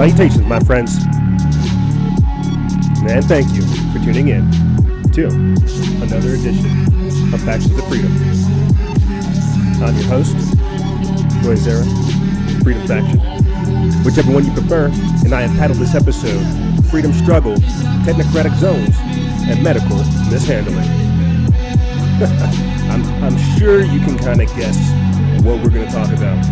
Salutations, my friends, and thank you for tuning in to another edition of Factions of Freedom. I'm your host, Roy Zara, Freedom Faction, whichever one you prefer, and I have titled this episode, Freedom Struggle, Technocratic Zones, and Medical Mishandling. I'm sure you can kind of guess what we're going to talk about.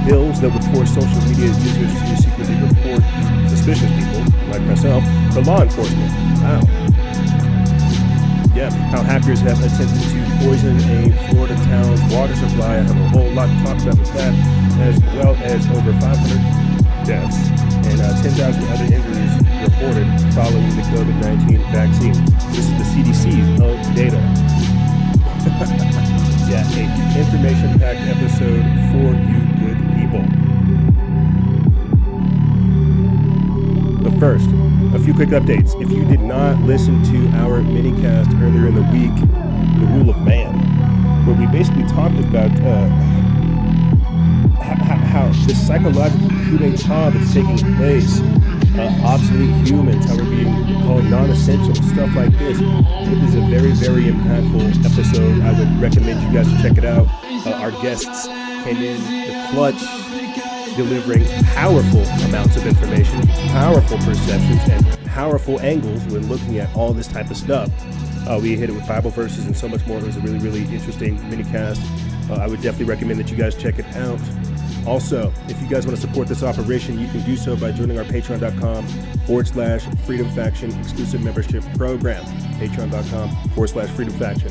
Bills that would force social media users to secretly report suspicious people, like myself, to law enforcement. Wow. Yeah, how hackers have attempted to poison a Florida town's water supply. I have a whole lot to talk about with that, as well as over 500 deaths and 10,000 other injuries reported following the COVID-19 vaccine. This is the CDC's own data. Yeah, an information-packed episode for you good people. But first, a few quick updates. If you did not listen to our mini-cast earlier in the week, The Rule of Man, where we basically talked about how this psychological coup d'etat that's taking place, obsolete humans, how we're being called non-essential, stuff like this. It is a very, very impactful episode. I would recommend you guys to check it out. Our guests came in the clutch, delivering powerful amounts of information, powerful perceptions, and powerful angles when looking at all this type of stuff. We hit it with Bible verses and so much more. It was a really, really interesting mini-cast. I would definitely recommend that you guys check it out. Also, if you guys want to support this operation, you can do so by joining our patreon.com/Freedom Faction exclusive membership program. Patreon.com/Freedom Faction.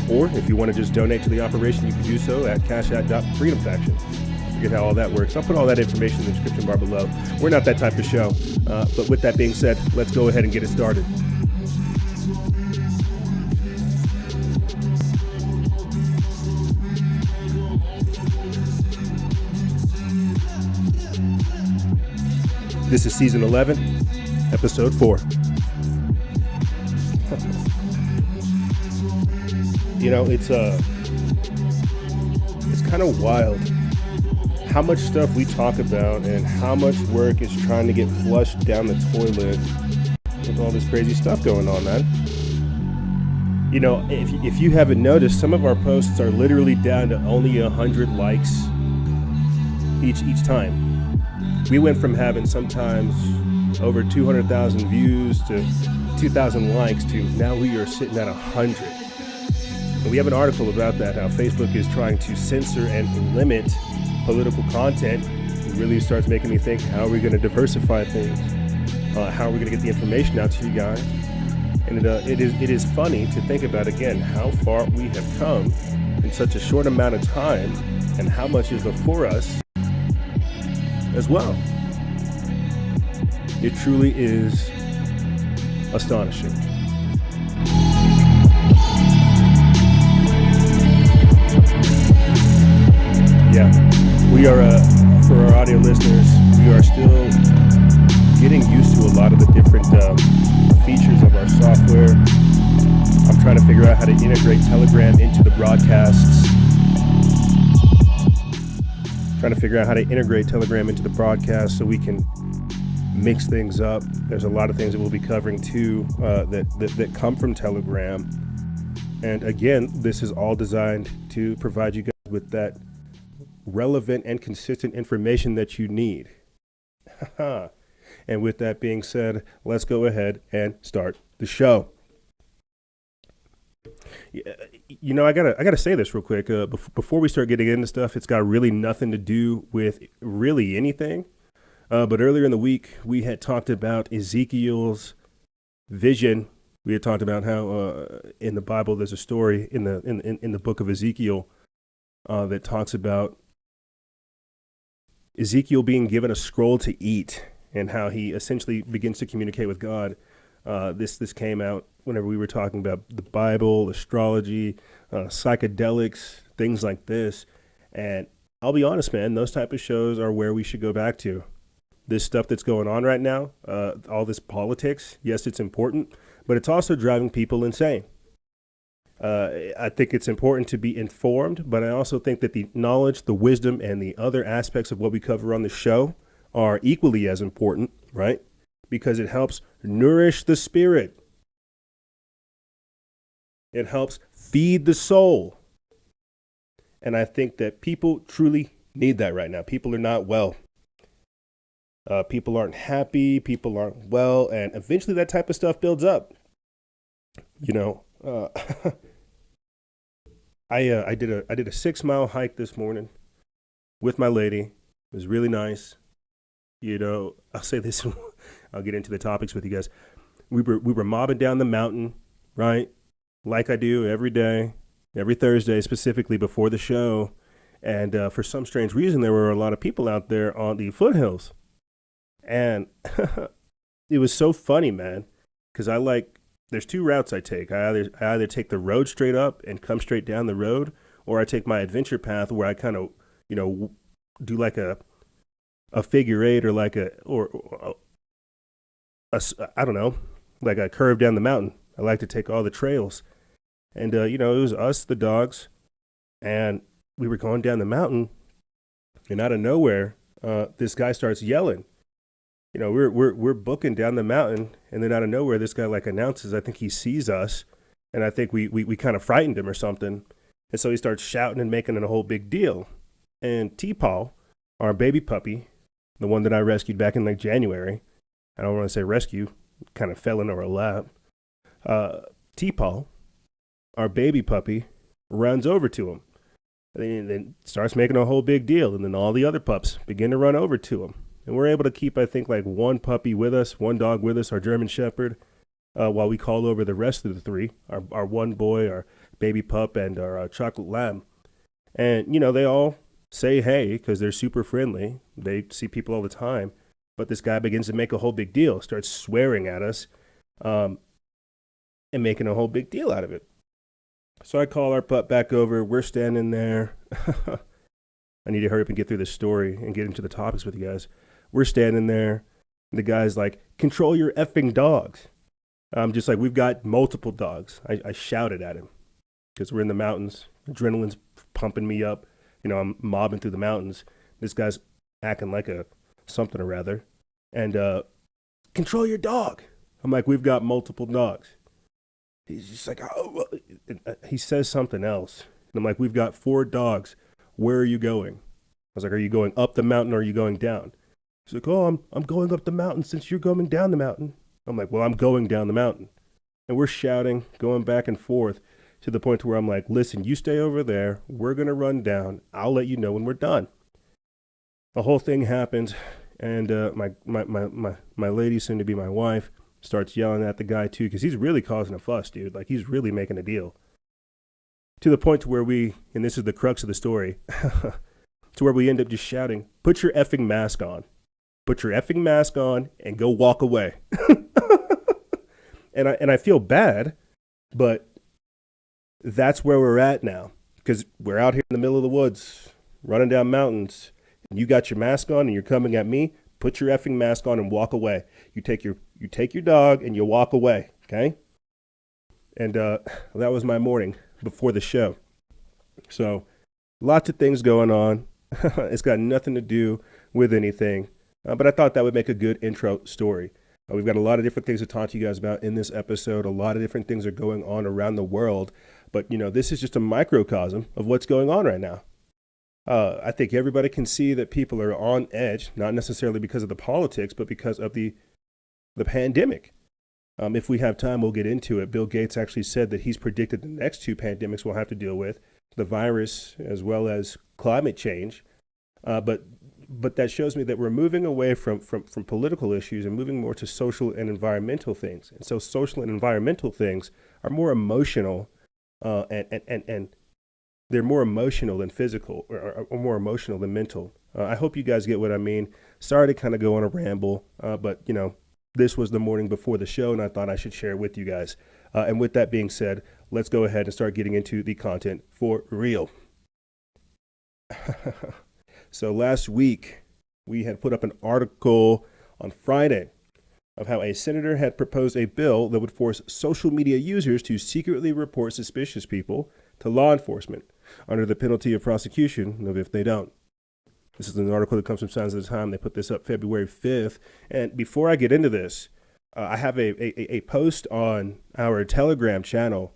Or if you want to just donate to the operation, you can do so at cashat.freedomfaction. Forget how all that works. I'll put all that information in the description bar below. We're not that type of show. But with that being said, let's go ahead and get it started. This is season 11, episode 4. You know, it's kind of wild how much stuff we talk about and how much work is trying to get flushed down the toilet with all this crazy stuff going on, man. You know, if you haven't noticed, some of our posts are literally down to only 100 likes each time. We went from having sometimes over 200,000 views to 2,000 likes to now we are sitting at 100. And we have an article about that, how Facebook is trying to censor and limit political content. It really starts making me think, how are we going to diversify things? How are we going to get the information out to you guys? And it is funny to think about, again, how far we have come in such a short amount of time and how much is before us as well. It truly is astonishing. Yeah, we are, for our audio listeners, we are still getting used to a lot of the different features of our software. I'm trying to figure out how to integrate Telegram into the broadcasts. So we can mix things up. There's a lot of things that we'll be covering too that come from Telegram. And again, this is all designed to provide you guys with that relevant and consistent information that you need. And with that being said, let's go ahead and start the show. You know, I gotta say this real quick. Before we start getting into stuff, it's got really nothing to do with really anything. But earlier in the week, we had talked about Ezekiel's vision. We had talked about how in the Bible there's a story in the book of Ezekiel that talks about Ezekiel being given a scroll to eat and how he essentially begins to communicate with God. This came out whenever we were talking about the Bible, astrology, psychedelics, things like this. And I'll be honest, man, those type of shows are where we should go back to. This stuff that's going on right now, all this politics, yes, it's important, but it's also driving people insane. I think it's important to be informed, but I also think that the knowledge, the wisdom, and the other aspects of what we cover on the show are equally as important, right? Because it helps nourish the spirit. It helps feed the soul. And I think that people truly need that right now. People are not well. People aren't happy. People aren't well. And eventually that type of stuff builds up. You know, I did a 6 mile hike this morning with my lady. It was really nice. You know, I'll say this. I'll get into the topics with you guys. We were mobbing down the mountain, right? Like I do every day, every Thursday, specifically before the show. And for some strange reason, there were a lot of people out there on the foothills. And it was so funny, man, because there's two routes I take. I either take the road straight up and come straight down the road, or I take my adventure path where I kind of, do like a figure eight or like I don't know, like a curve down the mountain. I like to take all the trails. And, it was us, the dogs, and we were going down the mountain, and out of nowhere, this guy starts yelling. We're booking down the mountain, and then out of nowhere, this guy announces, I think he sees us, and I think we kind of frightened him or something. And so he starts shouting and making it a whole big deal. And T-Paul, our baby puppy, the one that I rescued back in January, I don't want to say rescue, kind of fell into our lap. T-Paul, our baby puppy, runs over to him and then starts making a whole big deal. And then all the other pups begin to run over to him. And we're able to keep, I think, one puppy with us, one dog with us, our German Shepherd, while we call over the rest of the three, our one boy, our baby pup, and our chocolate lab. And, they all say hey because they're super friendly. They see people all the time. But this guy begins to make a whole big deal, starts swearing at us and making a whole big deal out of it. So I call our pup back over. We're standing there. I need to hurry up and get through this story and get into the topics with you guys. We're standing there. And the guy's like, control your effing dogs. I'm just like, we've got multiple dogs. I shouted at him because we're in the mountains. Adrenaline's pumping me up. I'm mobbing through the mountains. This guy's acting like a something or rather. And control your dog. I'm like, we've got multiple dogs. He's just like, oh. He says something else. And I'm like, we've got 4 dogs. Where are you going? I was like, are you going up the mountain or are you going down? He's like, oh, I'm going up the mountain since you're going down the mountain. I'm like, well, I'm going down the mountain. And we're shouting, going back and forth to the point where I'm like, listen, you stay over there. We're going to run down. I'll let you know when we're done. The whole thing happens. And my lady, soon to be my wife, starts yelling at the guy too, because he's really causing a fuss, dude. He's really making a deal. To the point to where and this is the crux of the story, to where we end up just shouting, put your effing mask on. Put your effing mask on and go walk away. And I feel bad, but that's where we're at now. Because we're out here in the middle of the woods, running down mountains, and you got your mask on and you're coming at me. Put your effing mask on and walk away. You take your dog and you walk away, okay? And that was my morning before the show. So lots of things going on. It's got nothing to do with anything. But I thought that would make a good intro story. We've got a lot of different things to talk to you guys about in this episode. A lot of different things are going on around the world. But, this is just a microcosm of what's going on right now. I think everybody can see that people are on edge, not necessarily because of the politics, but because of the pandemic. If we have time, we'll get into it. Bill Gates actually said that he's predicted the next 2 pandemics we'll have to deal with, the virus as well as climate change. But that shows me that we're moving away from political issues and moving more to social and environmental things. And so social and environmental things are more emotional and they're more emotional than physical or more emotional than mental. I hope you guys get what I mean. Sorry to kind of go on a ramble, but, this was the morning before the show, and I thought I should share it with you guys. And with that being said, let's go ahead and start getting into the content for real. So last week, we had put up an article on Friday of how a senator had proposed a bill that would force social media users to secretly report suspicious people to law enforcement under the penalty of prosecution if they don't. This is an article that comes from Signs of the Time. They put this up February 5th. And before I get into this, I have a post on our Telegram channel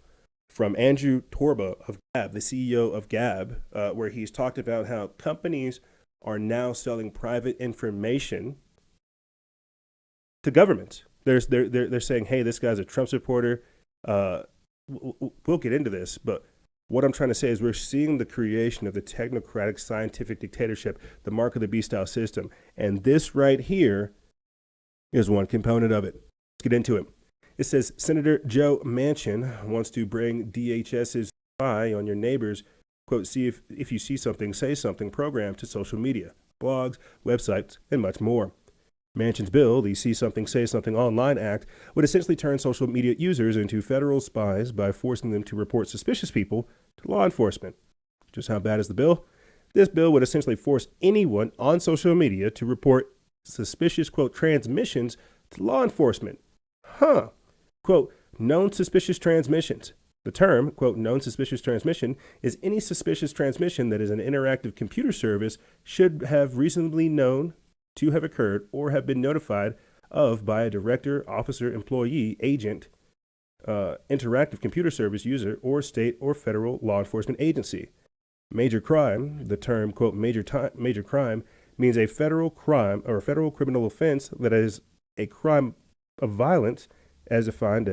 from Andrew Torba of Gab, the CEO of Gab, where he's talked about how companies are now selling private information to governments. They're saying, hey, this guy's a Trump supporter. We'll get into this, but what I'm trying to say is we're seeing the creation of the technocratic scientific dictatorship, the mark of the beast style system. And this right here is one component of it. Let's get into it. It says Senator Joe Manchin wants to bring DHS's spy on your neighbors, quote, see if you see something, say something program to social media, blogs, websites, and much more. Manchin's bill, the See Something, Say Something Online Act, would essentially turn social media users into federal spies by forcing them to report suspicious people to law enforcement. Just how bad is the bill? This bill would essentially force anyone on social media to report suspicious, quote, transmissions to law enforcement. Quote, known suspicious transmissions. The term, quote, known suspicious transmission is any suspicious transmission that is an interactive computer service should have reasonably known to have occurred or have been notified of by a director, officer, employee, agent, interactive computer service user, or state or federal law enforcement agency. Major crime, the term, quote, major crime, means a federal crime or a federal criminal offense that is a crime of violence as defined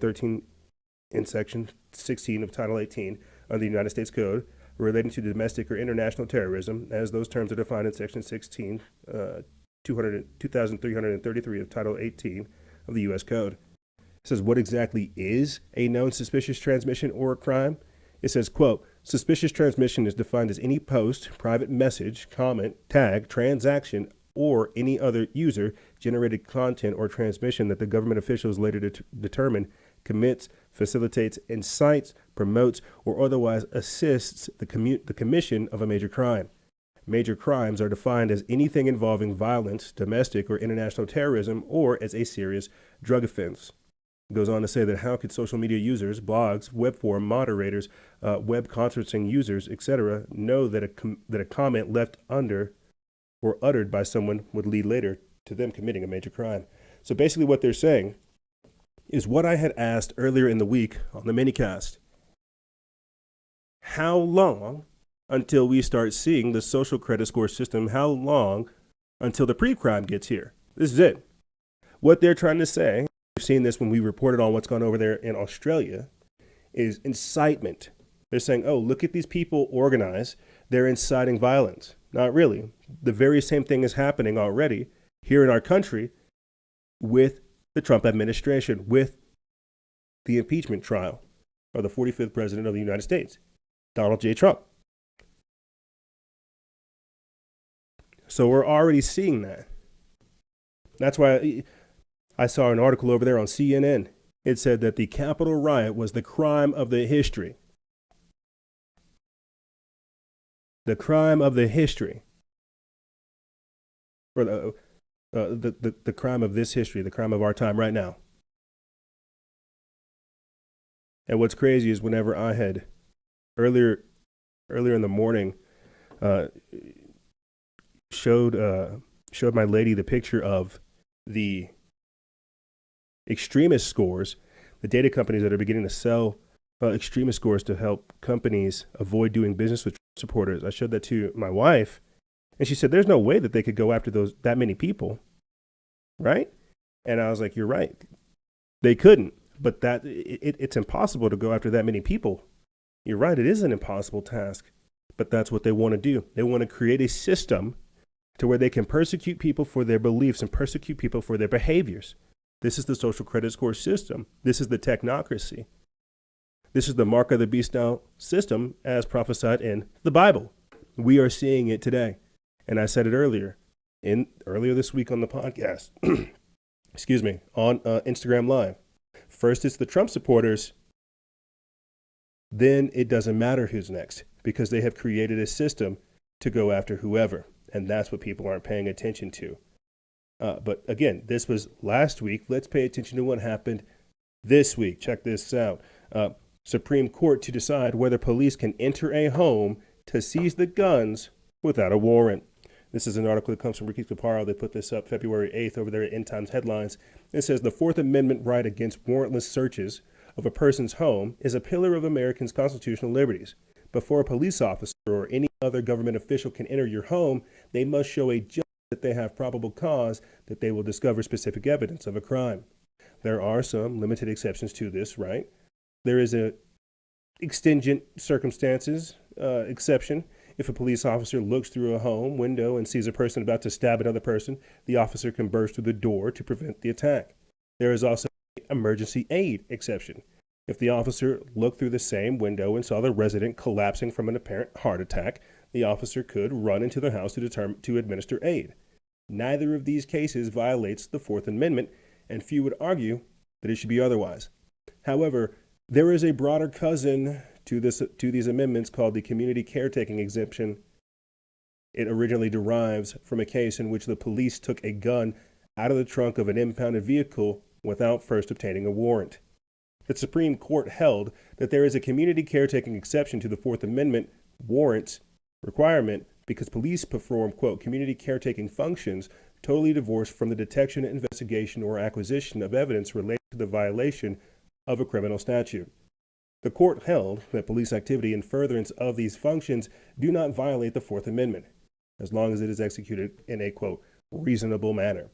13 in Section 16 of Title 18 of the United States Code, relating to domestic or international terrorism, as those terms are defined in Section 16, 2333 of Title 18 of the U.S. Code. It says, what exactly is a known suspicious transmission or a crime? It says, quote, suspicious transmission is defined as any post, private message, comment, tag, transaction, or any other user-generated content or transmission that the government officials later determine commits, facilitates, incites, promotes, or otherwise assists the commission of a major crime. Major crimes are defined as anything involving violence, domestic or international terrorism, or as a serious drug offense. It goes on to say that how could social media users, blogs, web forum moderators, web conferencing users, etc., know that a comment left under or uttered by someone would lead later to them committing a major crime? So basically what they're saying is what I had asked earlier in the week on the minicast. How long until we start seeing the social credit score system? How long until the pre-crime gets here? This is it. What they're trying to say, we've seen this when we reported on what's gone over there in Australia, is incitement. They're saying, oh, look at these people organize. They're inciting violence. Not really. The very same thing is happening already here in our country with the Trump administration, with the impeachment trial of the 45th president of the United States, Donald J. Trump. So we're already seeing that. That's why I saw an article over there on CNN. It said that the Capitol riot was the crime of the history. The crime of the history. Or the crime of this history, the crime of our time right now. And what's crazy is whenever I had earlier in the morning showed my lady the picture of the extremist scores, the data companies that are beginning to sell extremist scores to help companies avoid doing business with supporters. I showed that to my wife. And she said, there's no way that they could go after that many people, right? And I was like, you're right. They couldn't, but it's impossible to go after that many people. You're right, it is an impossible task, but that's what they want to do. They want to create a system to where they can persecute people for their beliefs and persecute people for their behaviors. This is the social credit score system. This is the technocracy. This is the mark of the beast style system as prophesied in the Bible. We are seeing it today. And I said it earlier this week on the podcast, excuse me, on Instagram Live. First, it's the Trump supporters. Then it doesn't matter who's next because they have created a system to go after whoever. And that's what people aren't paying attention to. But again, this was last week. Let's pay attention to what happened this week. Check this out. Supreme Court to decide whether police can enter a home to seize the guns without a warrant. This is an article that comes from Ricky Caparo. They put this up February 8th over there at End Times Headlines. It says the Fourth Amendment right against warrantless searches of a person's home is a pillar of Americans' constitutional liberties. Before a police officer or any other government official can enter your home, they must show a judge that they have probable cause that they will discover specific evidence of a crime. There are some limited exceptions to this, right? There is a extingent circumstances exception. If a police officer looks through a home window and sees a person about to stab another person, the officer can burst through the door to prevent the attack. There is also an emergency aid exception. If the officer looked through the same window and saw the resident collapsing from an apparent heart attack, the officer could run into the house to administer aid. Neither of these cases violates the Fourth Amendment, and few would argue that it should be otherwise. However, there is a broader cousin to these amendments called the community caretaking exemption. It originally derives from a case in which the police took a gun out of the trunk of an impounded vehicle without first obtaining a warrant. The Supreme Court held that there is a community caretaking exception to the Fourth Amendment warrants requirement because police perform, quote, community caretaking functions totally divorced from the detection, investigation, or acquisition of evidence related to the violation of a criminal statute. The court held that police activity in furtherance of these functions do not violate the Fourth Amendment, as long as it is executed in a, quote, reasonable manner.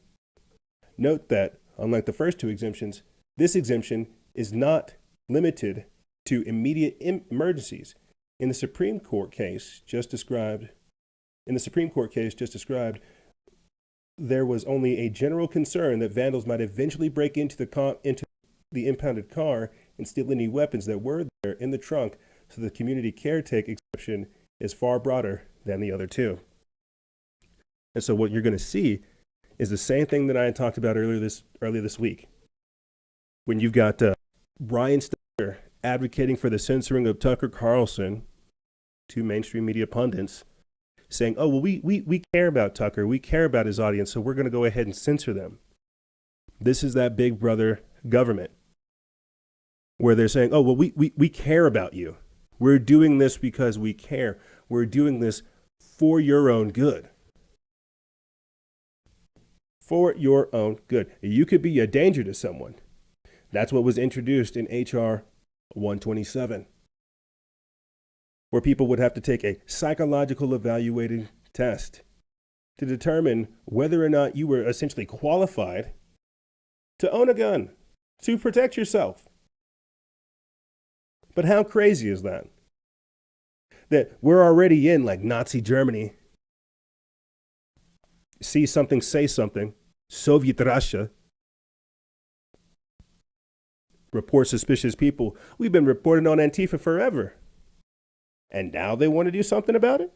Note that, unlike the first two exemptions, this exemption is not limited to immediate emergencies. In the Supreme Court case just described, there was only a general concern that vandals might eventually break into the impounded car and steal any weapons that were there in the trunk, so the community caretaking exception is far broader than the other two. And so what you're going to see is the same thing that I had talked about earlier this week. When you've got Brian Stelter advocating for the censoring of Tucker Carlson, two mainstream media pundits, saying, oh, well, we care about Tucker. We care about his audience, so we're going to go ahead and censor them. This is that big brother government where they're saying, oh, well, we care about you. We're doing this because we care. We're doing this for your own good. For your own good. You could be a danger to someone. That's what was introduced in H.R. 127, where people would have to take a psychological evaluating test to determine whether or not you were essentially qualified to own a gun, to protect yourself. But how crazy is that? That we're already in like Nazi Germany. See something, say something. Soviet Russia. Report suspicious people. We've been reporting on Antifa forever. And now they want to do something about it?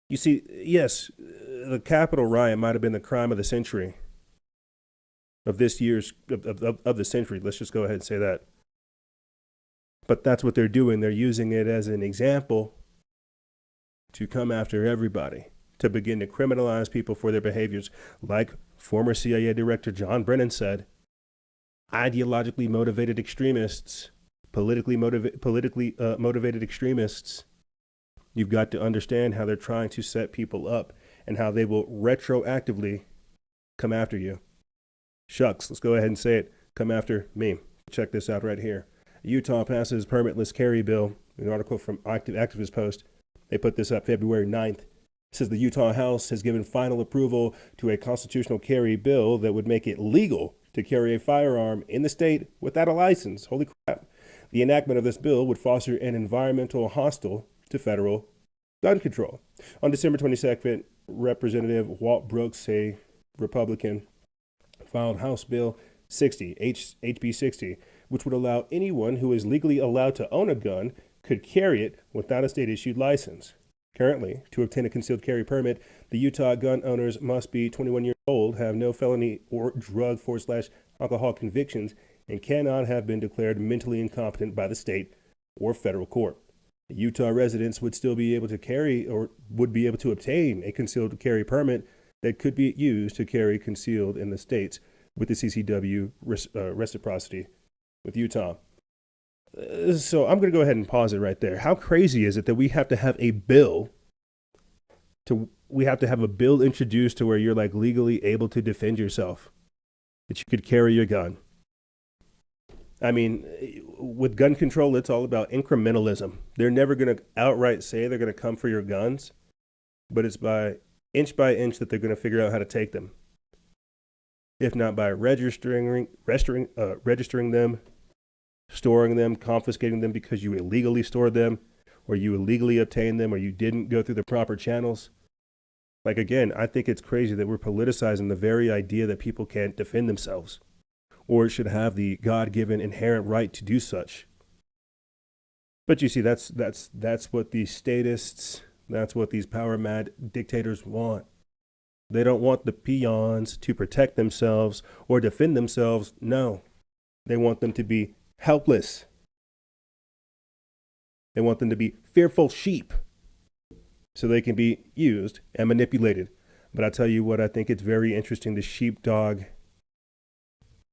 You see, yes, the Capitol riot might have been the crime of the century. Of this year's, of the century. Let's just go ahead and say that. But that's what they're doing. They're using it as an example to come after everybody, to begin to criminalize people for their behaviors. Like former CIA Director John Brennan said, ideologically motivated extremists, politically motivated extremists, you've got to understand how they're trying to set people up and how they will retroactively come after you. Shucks, let's go ahead and say it. Come after me. Check this out right here. Utah passes permitless carry bill. An article from Activist Post. They put this up February 9th. It says the Utah House has given final approval to a constitutional carry bill that would make it legal to carry a firearm in the state without a license. Holy crap. The enactment of this bill would foster an environmental hostile to federal gun control. On December 22nd, Representative Walt Brooks, a Republican, filed House Bill 60, HB 60, which would allow anyone who is legally allowed to own a gun could carry it without a state-issued license. Currently, to obtain a concealed carry permit, the Utah gun owners must be 21 years old, have no felony or drug/alcohol convictions, and cannot have been declared mentally incompetent by the state or federal court. Utah residents would still be able to carry or would be able to obtain a concealed carry permit that could be used to carry concealed in the states with the CCW reciprocity with Utah. So I'm going to go ahead and pause it right there. How crazy is it that we have to have a bill we have to have a bill introduced to where you're like legally able to defend yourself, that you could carry your gun. I mean, with gun control, it's all about incrementalism. They're never going to outright say they're going to come for your guns, but it's by inch that they're going to figure out how to take them. If not by registering them, storing them, confiscating them because you illegally stored them, or you illegally obtained them, or you didn't go through the proper channels. Like, again, I think it's crazy that we're politicizing the very idea that people can't defend themselves or should have the God-given inherent right to do such. But you see, that's what these statists, that's what these power-mad dictators want. They don't want the peons to protect themselves or defend themselves. No, they want them to be helpless. They want them to be fearful sheep so they can be used and manipulated. But I tell you what, I think it's very interesting, the sheepdog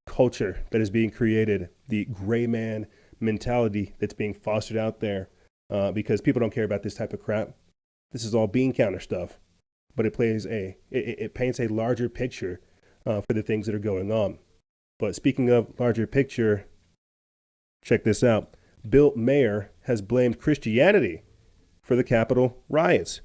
culture that is being created, the gray man mentality that's being fostered out there, because people don't care about this type of crap. This is all bean counter stuff, but it paints a larger picture for the things that are going on. But speaking of larger picture, check this out. Bill Maher has blamed Christianity for the Capitol riots.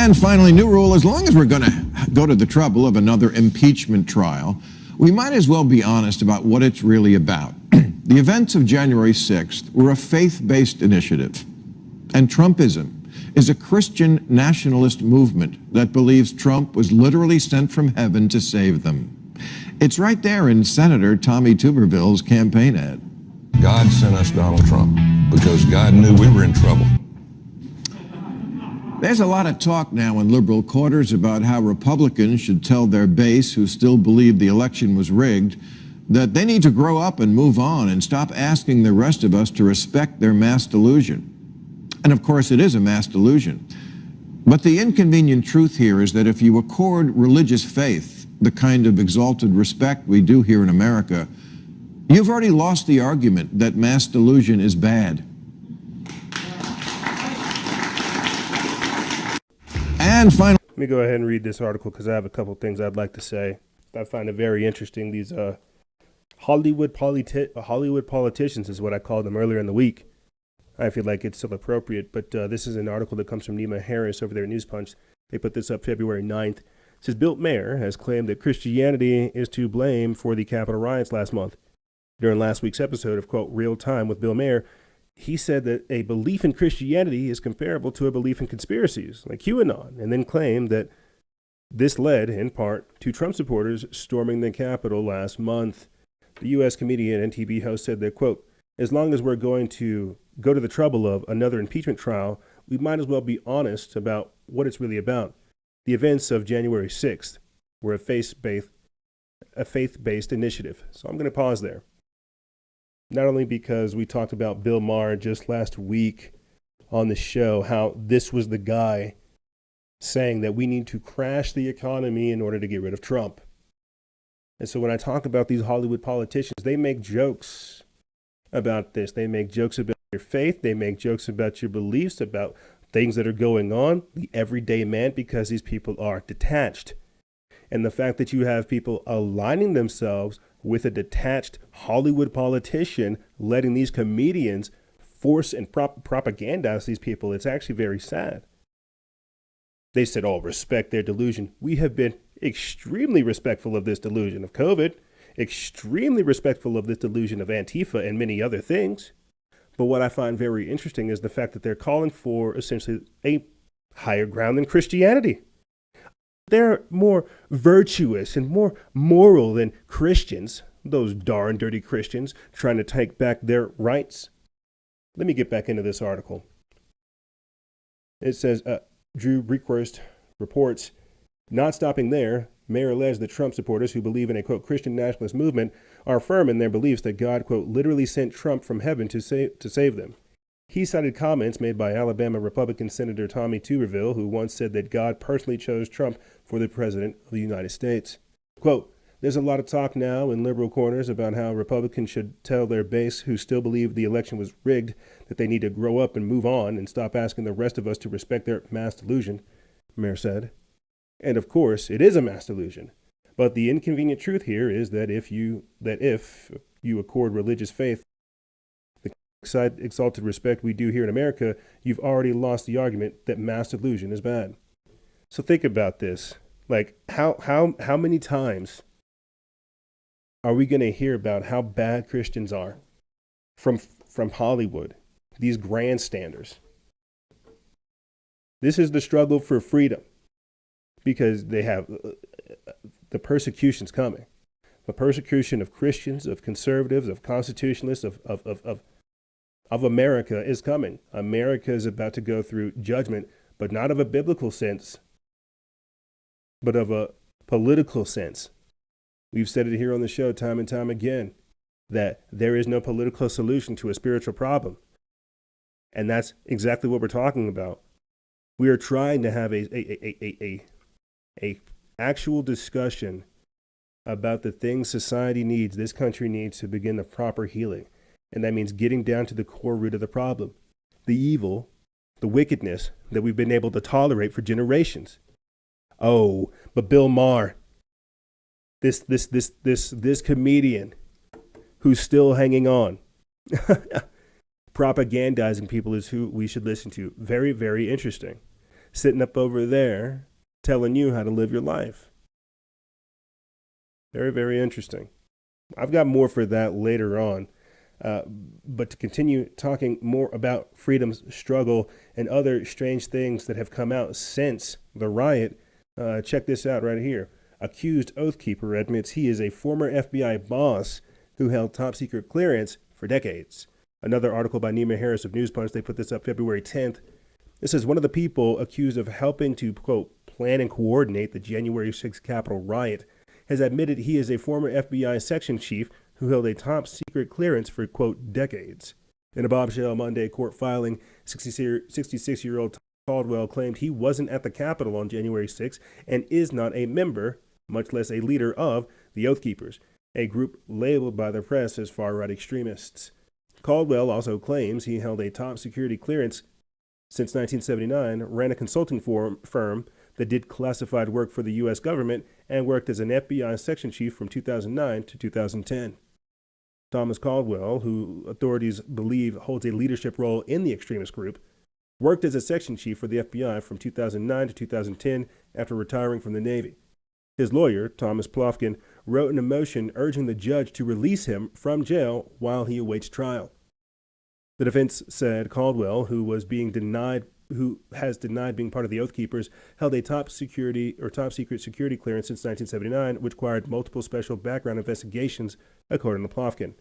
And finally, new rule, as long as we're going to go to the trouble of another impeachment trial, we might as well be honest about what it's really about. The events of January 6th were a faith-based initiative, and Trumpism is a Christian nationalist movement that believes Trump was literally sent from heaven to save them. It's right there in Senator Tommy Tuberville's campaign ad. God sent us Donald Trump because God knew we were in trouble. There's a lot of talk now in liberal quarters about how Republicans should tell their base who still believe the election was rigged that they need to grow up and move on and stop asking the rest of us to respect their mass delusion. And of course, it is a mass delusion. But the inconvenient truth here is that if you accord religious faith the kind of exalted respect we do here in America, you've already lost the argument that mass delusion is bad. And finally, Let me go ahead and read this article because I have a couple things I'd like to say. I find it very interesting. These Hollywood politicians is what I called them earlier in the week. I feel like it's still appropriate, but this is an article that comes from Nima Harris over there at News Punch. They put this up February 9th. It says, Bill Maher has claimed that Christianity is to blame for the Capitol riots last month. During last week's episode of, quote, Real Time with Bill Maher, he said that a belief in Christianity is comparable to a belief in conspiracies, like QAnon, and then claimed that this led, in part, to Trump supporters storming the Capitol last month. The U.S. comedian and TV host said that, quote, as long as we're going to go to the trouble of another impeachment trial, we might as well be honest about what it's really about. The events of January 6th were a faith-based initiative. So I'm going to pause there. Not only because we talked about Bill Maher just last week on the show, how this was the guy saying that we need to crash the economy in order to get rid of Trump. And so when I talk about these Hollywood politicians, they make jokes about this. They make jokes about your faith. They make jokes about your beliefs, about things that are going on, the everyday man, because these people are detached. And the fact that you have people aligning themselves with a detached Hollywood politician, letting these comedians force and propagandize these people, it's actually very sad. They said, oh, respect their delusion. We have been extremely respectful of this delusion of COVID, extremely respectful of this delusion of Antifa and many other things. But what I find very interesting is the fact that they're calling for essentially a higher ground than Christianity. They're more virtuous and more moral than Christians, those darn dirty Christians trying to take back their rights. Let me get back into this article. It says, Drew Breakhurst reports, not stopping there, Mayer alleged that Trump supporters who believe in a, quote, Christian nationalist movement are firm in their beliefs that God, quote, literally sent Trump from heaven to save them. He cited comments made by Alabama Republican Senator Tommy Tuberville, who once said that God personally chose Trump for the president of the United States. Quote, There's a lot of talk now in liberal corners about how Republicans should tell their base who still believe the election was rigged that they need to grow up and move on and stop asking the rest of us to respect their mass delusion, Mayor said. And of course, it is a mass delusion. But the inconvenient truth here is that if you accord religious faith the exalted respect we do here in America, you've already lost the argument that mass delusion is bad. So think about this. Like, how many times are we going to hear about how bad Christians are from Hollywood, these grandstanders? This is the struggle for freedom, because they have the persecution's coming. The persecution of Christians, of conservatives, of constitutionalists, of America is coming. America is about to go through judgment, but not of a biblical sense, but of a political sense. We've said it here on the show time and time again, that there is no political solution to a spiritual problem. And that's exactly what we're talking about. We are trying to have a actual discussion about the things society needs, this country needs to begin the proper healing. And that means getting down to the core root of the problem, the evil, the wickedness that we've been able to tolerate for generations. Oh, but Bill Maher, this comedian who's still hanging on, propagandizing people is who we should listen to. Very, very interesting. Sitting up over there telling you how to live your life. Very, very interesting. I've got more for that later on. But to continue talking more about freedom's struggle and other strange things that have come out since the riot, check this out right here. Accused Oath Keeper admits he is a former FBI boss who held top secret clearance for decades. Another article by Nima Harris of News Punch, they put this up February 10th. It says one of the people accused of helping to, quote, plan and coordinate the January 6th Capitol riot has admitted he is a former FBI section chief who held a top secret clearance for, quote, decades. In a bombshell Monday court filing, 66-year-old Caldwell claimed he wasn't at the Capitol on January 6th and is not a member, much less a leader of, the Oath Keepers, a group labeled by the press as far-right extremists. Caldwell also claims he held a top security clearance since 1979, ran a consulting firm that did classified work for the U.S. government, and worked as an FBI section chief from 2009 to 2010. Thomas Caldwell, who authorities believe holds a leadership role in the extremist group, worked as a section chief for the FBI from 2009 to 2010 after retiring from the Navy. His lawyer, Thomas Plofkin, wrote an motion urging the judge to release him from jail while he awaits trial. The defense said Caldwell, who has denied being part of the Oath Keepers, held a top secret security clearance since 1979, which required multiple special background investigations, according to Plofkin.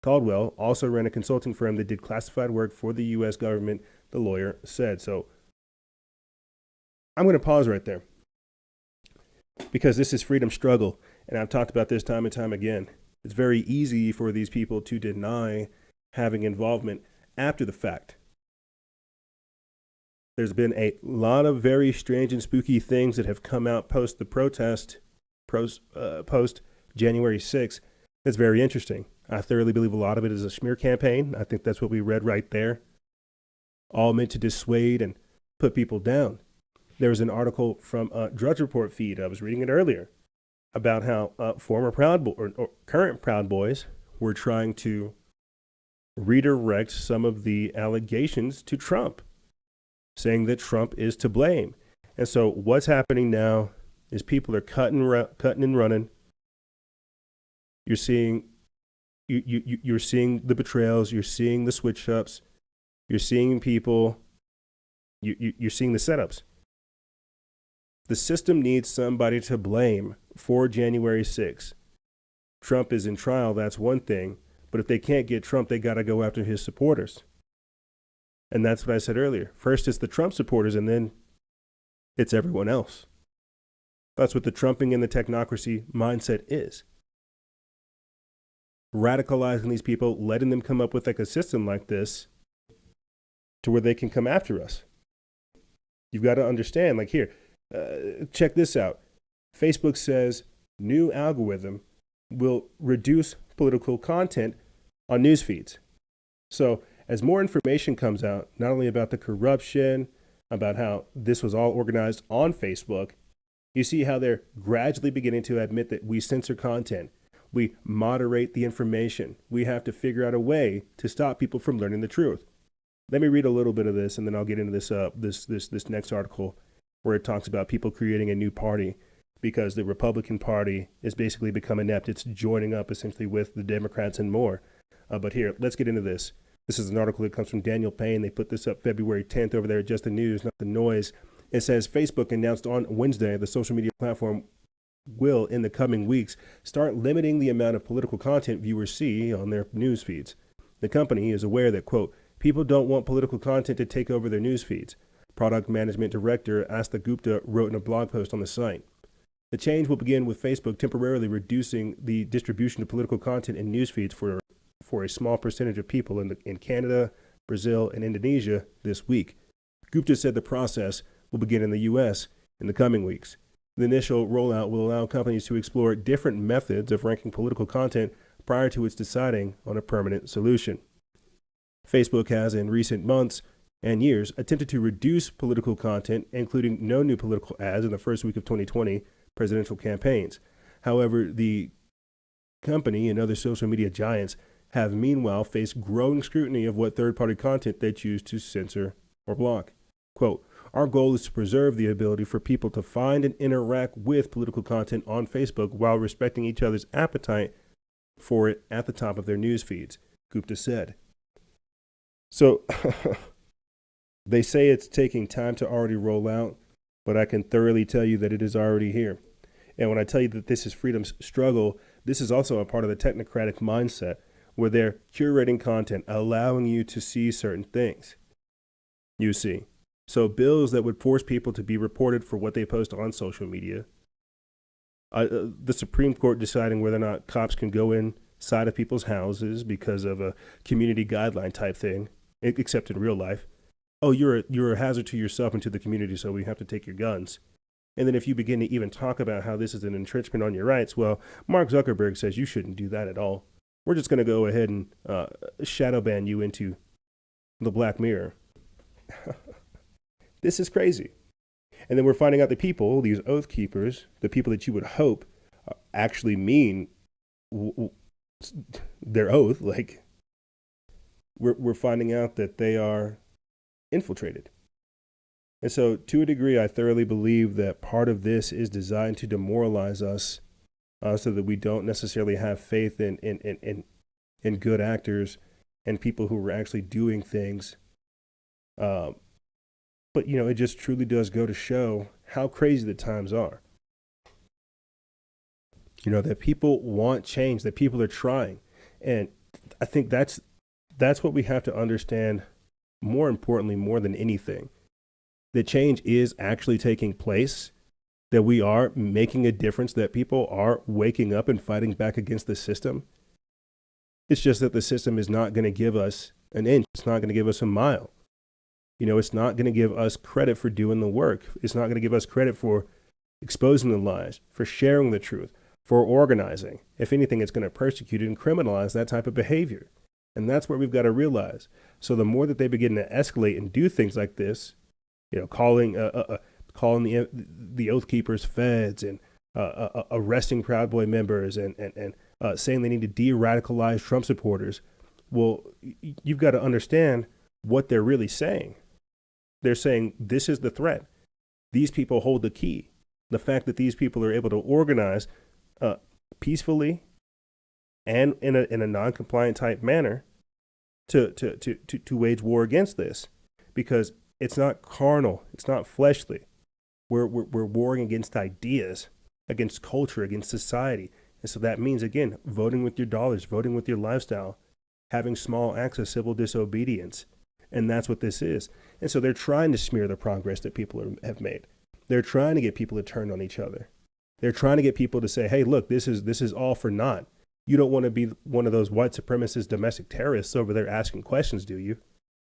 Caldwell also ran a consulting firm that did classified work for the U.S. government, the lawyer said. So I'm going to pause right there, because this is freedom struggle, and I've talked about this time and time again. It's very easy for these people to deny having involvement after the fact. There's been a lot of very strange and spooky things that have come out post the protest, post January 6th. That's very interesting. I thoroughly believe a lot of it is a smear campaign. I think that's what we read right there. All meant to dissuade and put people down. There was an article from Drudge Report feed, I was reading it earlier, about how former or current Proud Boys were trying to redirect some of the allegations to Trump, saying that Trump is to blame. And so what's happening now is people are cutting and running. You're seeing you're seeing the betrayals. You're seeing the switch ups. You're seeing people. You're seeing the setups. The system needs somebody to blame for January 6th. Trump is in trial. That's one thing. But if they can't get Trump, they got to go after his supporters. And that's what I said earlier. First, it's the Trump supporters, and then it's everyone else. That's what the Trumping and the technocracy mindset is. Radicalizing these people, letting them come up with like a system like this to where they can come after us. You've got to understand, like here, check this out. Facebook says new algorithm will reduce political content on news feeds. So as more information comes out, not only about the corruption, about how this was all organized on Facebook, you see how they're gradually beginning to admit that we censor content. We moderate the information. We have to figure out a way to stop people from learning the truth. Let me read a little bit of this, and then I'll get into this next article where it talks about people creating a new party because the Republican Party is basically become inept. It's joining up essentially with the Democrats and more. But here, let's get into this. This is an article that comes from Daniel Payne. They put this up February 10th over there at Just the News, Not the Noise. It says Facebook announced on Wednesday the social media platform will, in the coming weeks, start limiting the amount of political content viewers see on their news feeds. The company is aware that, quote, people don't want political content to take over their news feeds. Product management director Asta Gupta wrote in a blog post on the site. The change will begin with Facebook temporarily reducing the distribution of political content in news feeds for a small percentage of people in Canada, Brazil, and Indonesia this week. Gupta said the process will begin in the U.S. in the coming weeks. The initial rollout will allow companies to explore different methods of ranking political content prior to its deciding on a permanent solution. Facebook has, in recent months and years, attempted to reduce political content, including no new political ads in the first week of 2020 presidential campaigns. However, the company and other social media giants have meanwhile faced growing scrutiny of what third-party content they choose to censor or block. Quote, our goal is to preserve the ability for people to find and interact with political content on Facebook while respecting each other's appetite for it at the top of their news feeds, Gupta said. So they say it's taking time to already roll out, but I can thoroughly tell you that it is already here. And when I tell you that this is freedom's struggle, this is also a part of the technocratic mindset where they're curating content, allowing you to see certain things. You see. So bills that would force people to be reported for what they post on social media, the Supreme Court deciding whether or not cops can go inside of people's houses because of a community guideline type thing, except in real life. Oh, you're a hazard to yourself and to the community, so we have to take your guns. And then if you begin to even talk about how this is an entrenchment on your rights, well, Mark Zuckerberg says you shouldn't do that at all. We're just going to go ahead and shadow ban you into the Black Mirror. This is crazy. And then we're finding out the people, these oath keepers, the people that you would hope actually mean their oath, like we're finding out that they are infiltrated. And so to a degree, I thoroughly believe that part of this is designed to demoralize us so that we don't necessarily have faith in good actors and people who are actually doing things. But, you know, it just truly does go to show how crazy the times are. You know, that people want change, that people are trying. And I think that's what we have to understand, more importantly, more than anything. That change is actually taking place, that we are making a difference, that people are waking up and fighting back against the system. It's just that the system is not going to give us an inch. It's not going to give us a mile. You know, it's not going to give us credit for doing the work. It's not going to give us credit for exposing the lies, for sharing the truth, for organizing. If anything, it's going to persecute and criminalize that type of behavior. And that's what we've got to realize. So the more that they begin to escalate and do things like this, you know, calling the Oath Keepers feds and arresting Proud Boy members and saying they need to de-radicalize Trump supporters, well, you've got to understand what they're really saying. They're saying this is the threat. These people hold the key. The fact that these people are able to organize peacefully and in a non-compliant type manner to wage war against this, because it's not carnal, it's not fleshly. We're warring against ideas, against culture, against society. And so that means, again, voting with your dollars, voting with your lifestyle, having small acts of civil disobedience. And that's what this is. And so they're trying to smear the progress that people have made. They're trying to get people to turn on each other. They're trying to get people to say, hey, look, this is all for naught. You don't want to be one of those white supremacist domestic terrorists over there asking questions, do you?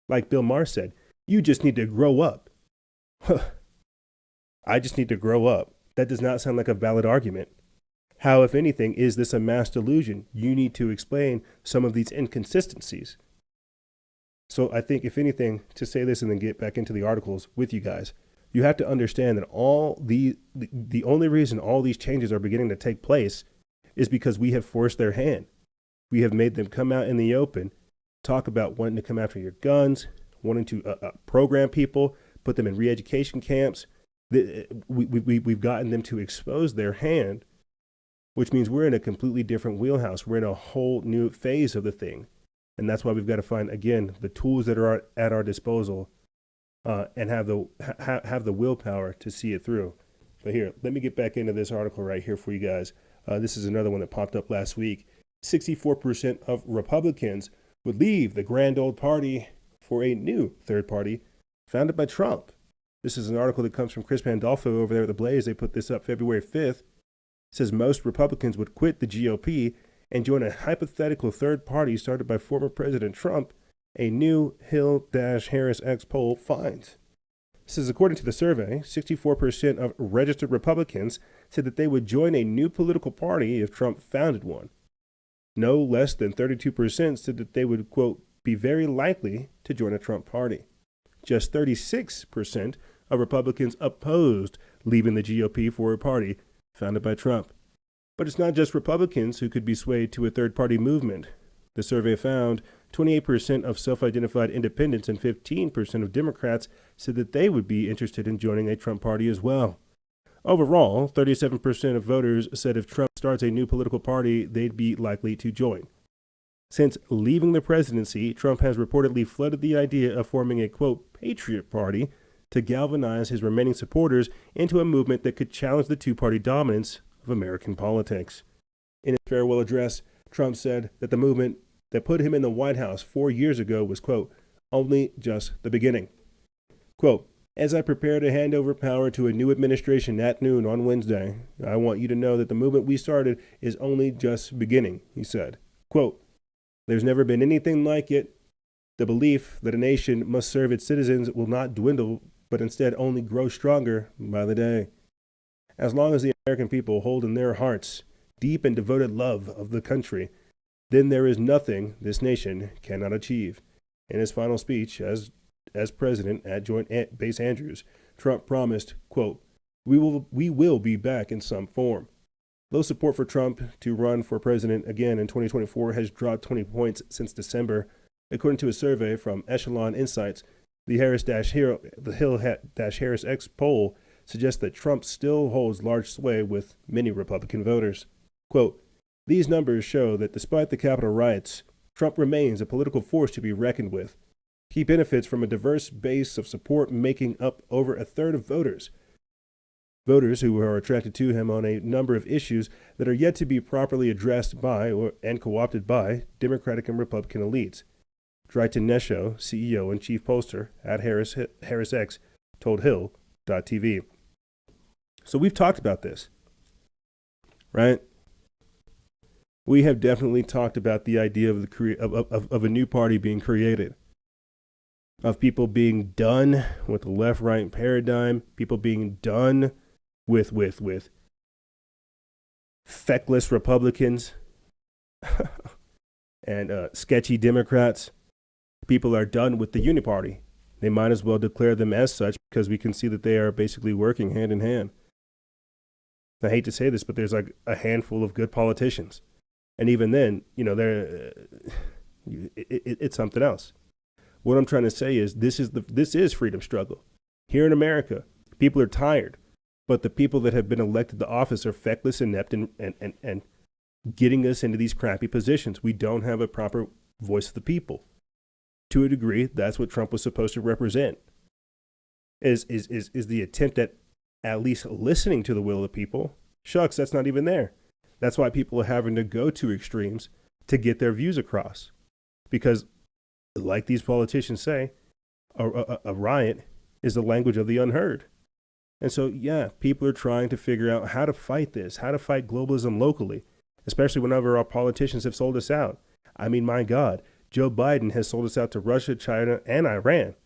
Like Bill Maher said, you just need to grow up. I just need to grow up. That does not sound like a valid argument. How, if anything, is this a mass delusion? You need to explain some of these inconsistencies. So I think, if anything, to say this and then get back into the articles with you guys, you have to understand that the only reason all these changes are beginning to take place is because we have forced their hand. We have made them come out in the open, talk about wanting to come after your guns, wanting to program people, put them in re-education camps. We've gotten them to expose their hand, which means we're in a completely different wheelhouse. We're in a whole new phase of the thing. And that's why we've got to find, again, the tools that are at our disposal and have the willpower to see it through. But here, let me get back into this article right here for you guys. This is another one that popped up last week. 64% of Republicans would leave the grand old party for a new third party founded by Trump. This is an article that comes from Chris Pandolfo over there at The Blaze. They put this up February 5th. It says most Republicans would quit the GOP and join a hypothetical third party started by former President Trump, a new Hill-Harris-X poll finds. This is according to the survey, 64% of registered Republicans said that they would join a new political party if Trump founded one. No less than 32% said that they would, quote, be very likely to join a Trump party. Just 36% of Republicans opposed leaving the GOP for a party founded by Trump. But it's not just Republicans who could be swayed to a third-party movement. The survey found 28% of self-identified independents and 15% of Democrats said that they would be interested in joining a Trump party as well. Overall, 37% of voters said if Trump starts a new political party, they'd be likely to join. Since leaving the presidency, Trump has reportedly flooded the idea of forming a, quote, patriot party to galvanize his remaining supporters into a movement that could challenge the two-party dominance of American politics. In his farewell address, Trump said that the movement that put him in the White House 4 years ago was, quote, only just the beginning. Quote, as I prepare to hand over power to a new administration at noon on Wednesday, I want you to know that the movement we started is only just beginning, he said. Quote, there's never been anything like it. The belief that a nation must serve its citizens will not dwindle, but instead only grow stronger by the day. As long as the American people hold in their hearts deep and devoted love of the country, then there is nothing this nation cannot achieve. In his final speech as president at Joint Base Andrews, Trump promised, quote, we will be back in some form. Low support for Trump to run for president again in 2024 has dropped 20 points since December. According to a survey from Echelon Insights, the Hill-Harris-X poll suggests that Trump still holds large sway with many Republican voters. Quote, these numbers show that despite the Capitol riots, Trump remains a political force to be reckoned with. He benefits from a diverse base of support making up over a third of voters. Voters who are attracted to him on a number of issues that are yet to be properly addressed by and co-opted by Democratic and Republican elites. Drayton Nesho, CEO and chief pollster at Harris-X, told Hill.tv. So we've talked about this, right? We have definitely talked about the idea of of a new party being created, of people being done with the left-right paradigm, people being done with feckless Republicans and sketchy Democrats. People are done with the uniparty. They might as well declare them as such because we can see that they are basically working hand in hand. I hate to say this, but there's like a handful of good politicians. And even then, you know, it's something else. What I'm trying to say is this is freedom struggle. Here in America, people are tired, but the people that have been elected to office are feckless, inept, and getting us into these crappy positions. We don't have a proper voice of the people. To a degree, that's what Trump was supposed to represent. Is the attempt at least listening to the will of the people. Shucks, that's not even there. That's why people are having to go to extremes to get their views across. Because, like these politicians say, a riot is the language of the unheard. And so, yeah, people are trying to figure out how to fight this, how to fight globalism locally, especially whenever our politicians have sold us out. I mean, my God, Joe Biden has sold us out to Russia, China, and Iran.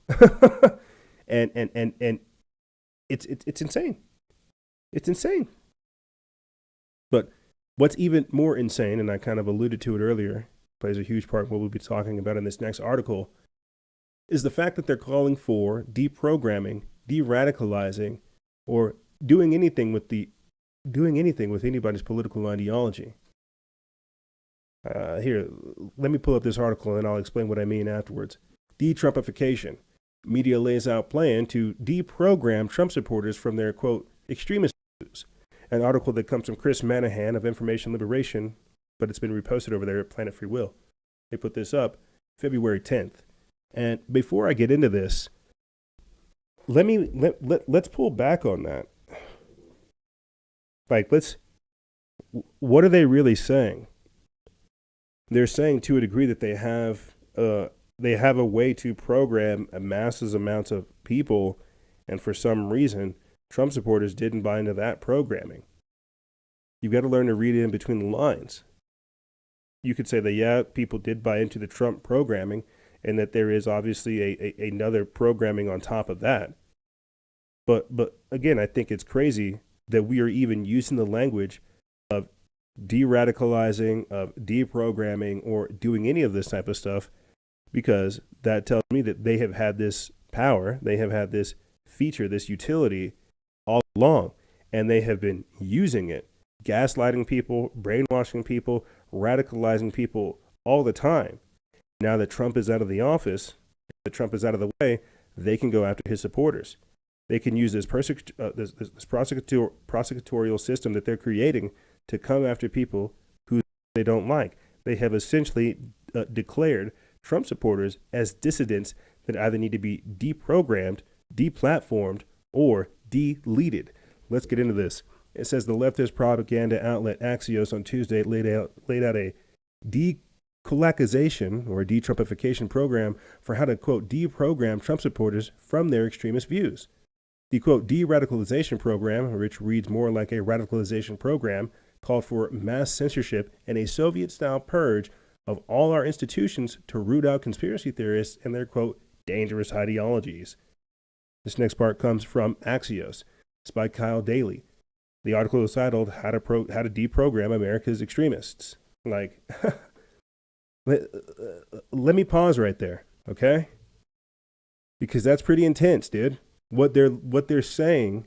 and it's insane. It's insane. But What's even more insane, and I kind of alluded to it earlier, plays a huge part in what we'll be talking about in this next article, is the fact that they're calling for deprogramming, de-radicalizing, or doing anything with anybody's political ideology. Here, let me pull up this article and I'll explain what I mean afterwards. De-Trumpification. Media lays out plan to deprogram Trump supporters from their, quote, extremist views. An article that comes from Chris Manahan of Information Liberation, but it's been reposted over there at Planet Free Will. They put this up February 10th. And before I get into this, let's pull back on that. Like, what are they really saying? They're saying to a degree that they have a way to program a massive amounts of people, and for some reason, Trump supporters didn't buy into that programming. You've got to learn to read in between the lines. You could say that, yeah, people did buy into the Trump programming, and that there is obviously another programming on top of that. But again, I think it's crazy that we are even using the language of de-radicalizing, of deprogramming, or doing any of this type of stuff, because that tells me that they have had this power, they have had this feature, this utility all along, and they have been using it, gaslighting people, brainwashing people, radicalizing people all the time. Now that Trump is out of the office, that Trump is out of the way, they can go after his supporters. They can use this prosecutorial system that they're creating to come after people who they don't like. They have essentially declared Trump supporters as dissidents that either need to be deprogrammed, deplatformed, or deleted. Let's get into this. It says the leftist propaganda outlet Axios on Tuesday laid out a deradicalization or de-Trumpification program for how to, quote, deprogram Trump supporters from their extremist views. The, quote, de-radicalization program, which reads more like a radicalization program, called for mass censorship and a Soviet-style purge of all our institutions to root out conspiracy theorists and their, quote, dangerous ideologies. This next part comes from Axios. It's by Kyle Daly. The article is titled How to Deprogram America's Extremists. Like, let me pause right there, okay? Because that's pretty intense, dude. What they're saying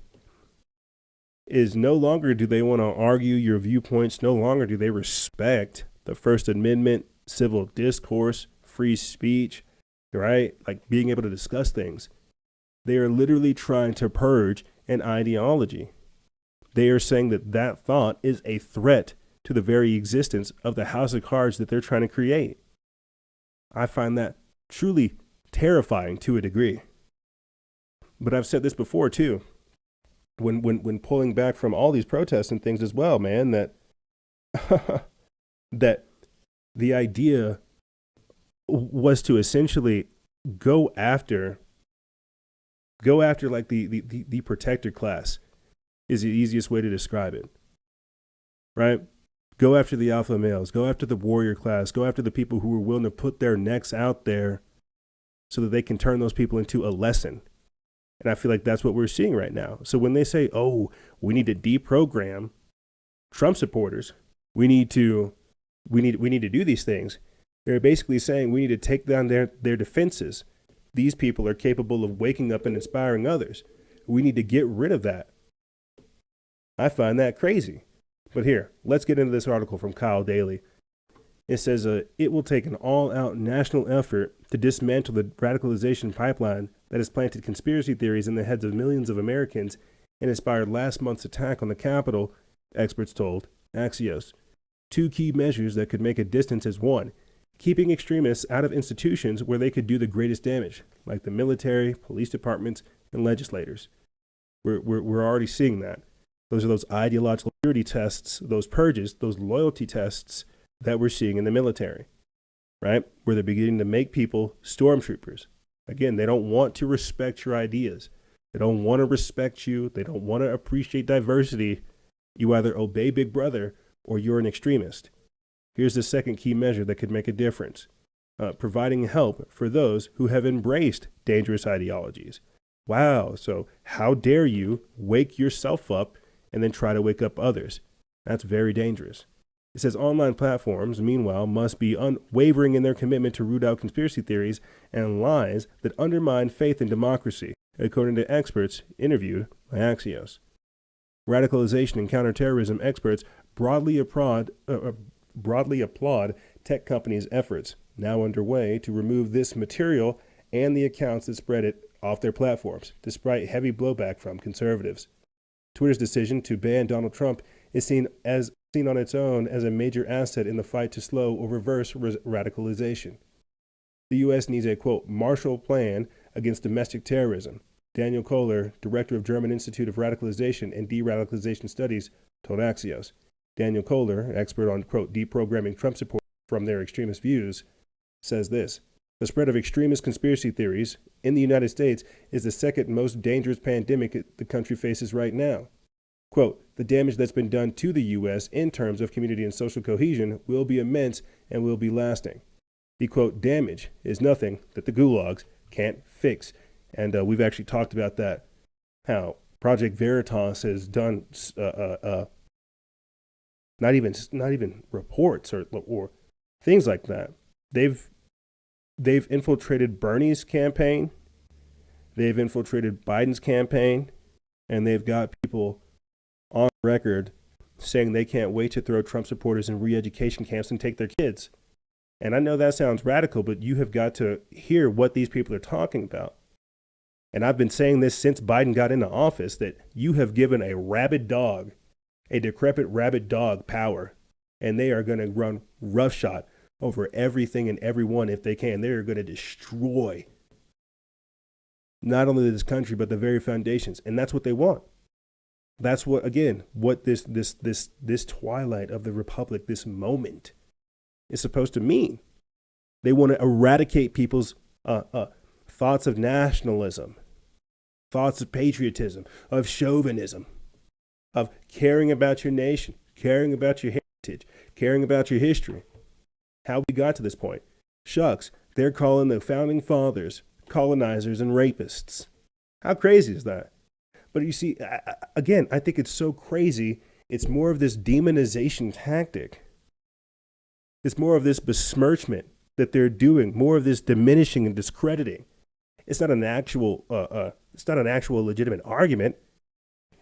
is no longer do they want to argue your viewpoints, no longer do they respect the First Amendment, civil discourse, free speech, right? Like being able to discuss things. They are literally trying to purge an ideology. They are saying that thought is a threat to the very existence of the house of cards that they're trying to create. I find that truly terrifying to a degree. But I've said this before too, when pulling back from all these protests and things as well, man, that that the idea was to essentially go after like the protector class is the easiest way to describe it, right? Go after the alpha males, go after the warrior class, go after the people who are willing to put their necks out there so that they can turn those people into a lesson. And I feel like that's what we're seeing right now. So when they say, oh, we need to deprogram Trump supporters, we need to do these things, they're basically saying we need to take down their defenses. These people are capable of waking up and inspiring others. We need to get rid of that. I find that crazy. But here, let's get into this article from Kyle Daly. It says, it will take an all-out national effort to dismantle the radicalization pipeline that has planted conspiracy theories in the heads of millions of Americans and inspired last month's attack on the Capitol, experts told Axios. Two key measures that could make a distance is one, keeping extremists out of institutions where they could do the greatest damage, like the military, police departments, and legislators. We're already seeing that. Those are those ideological purity tests, those purges, those loyalty tests that we're seeing in the military, right? Where they're beginning to make people stormtroopers. Again, they don't want to respect your ideas. They don't want to respect you. They don't want to appreciate diversity. You either obey Big Brother or you're an extremist. Here's the second key measure that could make a difference. Providing help for those who have embraced dangerous ideologies. Wow, so how dare you wake yourself up and then try to wake up others? That's very dangerous. It says online platforms, meanwhile, must be unwavering in their commitment to root out conspiracy theories and lies that undermine faith in democracy, according to experts interviewed by Axios. Radicalization and counterterrorism experts broadly applaud tech companies' efforts, now underway, to remove this material and the accounts that spread it off their platforms, despite heavy blowback from conservatives. Twitter's decision to ban Donald Trump is seen on its own as a major asset in the fight to slow or reverse radicalization. The U.S. needs a, quote, Marshall Plan against domestic terrorism, Daniel Kohler, director of German Institute of Radicalization and De-Radicalization Studies, told Axios. Daniel Kohler, expert on, quote, deprogramming Trump support from their extremist views, says this: the spread of extremist conspiracy theories in the United States is the second most dangerous pandemic the country faces right now. Quote, the damage that's been done to the U.S. in terms of community and social cohesion will be immense and will be lasting. The, quote, damage is nothing that the gulags can't fix. And we've actually talked about that, how Project Veritas has done not even reports or things like that. They've infiltrated Bernie's campaign, they've infiltrated Biden's campaign, and they've got people on record saying they can't wait to throw Trump supporters in re-education camps and take their kids. And I know that sounds radical, but you have got to hear what these people are talking about. And I've been saying this since Biden got into office, that you have given a rabid dog, a decrepit rabid dog, power, and they are going to run roughshod over everything and everyone if they can. They are going to destroy not only this country, but the very foundations. And that's what they want. That's what, again, what this twilight of the republic, this moment, is supposed to mean. They want to eradicate people's thoughts of nationalism, thoughts of patriotism, of chauvinism, of caring about your nation, caring about your heritage, caring about your history. How we got to this point. Shucks, they're calling the founding fathers colonizers and rapists. How crazy is that? But you see, again, I think it's so crazy. It's more of this demonization tactic. It's more of this besmirchment that they're doing, more of this diminishing and discrediting. It's not an actual legitimate argument.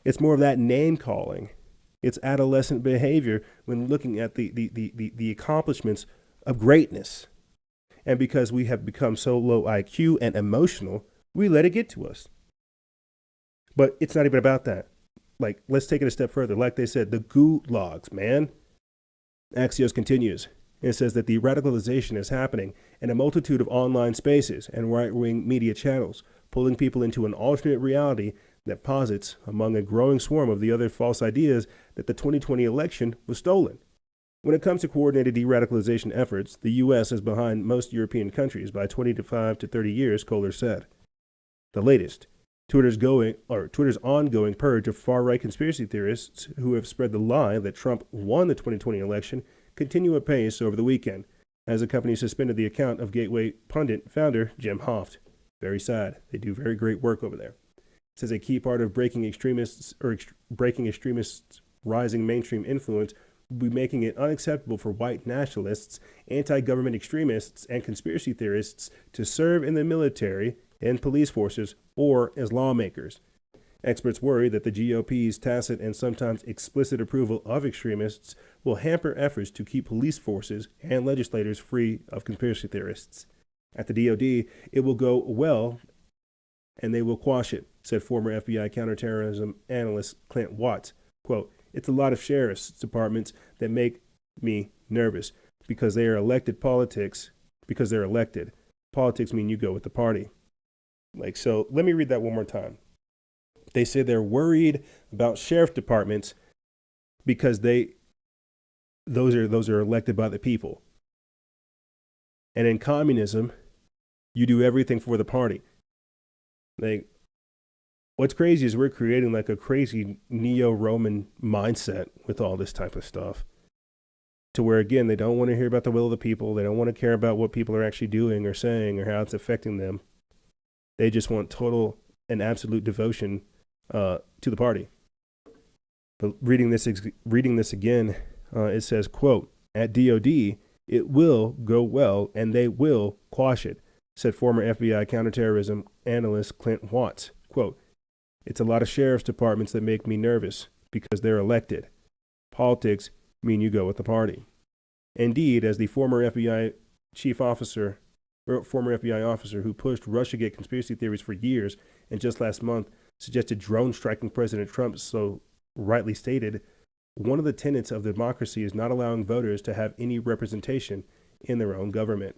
It's more of that name calling. It's adolescent behavior when looking at the accomplishments of greatness. And because we have become so low IQ and emotional, we let it get to us. But it's not even about that. Like, let's take it a step further. Like they said, the gulags, man. Axios continues. It says that the radicalization is happening in a multitude of online spaces and right-wing media channels, pulling people into an alternate reality that posits, among a growing swarm of the other false ideas, that the 2020 election was stolen. When it comes to coordinated de-radicalization efforts, the U.S. is behind most European countries by 25 to 30 years, Kohler said. The latest, Twitter's ongoing purge of far-right conspiracy theorists who have spread the lie that Trump won the 2020 election continue apace over the weekend, as the company suspended the account of Gateway Pundit founder Jim Hoft. Very sad. They do very great work over there. It says a key part of breaking extremists' rising mainstream influence will be making it unacceptable for white nationalists, anti-government extremists, and conspiracy theorists to serve in the military and police forces or as lawmakers. Experts worry that the GOP's tacit and sometimes explicit approval of extremists will hamper efforts to keep police forces and legislators free of conspiracy theorists. At the DoD, it will go well and they will quash it, said former FBI counterterrorism analyst Clint Watts. Quote, it's a lot of sheriff's departments that make me nervous because they are elected politics, because they're elected. Politics mean you go with the party. So let me read that one more time. They say they're worried about sheriff departments because those are elected by the people. And in communism, you do everything for the party. What's crazy is we're creating like a crazy neo-Roman mindset with all this type of stuff. To where, again, they don't want to hear about the will of the people. They don't want to care about what people are actually doing or saying or how it's affecting them. They just want total and absolute devotion to the party. But reading this again, It says, quote, at DOD, it will go well and they will quash it, said former FBI counterterrorism analyst Clint Watts. Quote, it's a lot of sheriff's departments that make me nervous because they're elected. Politics mean you go with the party. Indeed, as the former FBI officer who pushed Russiagate conspiracy theories for years and just last month suggested drone striking President Trump so rightly stated, one of the tenets of democracy is not allowing voters to have any representation in their own government.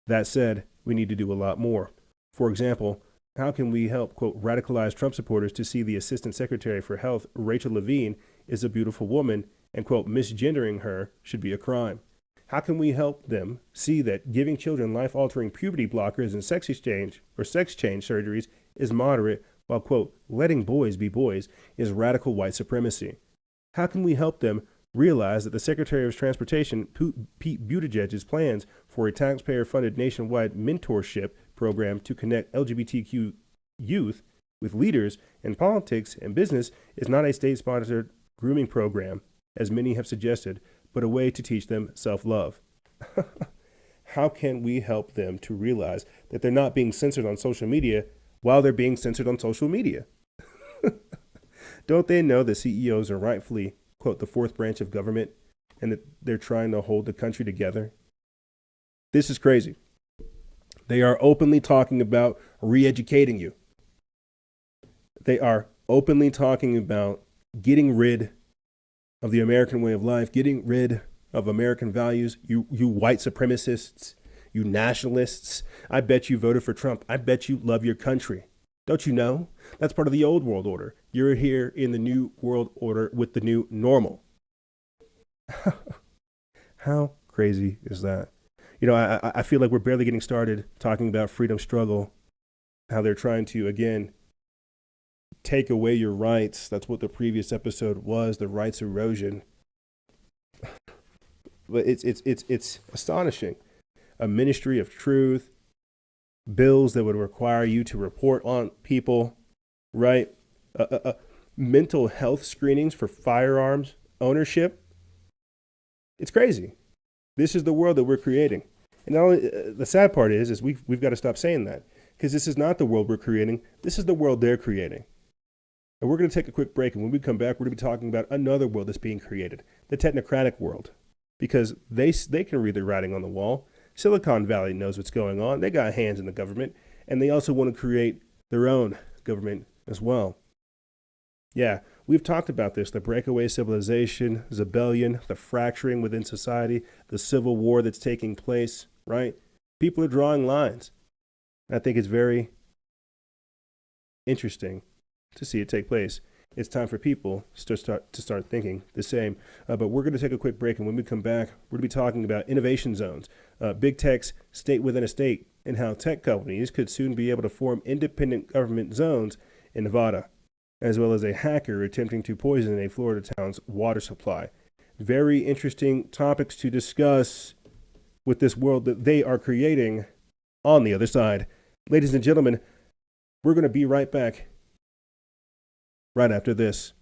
That said, we need to do a lot more. For example, how can we help, quote, radicalize Trump supporters to see the Assistant Secretary for Health, Rachel Levine, is a beautiful woman and, quote, misgendering her should be a crime? How can we help them see that giving children life-altering puberty blockers and sex change surgeries is moderate, while, quote, letting boys be boys is radical white supremacy? How can we help them realize that the Secretary of Transportation, Pete Buttigieg's plans for a taxpayer-funded nationwide mentorship program to connect LGBTQ youth with leaders in politics and business is not a state-sponsored grooming program, as many have suggested, but a way to teach them self-love? How can we help them to realize that they're not being censored on social media while they're being censored on social media? Don't they know that CEOs are rightfully, quote, the fourth branch of government and that they're trying to hold the country together? This is crazy. They are openly talking about re-educating you. They are openly talking about getting rid of the American way of life, getting rid of American values. You white supremacists, you nationalists. I bet you voted for Trump. I bet you love your country. Don't you know? That's part of the old world order. You're here in the new world order with the new normal. How crazy is that? You know, I feel like we're barely getting started talking about freedom struggle, how they're trying to, again, take away your rights. That's what the previous episode was, the rights erosion. But it's astonishing. A ministry of truth, bills that would require you to report on people, right? Mental health screenings for firearms ownership. It's crazy. This is the world that we're creating. And now, the sad part is we've got to stop saying that, because this is not the world we're creating. This is the world they're creating. And we're going to take a quick break. And when we come back, we're going to be talking about another world that's being created, the technocratic world, because they can read the writing on the wall. Silicon Valley knows what's going on. They got hands in the government, and they also want to create their own government as well. Yeah, we've talked about this, the breakaway civilization, Zebellion, the fracturing within society, the civil war that's taking place, right? People are drawing lines. I think it's very interesting to see it take place. It's time for people to start thinking the same. But we're going to take a quick break, and when we come back, we're going to be talking about innovation zones, big tech's state within a state, and how tech companies could soon be able to form independent government zones in Nevada, as well as a hacker attempting to poison a Florida town's water supply. Very interesting topics to discuss with this world that they are creating on the other side. Ladies and gentlemen, we're going to be right back right after this.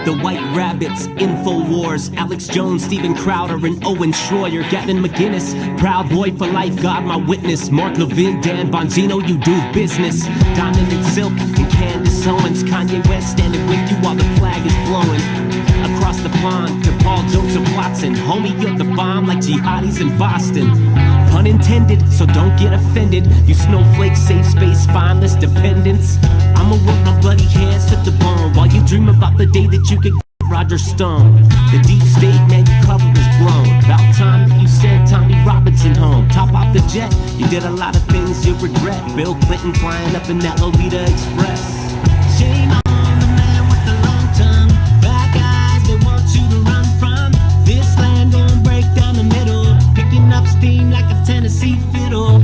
The White Rabbits, InfoWars, Alex Jones, Steven Crowder, and Owen Schroyer, Gavin McGinnis, Proud Boy for Life, God my witness, Mark Levin, Dan Bongino, you do business. Diamond and Silk, and Candace Owens, Kanye West standing with you while the flag is blowing. Across the pond to Paul Joseph Watson, homie, you're the bomb like jihadis in Boston. Pun intended, so don't get offended. You snowflakes, safe space, spineless dependents. I'ma work my bloody hands to the bone while you dream about the day that you could Roger Stone. The deep state, man, your cover is blown. About time that you sent Tommy Robinson home. Top off the jet, you did a lot of things you regret. Bill Clinton flying up in that Lolita Express. Shame on the man with the long tongue. Black eyes, they want you to run from. This land gon' break down the middle. Picking up steam like a Tennessee fiddle.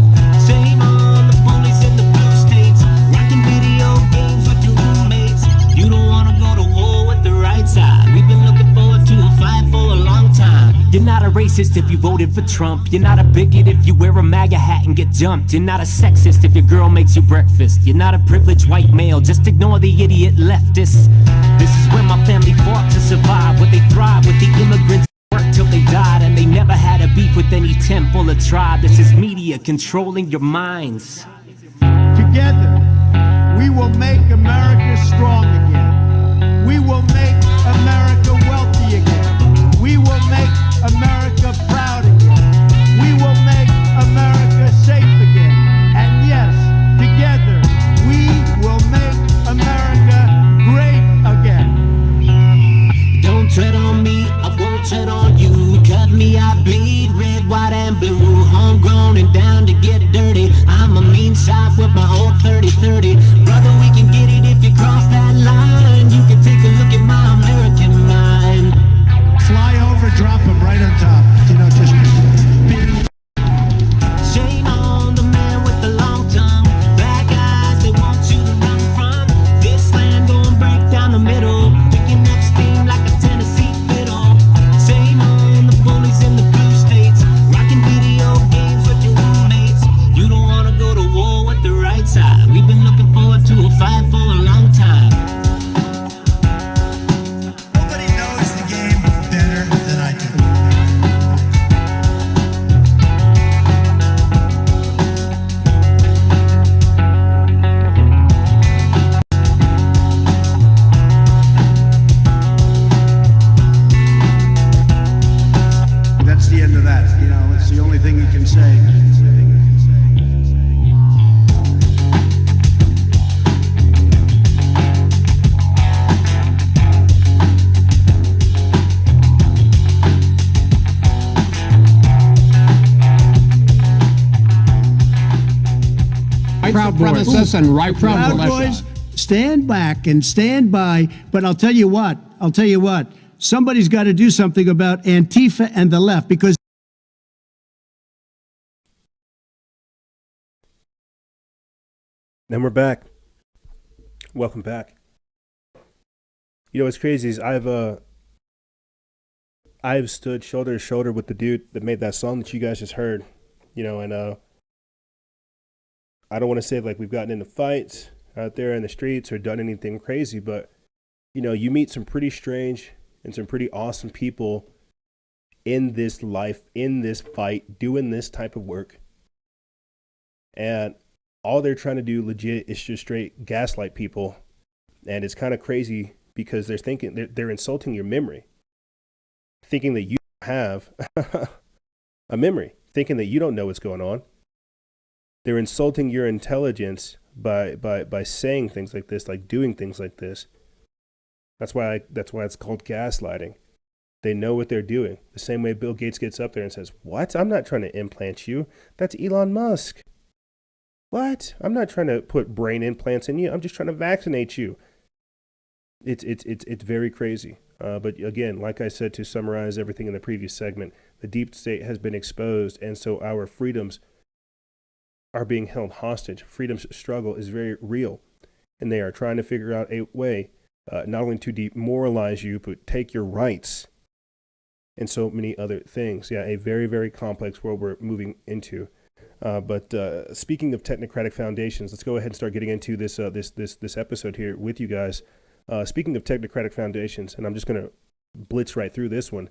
Shame on the police in the blue states. Rocking video games with your roommates. You don't wanna go to war with the right side. We've been looking forward to a fight for a long time. You're not a racist if you voted for Trump. You're not a bigot if you wear a MAGA hat and get jumped. You're not a sexist if your girl makes you breakfast. You're not a privileged white male, just ignore the idiot leftists. This is where my family fought to survive, where they thrive with the immigrants worked till they died, and they never had a beef with any temple or tribe. This is media controlling your minds. Together, we will make America strong again. We will make America wealthy again. We will make America proud again. We will make America safe again. And yes, together, we will make America great again. Don't tread on me, I won't tread on you. Cut me, I bleed red, white, and blue. Homegrown and down to get dirty. I'm a mean shot with my old 30-30. Brother, we can get it if you cross that line. You can take a look at my American mind. Fly over, drop him right on top. You know, just being Shame on the man with the long tongue. Black eyes, they want you to run from. This land gon' break down the middle. Picking up steam like a Tennessee fiddle. Shame on the bullies in the blue states. Rocking video games with your roommates. You don't wanna go to war with the right side. We've been looking forward to a fight for a long time. nobody knows the game better than I do. That's the end of that. You know, it's the only thing you can say. Proud Boys. And right Proud Boys, stand back and stand by. But I'll tell you what, somebody's got to do something about Antifa and the left, because And we're back. Welcome back. You know what's crazy is I've stood shoulder to shoulder with the dude that made that song that you guys just heard. You know, and I don't want to say like we've gotten into fights out there in the streets or done anything crazy, but you know, you meet some pretty strange and some pretty awesome people in this life, in this fight, doing this type of work. And all they're trying to do legit is just straight gaslight people. And it's kind of crazy because they're insulting your memory, thinking that you have a memory, thinking that you don't know what's going on. They're insulting your intelligence by saying things like this, like doing things like this. That's why it's called gaslighting. They know what they're doing. The same way Bill Gates gets up there and says, "What? I'm not trying to implant you. That's Elon Musk." What? I'm not trying to put brain implants in you. I'm just trying to vaccinate you. It's very crazy. But again, like I said, to summarize everything in the previous segment, the deep state has been exposed, and so our freedoms are being held hostage. Freedom's struggle is very real, and they are trying to figure out a way not only to demoralize you, but take your rights and so many other things. Yeah, a very, very complex world we're moving into. But speaking of technocratic foundations, let's go ahead and start getting into this episode here with you guys. Speaking of technocratic foundations, and I'm just going to blitz right through this one.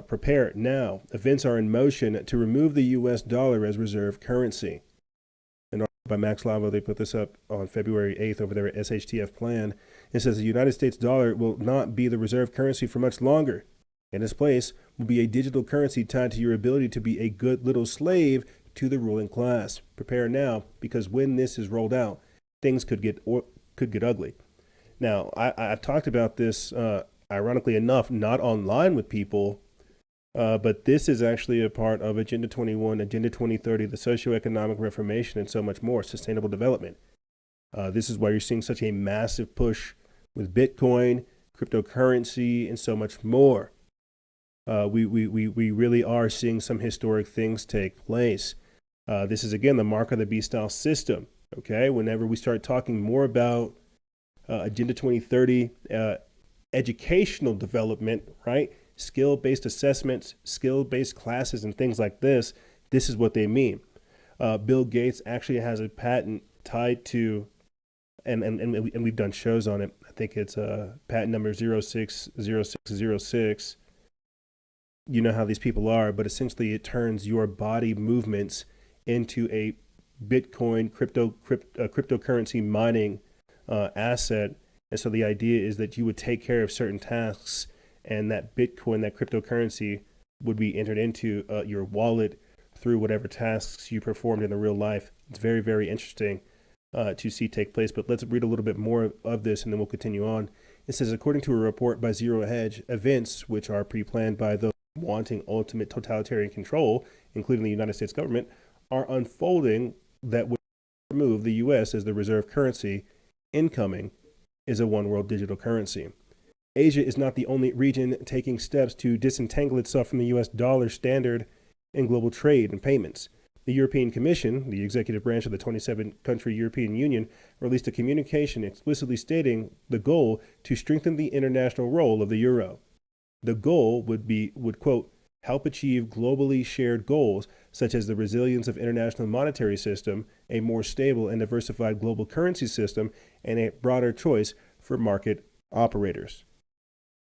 Prepare now. Events are in motion to remove the U.S. dollar as reserve currency. An article by Max Lavo, they put this up on February 8th over there at SHTF Plan. It says the United States dollar will not be the reserve currency for much longer. In its place will be a digital currency tied to your ability to be a good little slave to the ruling class. Prepare now, because when this is rolled out, things could get ugly. Now, I've talked about this, ironically enough, not online with people, but this is actually a part of Agenda 21, Agenda 2030, the socioeconomic reformation, and so much more, sustainable development. This is why you're seeing such a massive push with Bitcoin, cryptocurrency, and so much more. We really are seeing some historic things take place. This is, again, the mark of the beast style system. Okay, whenever we start talking more about Agenda 2030, educational development, right? Skill-based assessments, skill-based classes, and things like this, this is what they mean. Bill Gates actually has a patent tied to, and we've done shows on it. I think it's patent number 060606. You know how these people are, but essentially it turns your body movements into a Bitcoin cryptocurrency mining asset. And so the idea is that you would take care of certain tasks, and that Bitcoin, that cryptocurrency, would be entered into your wallet through whatever tasks you performed in the real life. It's very, very interesting to see take place. But let's read a little bit more of this, and then we'll continue on. It says, according to a report by Zero Hedge, events which are pre-planned by those wanting ultimate totalitarian control, including the United States government, are unfolding that would remove the U.S. as the reserve currency. Incoming is a one world digital currency. Asia is not the only region taking steps to disentangle itself from the U.S. dollar standard in global trade and payments. The European Commission, the executive branch of the 27-country European Union, released a communication explicitly stating the goal to strengthen the international role of the euro. The goal would quote, help achieve globally shared goals such as the resilience of international monetary system, a more stable and diversified global currency system, and a broader choice for market operators.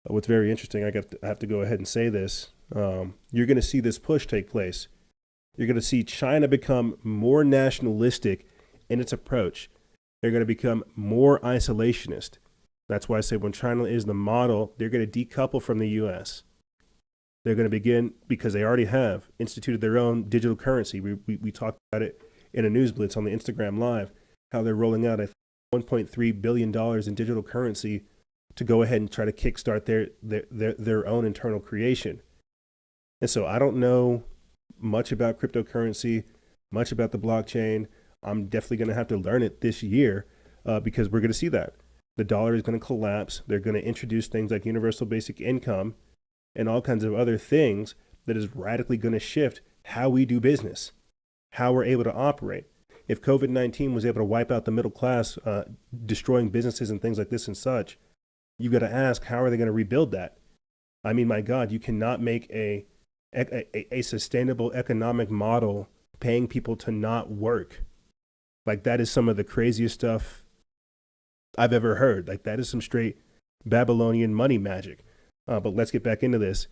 What's very interesting, I have to go ahead and say this, you're going to see this push take place. You're going to see China become more nationalistic in its approach. They're going to become more isolationist. That's why I say when China is the model, they're going to decouple from the U.S. They're going to begin, because they already have instituted their own digital currency. We talked about it in a news blitz on the Instagram Live, how they're rolling out $1.3 billion in digital currency to go ahead and try to kickstart their own internal creation. And so I don't know much about cryptocurrency, much about the blockchain. I'm definitely going to have to learn it this year because we're going to see that. The dollar is going to collapse. They're going to introduce things like universal basic income and all kinds of other things that is radically going to shift how we do business, how we're able to operate. If COVID-19 was able to wipe out the middle class, destroying businesses and things like this and such, you've got to ask, how are they going to rebuild that? I mean, my God, you cannot make a sustainable economic model paying people to not work. Like, that is some of the craziest stuff I've ever heard. Like, that is some straight Babylonian money magic. But let's get back into this.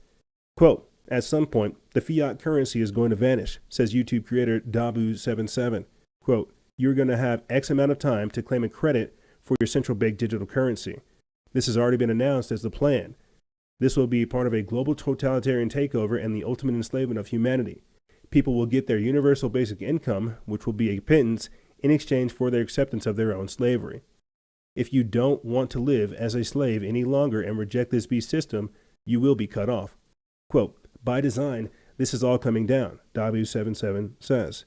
Quote, at some point, the fiat currency is going to vanish, says YouTube creator Dabu77. Quote, you're going to have X amount of time to claim a credit for your central bank digital currency. This has already been announced as the plan. This will be part of a global totalitarian takeover and the ultimate enslavement of humanity. People will get their universal basic income, which will be a pittance, in exchange for their acceptance of their own slavery. If you don't want to live as a slave any longer and reject this beast system, you will be cut off. Quote, by design, this is all coming down, Dabu77 says.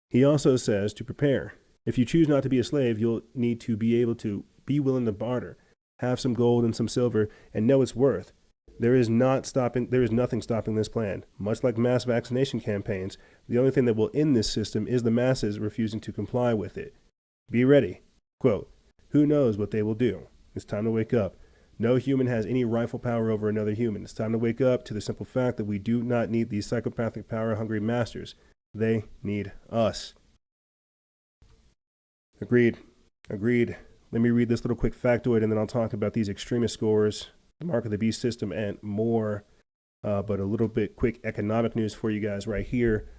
He also says to prepare. If you choose not to be a slave, you'll need to be able to be willing to barter, have some gold and some silver, and know its worth. There is nothing stopping this plan. Much like mass vaccination campaigns, the only thing that will end this system is the masses refusing to comply with it. Be ready. Quote, who knows what they will do? It's time to wake up. No human has any rightful power over another human. It's time to wake up to the simple fact that we do not need these psychopathic power-hungry masters. They need us. Agreed. Let me read this little quick factoid, and then I'll talk about these extremist scores, the mark of the beast system, and more. But a little bit quick economic news for you guys right here.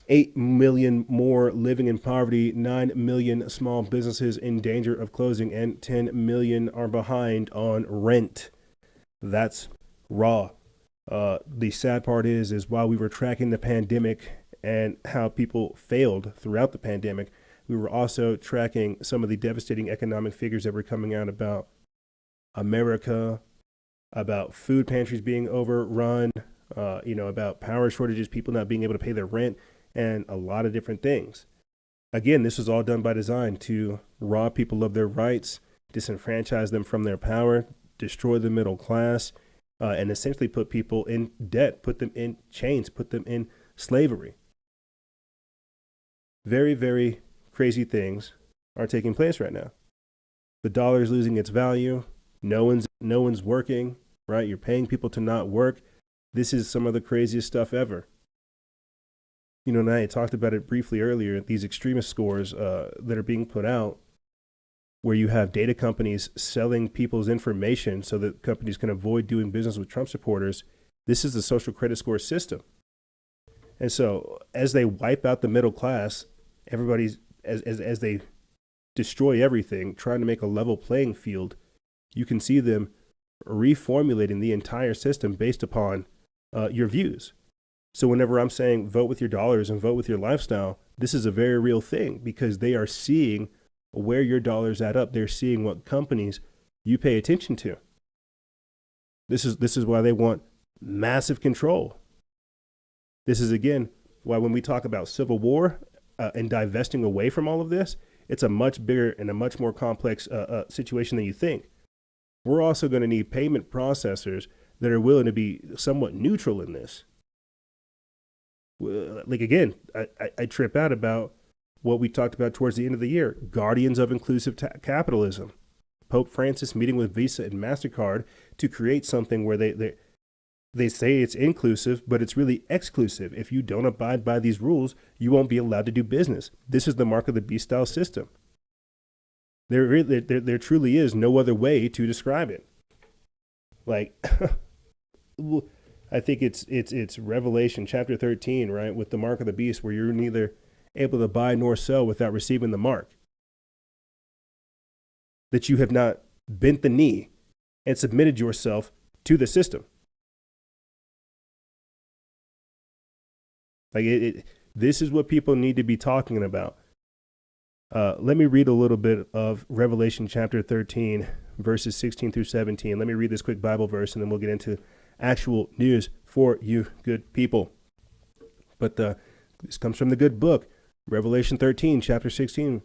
8 million more living in poverty, 9 million small businesses in danger of closing, and 10 million are behind on rent. That's raw. The sad part is while we were tracking the pandemic and how people failed throughout the pandemic, we were also tracking some of the devastating economic figures that were coming out about America, about food pantries being overrun, about power shortages, people not being able to pay their rent, and a lot of different things. Again, this was all done by design to rob people of their rights, disenfranchise them from their power, destroy the middle class, and essentially put people in debt, put them in chains, put them in slavery. Very, very crazy things are taking place right now. The dollar is losing its value. No one's working, right? You're paying people to not work. This is some of the craziest stuff ever. And I talked about it briefly earlier, these extremist scores that are being put out, where you have data companies selling people's information so that companies can avoid doing business with Trump supporters. This is the social credit score system. And so as they wipe out the middle class, everybody's, as they destroy everything, trying to make a level playing field, you can see them reformulating the entire system based upon your views. So whenever I'm saying vote with your dollars and vote with your lifestyle, this is a very real thing because they are seeing where your dollars add up. They're seeing what companies you pay attention to. This is why they want massive control. This is, again, why when we talk about civil war and divesting away from all of this, it's a much bigger and a much more complex situation than you think. We're also going to need payment processors that are willing to be somewhat neutral in this. Like, again, I trip out about what we talked about towards the end of the year, guardians of inclusive capitalism. Pope Francis meeting with Visa and MasterCard to create something where they say it's inclusive, but it's really exclusive. If you don't abide by these rules, you won't be allowed to do business. This is the mark of the beast style system. There truly is no other way to describe it. Like, I think it's Revelation chapter 13, right, with the mark of the beast, where you're neither able to buy nor sell without receiving the mark. That you have not bent the knee and submitted yourself to the system. Like this is what people need to be talking about. Let me read a little bit of Revelation chapter 13, verses 16 through 17. Let me read this quick Bible verse, and then we'll get into actual news for you good people. But this comes from the good book, Revelation 13, chapter 13,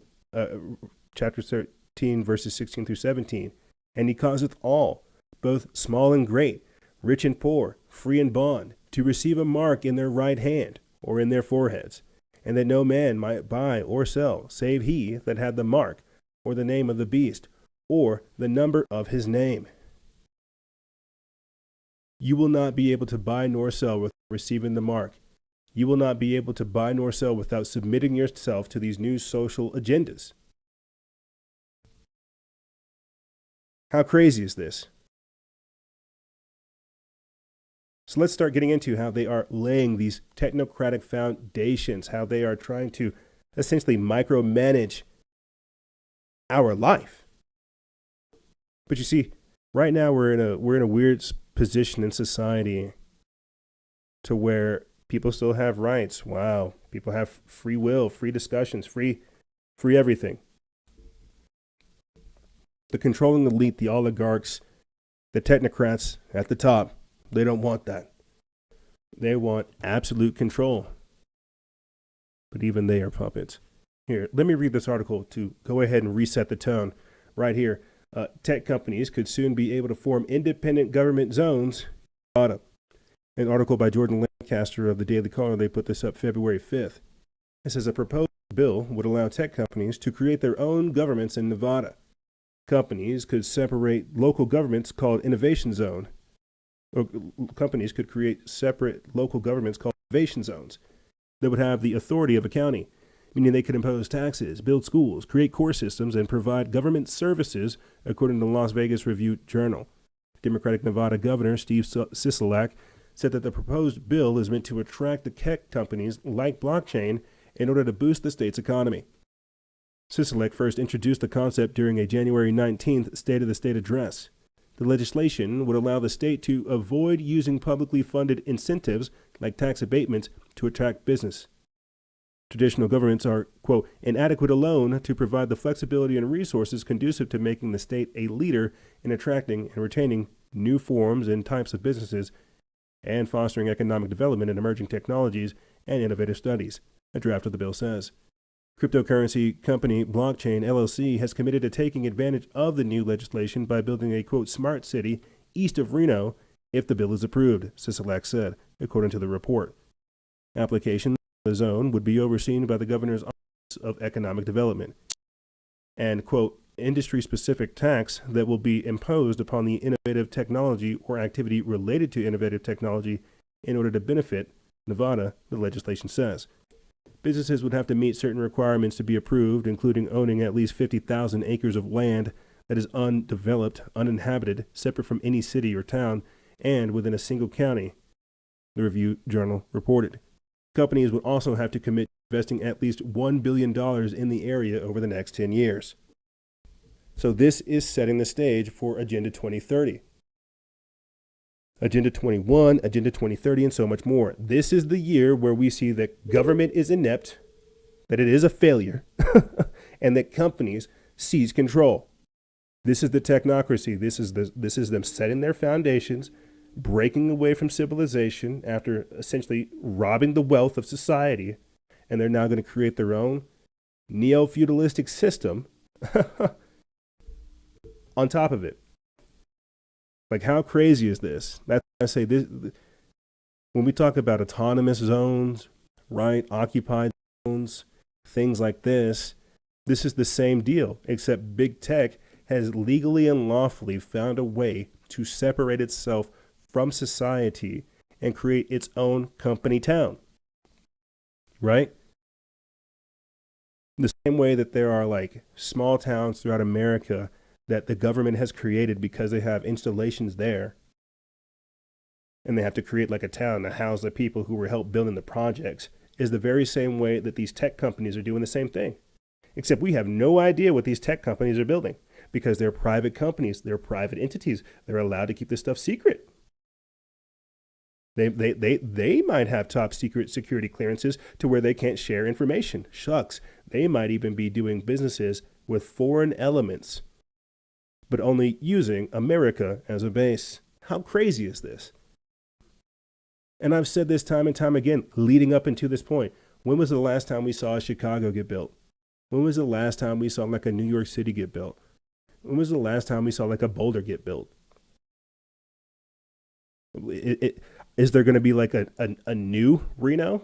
verses 16 through 17. And he causeth all, both small and great, rich and poor, free and bond, to receive a mark in their right hand or in their foreheads, and that no man might buy or sell, save he that had the mark, or the name of the beast, or the number of his name. You will not be able to buy nor sell without receiving the mark. You will not be able to buy nor sell without submitting yourself to these new social agendas. How crazy is this? So let's start getting into how they are laying these technocratic foundations, how they are trying to essentially micromanage our life. But you see, right now we're in a weird position in society to where people still have rights. Wow, people have free will, free discussions, free everything. The controlling elite, the oligarchs, the technocrats at the top, they don't want that. They want absolute control. But even they are puppets. Here, let me read this article to go ahead and reset the tone right here. Tech companies could soon be able to form independent government zones. An article by Jordan Lancaster of the Daily Caller, they put this up February 5th. It says a proposed bill would allow tech companies to create their own governments in Nevada. Companies could separate local governments called innovation zone. Or companies could create separate local governments called innovation zones that would have the authority of a county. meaning they could impose taxes, build schools, create core systems, and provide government services, according to the Las Vegas Review-Journal. Democratic Nevada Governor Steve Sisolak said that the proposed bill is meant to attract the tech companies like blockchain in order to boost the state's economy. Sisolak first introduced the concept during a January 19th State of the State address. The legislation would allow the state to avoid using publicly funded incentives like tax abatements to attract business. Traditional governments are, quote, inadequate alone to provide the flexibility and resources conducive to making the state a leader in attracting and retaining new forms and types of businesses and fostering economic development in emerging technologies and innovative studies, a draft of the bill says. Cryptocurrency company Blockchain LLC has committed to taking advantage of the new legislation by building a, quote, smart city east of Reno if the bill is approved, Sisolak said, according to the report. Application of the zone would be overseen by the governor's Office of Economic Development. And, quote, industry-specific tax that will be imposed upon the innovative technology or activity related to innovative technology in order to benefit Nevada, the legislation says. Businesses would have to meet certain requirements to be approved, including owning at least 50,000 acres of land that is undeveloped, uninhabited, separate from any city or town, and within a single county, the Review-Journal reported. Companies would also have to commit to investing at least $1 billion in the area over the next 10 years. So this is setting the stage for Agenda 2030. Agenda 21, Agenda 2030, and so much more. This is the year where we see that government is inept, that it is a failure, and that companies seize control. This is the technocracy. This is them setting their foundations, breaking away from civilization after essentially robbing the wealth of society, and they're now going to create their own neo-feudalistic system on top of it. Like, how crazy is this? That's why I say this. When we talk about autonomous zones, right, occupied zones, things like this is the same deal, except big tech has legally and lawfully found a way to separate itself from society and create its own company town, right? The same way that there are like small towns throughout America that the government has created because they have installations there. And they have to create like a town to house the people who were helped building the projects, is the very same way that these tech companies are doing the same thing. Except we have no idea what these tech companies are building because they're private companies, they're private entities. They're allowed to keep this stuff secret. They might have top secret security clearances to where they can't share information. Shucks, they might even be doing businesses with foreign elements, but only using America as a base. How crazy is this? And I've said this time and time again, leading up into this point. When was the last time we saw Chicago get built? When was the last time we saw like a New York City get built? When was the last time we saw like a Boulder get built? Is there going to be like a new Reno?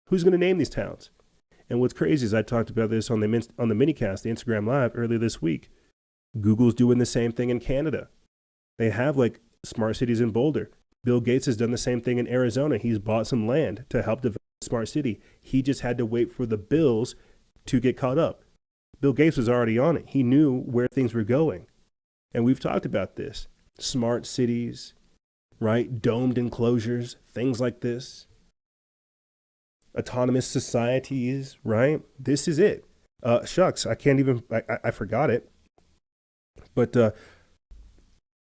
Who's going to name these towns? And what's crazy is I talked about this on the minicast, the Instagram Live earlier this week. Google's doing the same thing in Canada. They have like smart cities in Boulder. Bill Gates has done the same thing in Arizona. He's bought some land to help develop a smart city. He just had to wait for the bills to get caught up. Bill Gates was already on it. He knew where things were going. And we've talked about this. Smart cities, right? Domed enclosures, things like this. Autonomous societies, right? This is it. Shucks, I forgot it. But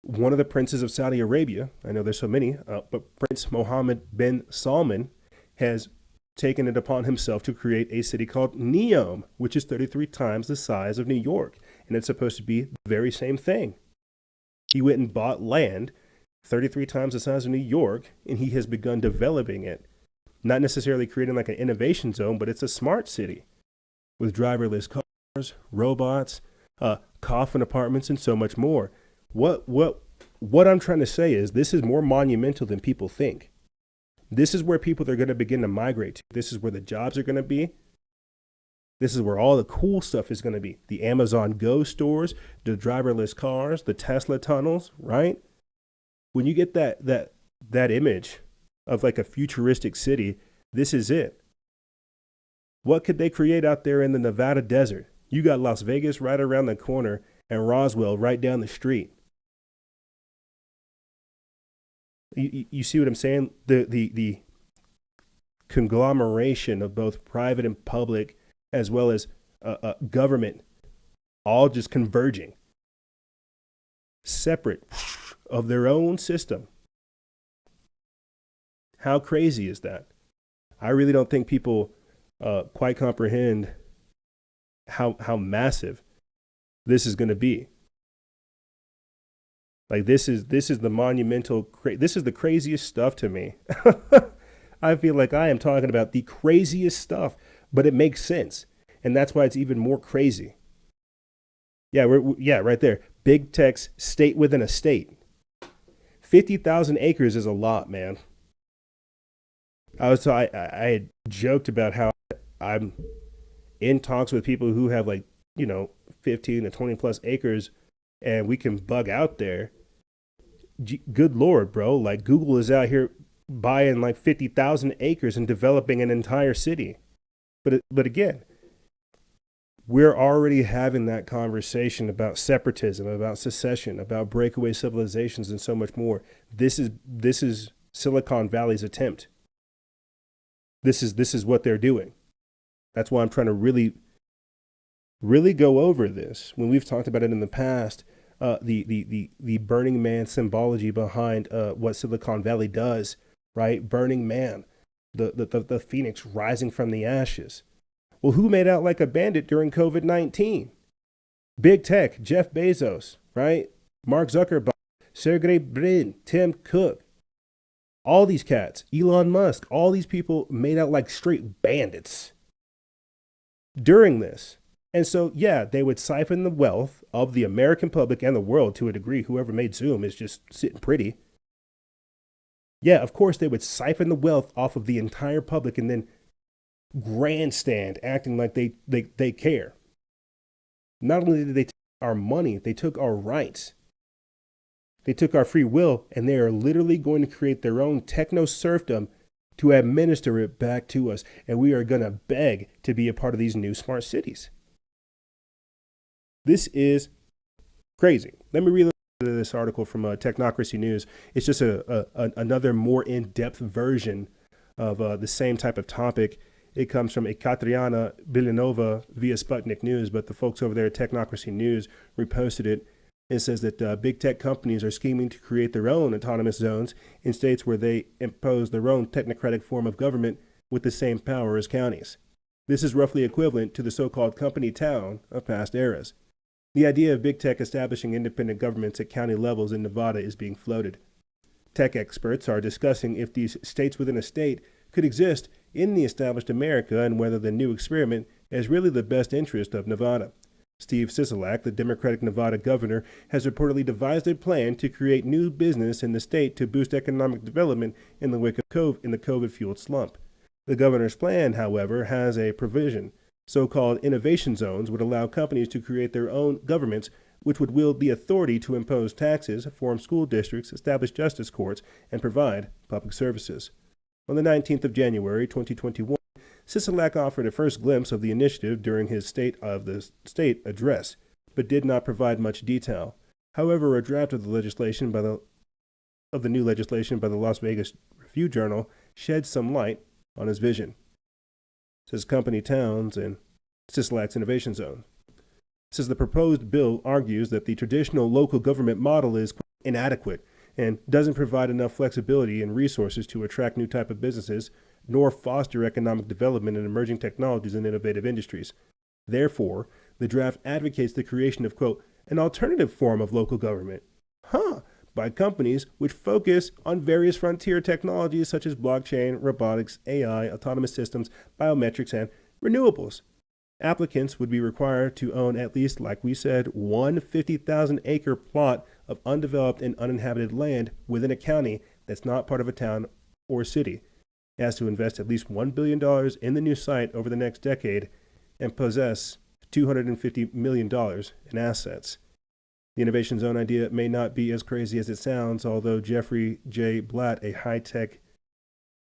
one of the princes of Saudi Arabia, I know there's so many, but Prince Mohammed bin Salman has taken it upon himself to create a city called Neom, which is 33 times the size of New York. And it's supposed to be the very same thing. He went and bought land 33 times the size of New York, and he has begun developing it. Not necessarily creating like an innovation zone, but it's a smart city with driverless cars, robots, coffin apartments, and so much more. What I'm trying to say is this is more monumental than people think. This is where people are going to begin to migrate to. This is where the jobs are going to be. This is where all the cool stuff is going to be. The Amazon Go stores, the driverless cars, the Tesla tunnels, right? When you get that image of like a futuristic city, this is it. What could they create out there in the Nevada desert? You got Las Vegas right around the corner and Roswell right down the street. You see what I'm saying? The conglomeration of both private and public, as well as government, all just converging, separate of their own system. How crazy is that? I really don't think people quite comprehend how massive this is going to be. Like this is the monumental. This is the craziest stuff to me. I feel like I am talking about the craziest stuff, but it makes sense, and that's why it's even more crazy. Yeah, right there. Big tech's state within a state. 50,000 acres is a lot, man. I had joked about how I'm in talks with people who have 15 to 20 plus acres, and we can bug out there. Good Lord, bro. Like Google is out here buying 50,000 acres and developing an entire city. But again, we're already having that conversation about separatism, about secession, about breakaway civilizations, and so much more. This is Silicon Valley's attempt. This is what they're doing. That's why I'm trying to really, really go over this. When we've talked about it in the past, the Burning Man symbology behind what Silicon Valley does, right? Burning Man, the phoenix rising from the ashes. Well, who made out like a bandit during COVID-19? Big tech, Jeff Bezos, right? Mark Zuckerberg, Sergey Brin, Tim Cook. All these cats, Elon Musk, all these people made out like straight bandits during this. And so, yeah, they would siphon the wealth of the American public and the world to a degree. Whoever made Zoom is just sitting pretty. Yeah, of course, they would siphon the wealth off of the entire public and then grandstand acting like they care. Not only did they take our money, they took our rights. They took our free will, and they are literally going to create their own techno-serfdom to administer it back to us. And we are going to beg to be a part of these new smart cities. This is crazy. Let me read this article from Technocracy News. It's just another more in-depth version of the same type of topic. It comes from Ekaterina Bilinova via Sputnik News, but the folks over there at Technocracy News reposted it. It says that big tech companies are scheming to create their own autonomous zones in states where they impose their own technocratic form of government with the same power as counties. This is roughly equivalent to the so-called company town of past eras. The idea of big tech establishing independent governments at county levels in Nevada is being floated. Tech experts are discussing if these states within a state could exist in the established America and whether the new experiment is really the best interest of Nevada. Steve Sisolak, the Democratic Nevada governor, has reportedly devised a plan to create new business in the state to boost economic development in the wake of the COVID-fueled slump. The governor's plan, however, has a provision. So-called innovation zones would allow companies to create their own governments, which would wield the authority to impose taxes, form school districts, establish justice courts, and provide public services. On the 19th of January, 2021, Sisolak offered a first glimpse of the initiative during his State of the State address, but did not provide much detail. However, a draft of the new legislation by the Las Vegas Review-Journal sheds some light on his vision. It says company towns and Sisolak's innovation zone. It says the proposed bill argues that the traditional local government model is inadequate and doesn't provide enough flexibility and resources to attract new type of businesses, nor foster economic development in emerging technologies and innovative industries. Therefore, the draft advocates the creation of, quote, an alternative form of local government, by companies which focus on various frontier technologies such as blockchain, robotics, AI, autonomous systems, biometrics, and renewables. Applicants would be required to own at least, like we said, one 50,000-acre plot of undeveloped and uninhabited land within a county that's not part of a town or city. It has to invest at least $1 billion in the new site over the next decade and possess $250 million in assets. The innovation zone idea may not be as crazy as it sounds, although Jeffrey J. Blatt, a high-tech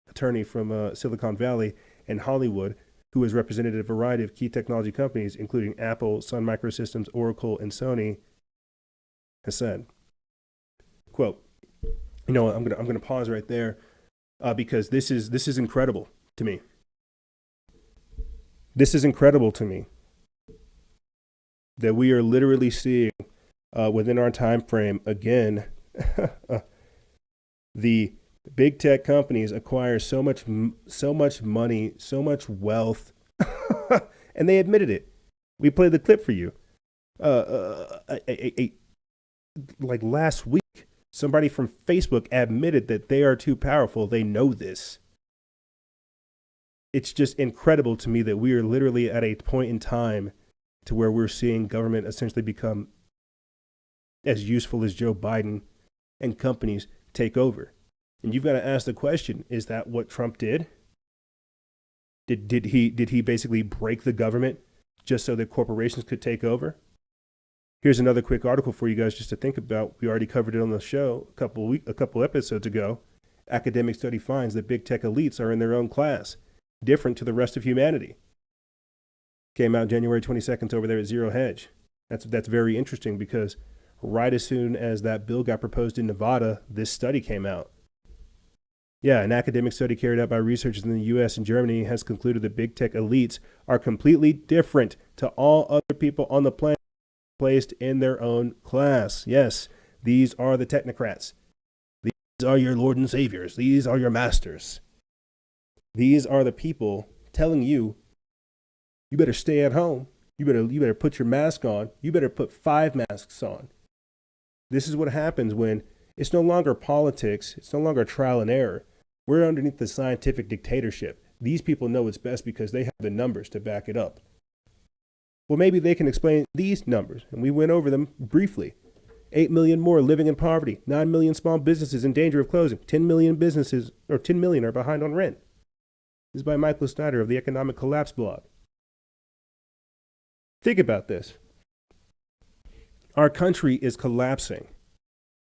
attorney from Silicon Valley and Hollywood, who has represented a variety of key technology companies, including Apple, Sun Microsystems, Oracle, and Sony, has said, quote, you know, I'm gonna pause right there because this is incredible to me. This is incredible to me that we are literally seeing within our time frame again the big tech companies acquire so much money, so much wealth, and they admitted it. We played the clip for you. Like last week, somebody from Facebook admitted that they are too powerful. They know this. It's just incredible to me that we are literally at a point in time to where we're seeing government essentially become as useful as Joe Biden and companies take over. And you've got to ask the question, is that what Trump did? Did he basically break the government just so that corporations could take over? Here's another quick article for you guys just to think about. We already covered it on the show a couple episodes ago. Academic study finds that big tech elites are in their own class, different to the rest of humanity. Came out January 22nd over there at Zero Hedge. That's very interesting because right as soon as that bill got proposed in Nevada, this study came out. Yeah, an academic study carried out by researchers in the US and Germany has concluded that big tech elites are completely different to all other people on the planet, placed in their own class. Yes, these are the technocrats. These are your Lord and Saviors. These are your masters. These are the people telling you, you better stay at home. You better put your mask on. You better put 5 masks on. This is what happens when it's no longer politics. It's no longer trial and error. We're underneath the scientific dictatorship. These people know what's best because they have the numbers to back it up. Well, maybe they can explain these numbers, and we went over them briefly. 8 million more living in poverty, 9 million small businesses in danger of closing, 10 million are behind on rent. This is by Michael Snyder of the Economic Collapse blog. Think about this. Our country is collapsing,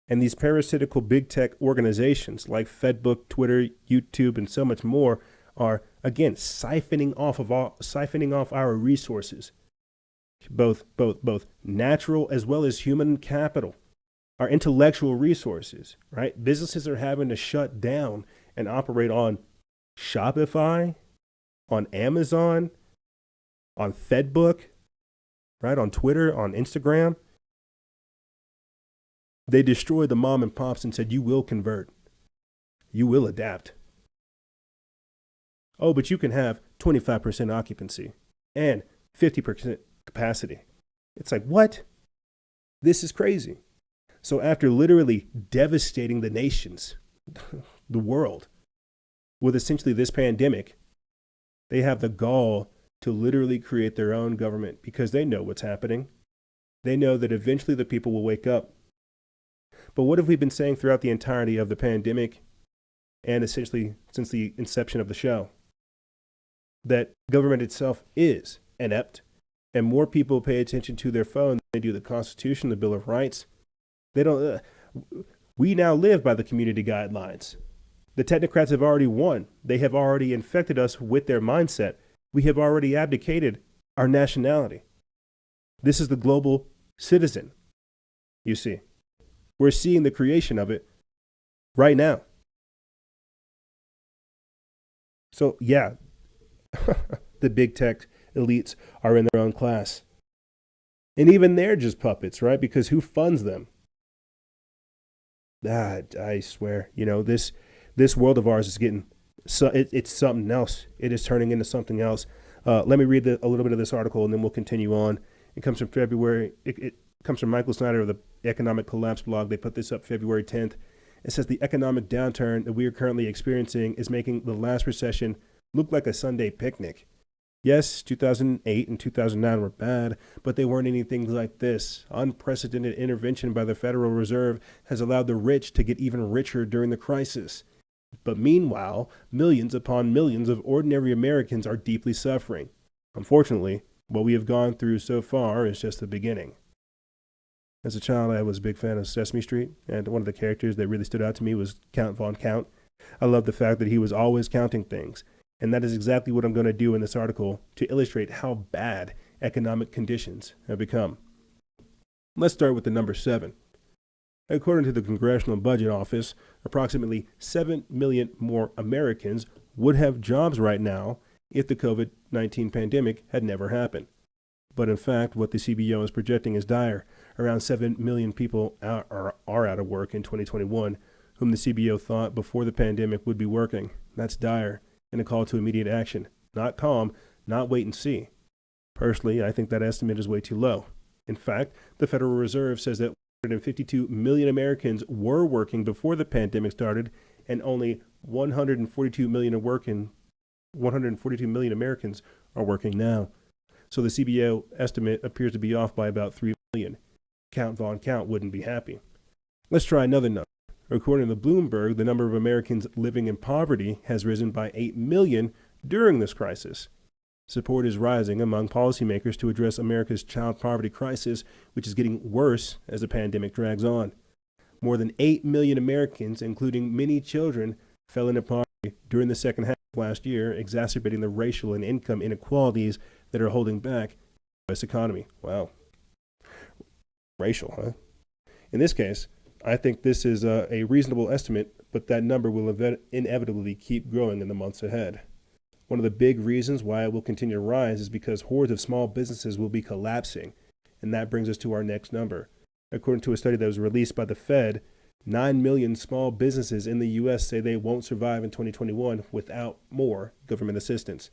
and these parasitical big tech organizations like Fedbook, Twitter, YouTube, and so much more are, again, siphoning off our resources. Both natural as well as human capital, our intellectual resources, right? Businesses are having to shut down and operate on Shopify, on Amazon, on Fedbook, right? On Twitter, on Instagram. They destroyed the mom and pops and said, you will convert. You will adapt. Oh, but you can have 25% occupancy and 50% capacity. It's like, what? This is crazy. So after literally devastating the nations, the world, with essentially this pandemic, they have the gall to literally create their own government because they know what's happening. They know that eventually the people will wake up. But what have we been saying throughout the entirety of the pandemic and essentially since the inception of the show? That government itself is inept, and more people pay attention to their phone than they do the Constitution, the Bill of Rights. They don't. We now live by the community guidelines. The technocrats have already won. They have already infected us with their mindset. We have already abdicated our nationality. This is the global citizen, you see. We're seeing the creation of it right now. So, yeah, the big tech elites are in their own class. And even they're just puppets, right? Because who funds them? I swear, this world of ours is getting, it's something else. It is turning into something else. Let me read a little bit of this article and then we'll continue on. It comes from February. It comes from Michael Snyder of the Economic Collapse blog. They put this up February 10th. It says the economic downturn that we are currently experiencing is making the last recession look like a Sunday picnic. Yes, 2008 and 2009 were bad, but they weren't anything like this. Unprecedented intervention by the Federal Reserve has allowed the rich to get even richer during the crisis. But meanwhile, millions upon millions of ordinary Americans are deeply suffering. Unfortunately, what we have gone through so far is just the beginning. As a child, I was a big fan of Sesame Street, and one of the characters that really stood out to me was Count Von Count. I love the fact that he was always counting things. And that is exactly what I'm going to do in this article to illustrate how bad economic conditions have become. Let's start with the number 7. According to the Congressional Budget Office, approximately 7 million more Americans would have jobs right now if the COVID-19 pandemic had never happened. But in fact, what the CBO is projecting is dire. Around 7 million people are out of work in 2021, whom the CBO thought before the pandemic would be working. That's dire, and a call to immediate action. Not calm, not wait and see. Personally, I think that estimate is way too low. In fact, the Federal Reserve says that 152 million Americans were working before the pandemic started, and only 142 million Americans are working now. So the CBO estimate appears to be off by about 3 million. Count Von Count wouldn't be happy. Let's try another number. According to Bloomberg, the number of Americans living in poverty has risen by 8 million during this crisis. Support is rising among policymakers to address America's child poverty crisis, which is getting worse as the pandemic drags on. More than 8 million Americans, including many children, fell into poverty during the second half of last year, exacerbating the racial and income inequalities that are holding back the U.S. economy. Wow. Racial, huh? In this case, I think this is a reasonable estimate, but that number will inevitably keep growing in the months ahead. One of the big reasons why it will continue to rise is because hordes of small businesses will be collapsing, and that brings us to our next number. According to a study that was released by the Fed, 9 million small businesses in the U.S. say they won't survive in 2021 without more government assistance.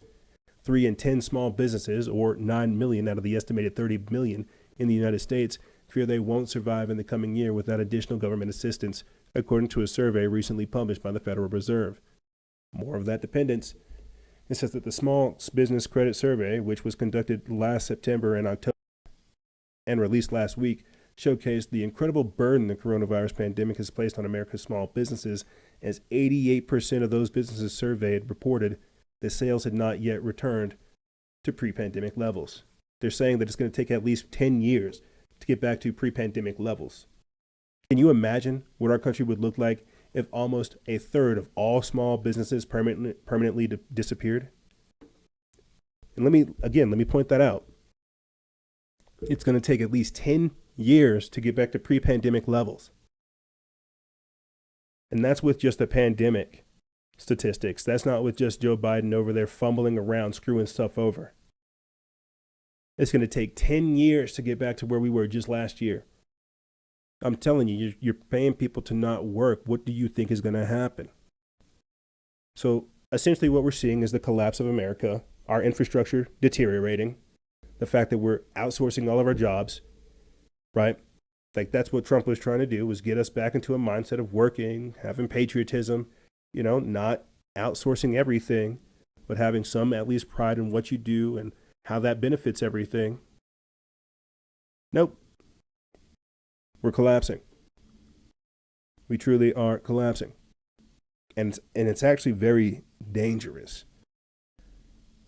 3 in 10 small businesses, or 9 million out of the estimated 30 million in the United States, fear they won't survive in the coming year without additional government assistance, according to a survey recently published by the Federal Reserve. More of that dependence. It says that the Small Business Credit Survey, which was conducted last September and October and released last week, showcased the incredible burden the coronavirus pandemic has placed on America's small businesses, as 88% of those businesses surveyed reported that sales had not yet returned to pre-pandemic levels. They're saying that it's going to take at least 10 years to get back to pre-pandemic levels. Can you imagine what our country would look like if almost a third of all small businesses permanently disappeared? And let me point that out. It's going to take at least 10 years to get back to pre-pandemic levels. And that's with just the pandemic statistics. That's not with just Joe Biden over there fumbling around, screwing stuff over. It's going to take 10 years to get back to where we were just last year. I'm telling you, you're paying people to not work. What do you think is going to happen? So essentially what we're seeing is the collapse of America, our infrastructure deteriorating, the fact that we're outsourcing all of our jobs, right? Like that's what Trump was trying to do, was get us back into a mindset of working, having patriotism, not outsourcing everything, but having some at least pride in what you do and how that benefits everything. Nope. We're collapsing. We truly are collapsing. And it's actually very dangerous.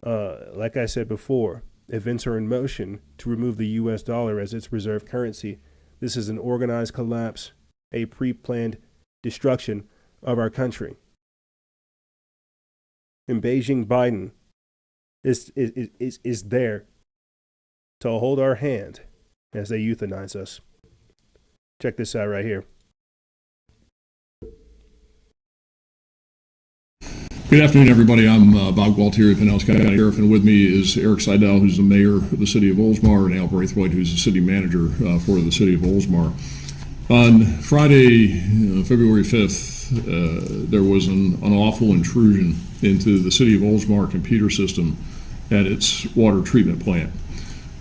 Like I said before, events are in motion to remove the U.S. dollar as its reserve currency. This is an organized collapse, a pre-planned destruction of our country. And Beijing Biden is there to hold our hand as they euthanize us. Check this out right here. Good afternoon, everybody. I'm Bob Gualtieri, Pinellas County Sheriff, and with me is Eric Seidel, who's the mayor of the city of Oldsmar, and Al Braithwaite, who's the city manager for the city of Oldsmar. On Friday, February 5th, there was an awful intrusion into the city of Oldsmar computer system at its water treatment plant.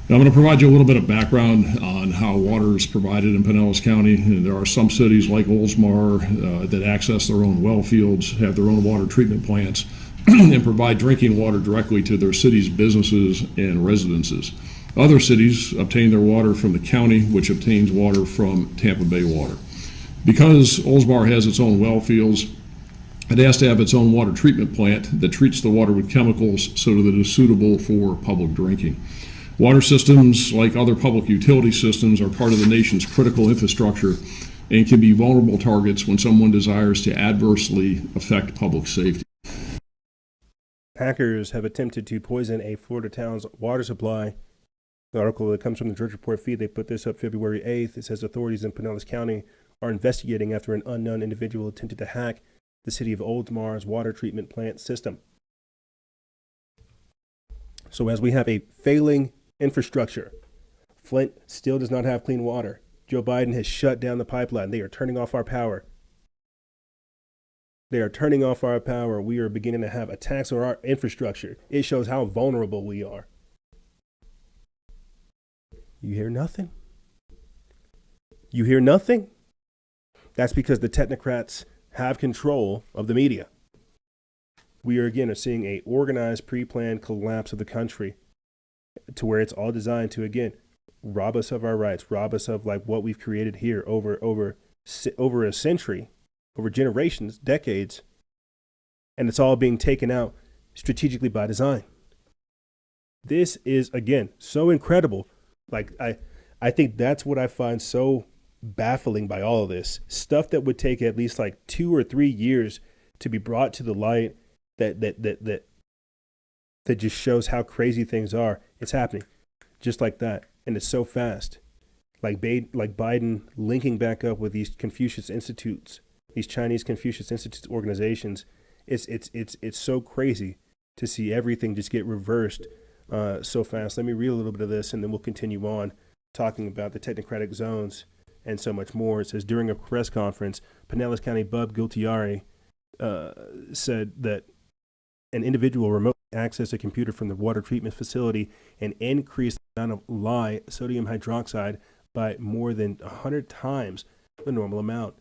Now, I'm going to provide you a little bit of background on how water is provided in Pinellas County. There are some cities like Oldsmar that access their own well fields, have their own water treatment plants, and provide drinking water directly to their city's businesses and residences. Other cities obtain their water from the county, which obtains water from Tampa Bay Water. Because Oldsmar has its own well fields, it has to have its own water treatment plant that treats the water with chemicals so that it is suitable for public drinking. Water systems, like other public utility systems, are part of the nation's critical infrastructure and can be vulnerable targets when someone desires to adversely affect public safety. Hackers have attempted to poison a Florida town's water supply. The article that comes from the Drudge Report feed, they put this up February 8th. It says authorities in Pinellas County are investigating after an unknown individual attempted to hack the city of Oldsmar's water treatment plant system. So as we have a failing infrastructure, Flint still does not have clean water. Joe Biden has shut down the pipeline. They are turning off our power. They are turning off our power. We are beginning to have attacks on our infrastructure. It shows how vulnerable we are. You hear nothing? You hear nothing? That's because the technocrats have control of the media. We are seeing a organized, pre-planned collapse of the country to where it's all designed to, again, rob us of our rights, rob us of like what we've created here over a century, over generations, decades, and it's all being taken out strategically by design. This is, again, so incredible. Like, I think that's what I find so baffling by all of this. Stuff that would take at least like 2 or 3 years to be brought to the light that just shows how crazy things are. It's happening just like that. And it's so fast. Like Biden linking back up with these Confucius Institutes, these Chinese Confucius Institutes organizations. It's so crazy to see everything just get reversed so fast. Let me read a little bit of this and then we'll continue on talking about the technocratic zones and so much more. It says, during a press conference, Pinellas County Bub Gultiari said that an individual remotely accessed a computer from the water treatment facility and increased the amount of lye sodium hydroxide by more than 100 times the normal amount.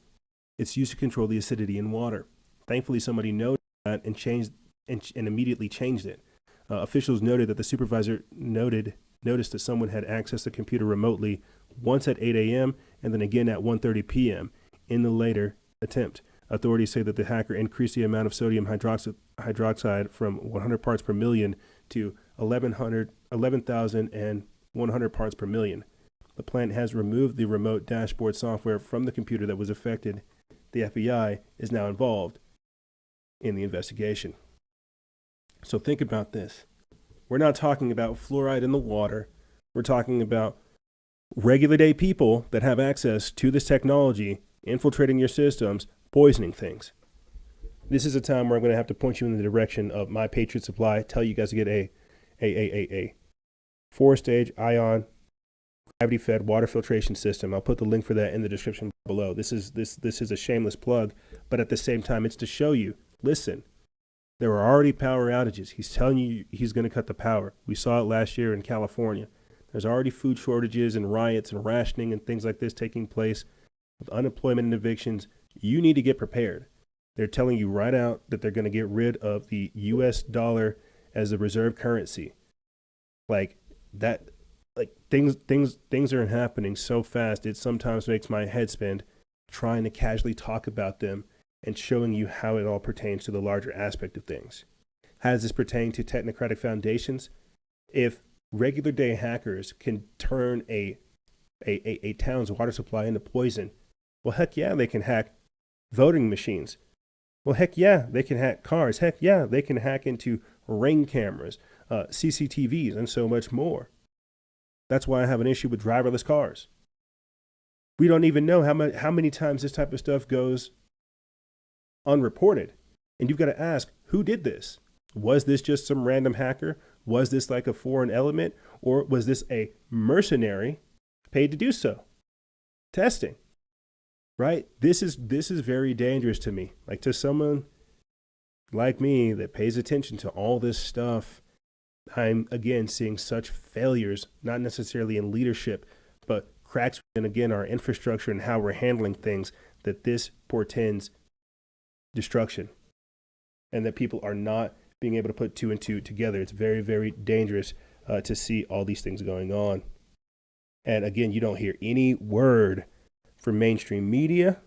It's used to control the acidity in water. Thankfully, somebody noticed that and immediately changed it. Officials noted that the supervisor noticed that someone had accessed the computer remotely once at 8 a.m. and then again at 1:30 p.m. in the later attempt. Authorities say that the hacker increased the amount of sodium hydroxide from 100 parts per million to 11,100 parts per million. The plant has removed the remote dashboard software from the computer that was affected. The FBI is now involved in the investigation. So think about this. We're not talking about fluoride in the water. We're talking about regular day people that have access to this technology, infiltrating your systems, poisoning things. This is a time where I'm going to have to point you in the direction of My Patriot Supply, tell you guys to get a 4-stage ion gravity-fed water filtration system. I'll put the link for that in the description below. This is a shameless plug, but at the same time, it's to show you, listen, there are already power outages. He's telling you he's going to cut the power. We saw it last year in California. There's already food shortages and riots and rationing and things like this taking place with unemployment and evictions. You need to get prepared. They're telling you right out that they're going to get rid of the U.S. dollar as the reserve currency. Like that, like things are happening so fast. It sometimes makes my head spin trying to casually talk about them and showing you how it all pertains to the larger aspect of things. How does this pertain to technocratic foundations? If regular day hackers can turn a town's water supply into poison, well, heck yeah, they can hack voting machines. Well, heck yeah, they can hack cars. Heck yeah, they can hack into ring cameras, CCTVs, and so much more. That's why I have an issue with driverless cars. We don't even know how many times this type of stuff goes unreported. And you've got to ask, who did this? Was this just some random hacker? Was this like a foreign element? Or was this a mercenary paid to do so? Testing, right? This is very dangerous to me. Like to someone like me that pays attention to all this stuff, I'm again seeing such failures, not necessarily in leadership, but cracks in again our infrastructure and how we're handling things, that this portends destruction and that people are not being able to put 2 and 2 together. It's very, very dangerous to see all these things going on. And again, you don't hear any word from mainstream media.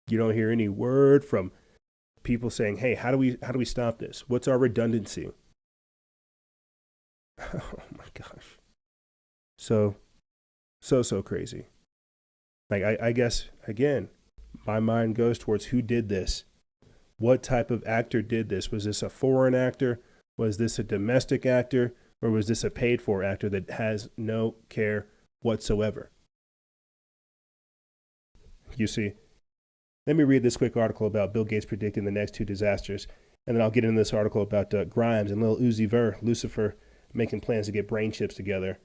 You don't hear any word from people saying, hey, how do we stop this? What's our redundancy? Oh my gosh. So crazy. Like I guess, again, my mind goes towards who did this. what type of actor did this. Was this a foreign actor? Was this a domestic actor? Or was this a paid-for actor that has no care whatsoever? You see, let me read this quick article about Bill Gates predicting the next two disasters, and then I'll get into this article about Grimes and Lil Uzi Vert, Lucifer, making plans to get brain chips together.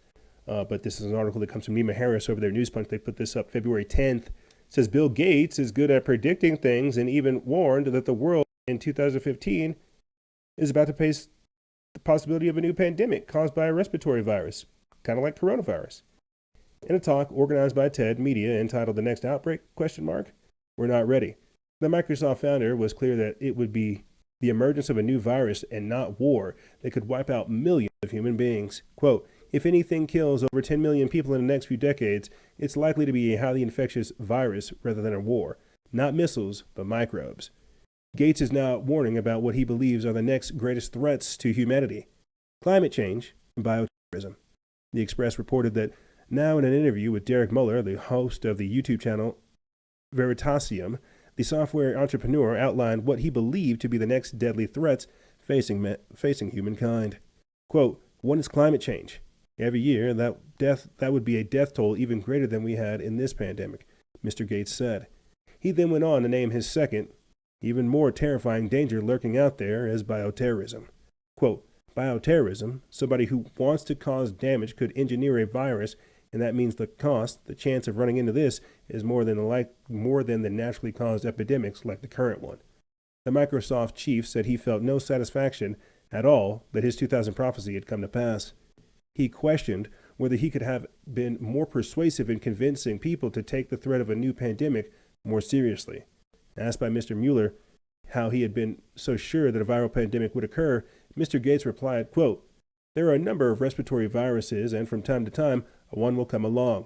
But this is an article that comes from Nima Harris over their News Punch. They put this up February 10th. It says Bill Gates is good at predicting things and even warned that the world in 2015 is about to face the possibility of a new pandemic caused by a respiratory virus, kind of like coronavirus. In a talk organized by TED Media entitled The Next Outbreak, we're not ready. The Microsoft founder was clear that it would be the emergence of a new virus and not war that could wipe out millions of human beings. Quote, if anything kills over 10 million people in the next few decades, it's likely to be a highly infectious virus rather than a war. Not missiles, but microbes. Gates is now warning about what he believes are the next greatest threats to humanity: climate change and bioterrorism. The Express reported that now in an interview with Derek Muller, the host of the YouTube channel Veritasium, the software entrepreneur outlined what he believed to be the next deadly threats facing humankind. Quote, one is climate change. Every year, that would be a death toll even greater than we had in this pandemic, Mr. Gates said. He then went on to name his second, even more terrifying danger lurking out there as bioterrorism. Quote, bioterrorism, somebody who wants to cause damage could engineer a virus, and that means the chance of running into this is more than the naturally caused epidemics like the current one. The Microsoft chief said he felt no satisfaction at all that his 2000 prophecy had come to pass. He questioned whether he could have been more persuasive in convincing people to take the threat of a new pandemic more seriously. Asked by Mr. Mueller how he had been so sure that a viral pandemic would occur, Mr. Gates replied, quote, there are a number of respiratory viruses, and from time to time, one will come along.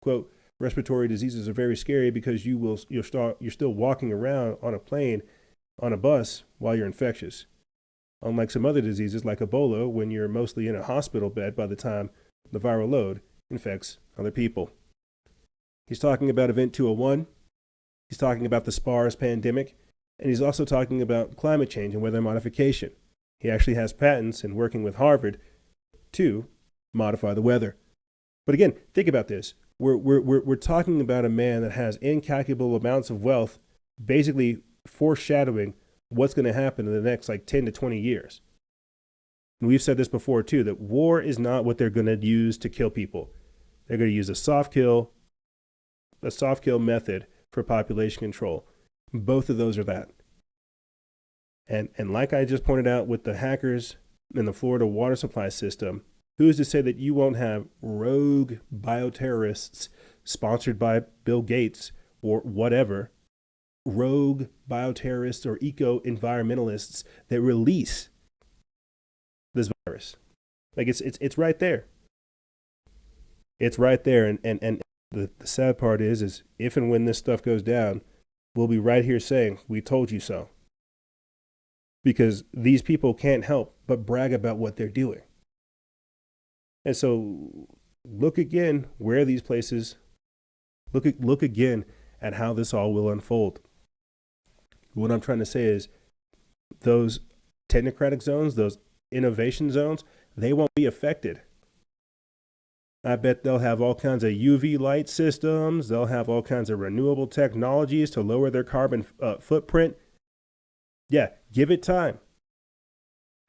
Quote, respiratory diseases are very scary because you're still walking around on a plane, on a bus, while you're infectious. Unlike some other diseases like Ebola, when you're mostly in a hospital bed by the time the viral load infects other people. He's talking about Event 201. He's talking about the SPARS pandemic. And he's also talking about climate change and weather modification. He actually has patents in working with Harvard to modify the weather. But again, think about this. We're talking about a man that has incalculable amounts of wealth, basically foreshadowing what's going to happen in the next 10 to 20 years. And we've said this before too, that war is not what they're going to use to kill people. They're going to use a soft kill method for population control. Both of those are that. And like I just pointed out with the hackers in the Florida water supply system, who's to say that you won't have rogue bioterrorists sponsored by Bill Gates or whatever, rogue bioterrorists or eco-environmentalists that release this virus? It's right there. It's right there. And the sad part is if and when this stuff goes down, we'll be right here saying, we told you so. Because these people can't help but brag about what they're doing. And so look again where these places, look again at how this all will unfold. What I'm trying to say is those technocratic zones, those innovation zones, they won't be affected. I bet they'll have all kinds of UV light systems. They'll have all kinds of renewable technologies to lower their carbon footprint. Yeah, give it time.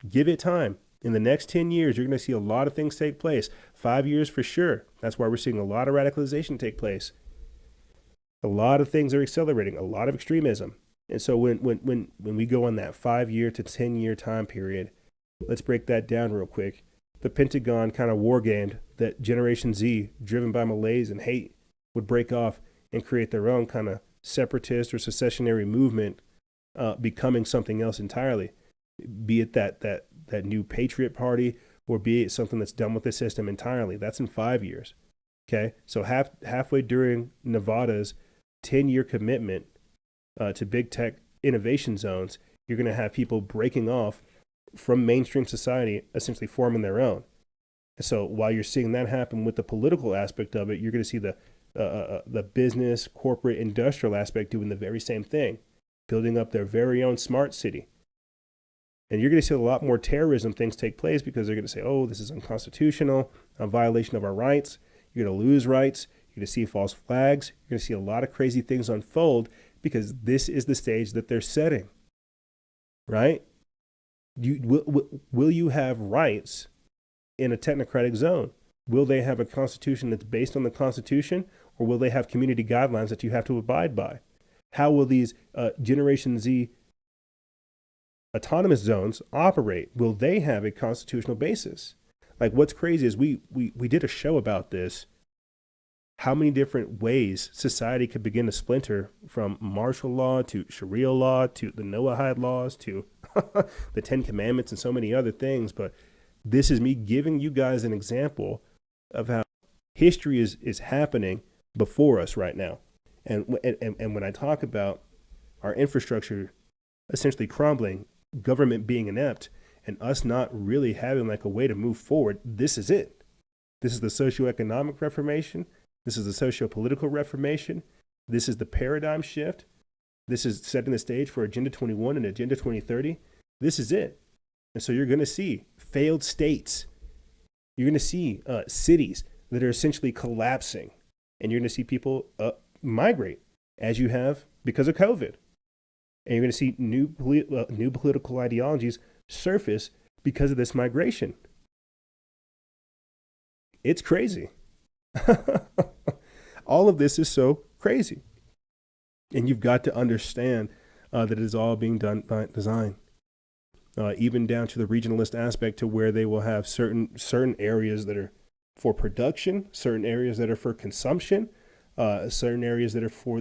Give it time. In the next 10 years, you're going to see a lot of things take place. 5 years for sure. That's why we're seeing a lot of radicalization take place. A lot of things are accelerating, a lot of extremism. And so when we go on that 5 year to 10 year time period, let's break that down real quick. The Pentagon kind of war gamed that Generation Z, driven by malaise and hate, would break off and create their own kind of separatist or secessionary movement, becoming something else entirely. Be it that new Patriot Party, or be it something that's done with the system entirely. That's in 5 years. Okay, so halfway during Nevada's 10-year commitment to big tech innovation zones, you're going to have people breaking off from mainstream society, essentially forming their own. And so while you're seeing that happen with the political aspect of it, you're going to see the business, corporate, industrial aspect doing the very same thing. building up their very own smart city. And you're going to see a lot more terrorism things take place because they're going to say, oh, this is unconstitutional, a violation of our rights. You're going to lose rights. You're going to see false flags. You're going to see a lot of crazy things unfold because this is the stage that they're setting, right? Will you have rights in a technocratic zone? Will they have a constitution that's based on the Constitution, or will they have community guidelines that you have to abide by? How will these Generation Z autonomous zones operate? Will they have a constitutional basis? Like, what's crazy is we did a show about this, how many different ways society could begin to splinter, from martial law to Sharia law to the Noahide laws to the 10 Commandments and so many other things. But this is me giving you guys an example of how history is happening before us right now. And when I talk about our infrastructure essentially crumbling, government being inept, and us not really having like a way to move forward, this is it. This is the socioeconomic reformation. This is the socio-political reformation. This is the paradigm shift. This is setting the stage for Agenda 21 and Agenda 2030. This is it. And so you're going to see failed states. You're going to see cities that are essentially collapsing. And you're going to see people migrate, as you have because of COVID. And you're going to see new political ideologies surface because of this migration. It's crazy. All of this is so crazy. And you've got to understand that it is all being done by design. Even down to the regionalist aspect, to where they will have certain areas that are for production, certain areas that are for consumption, certain areas that are for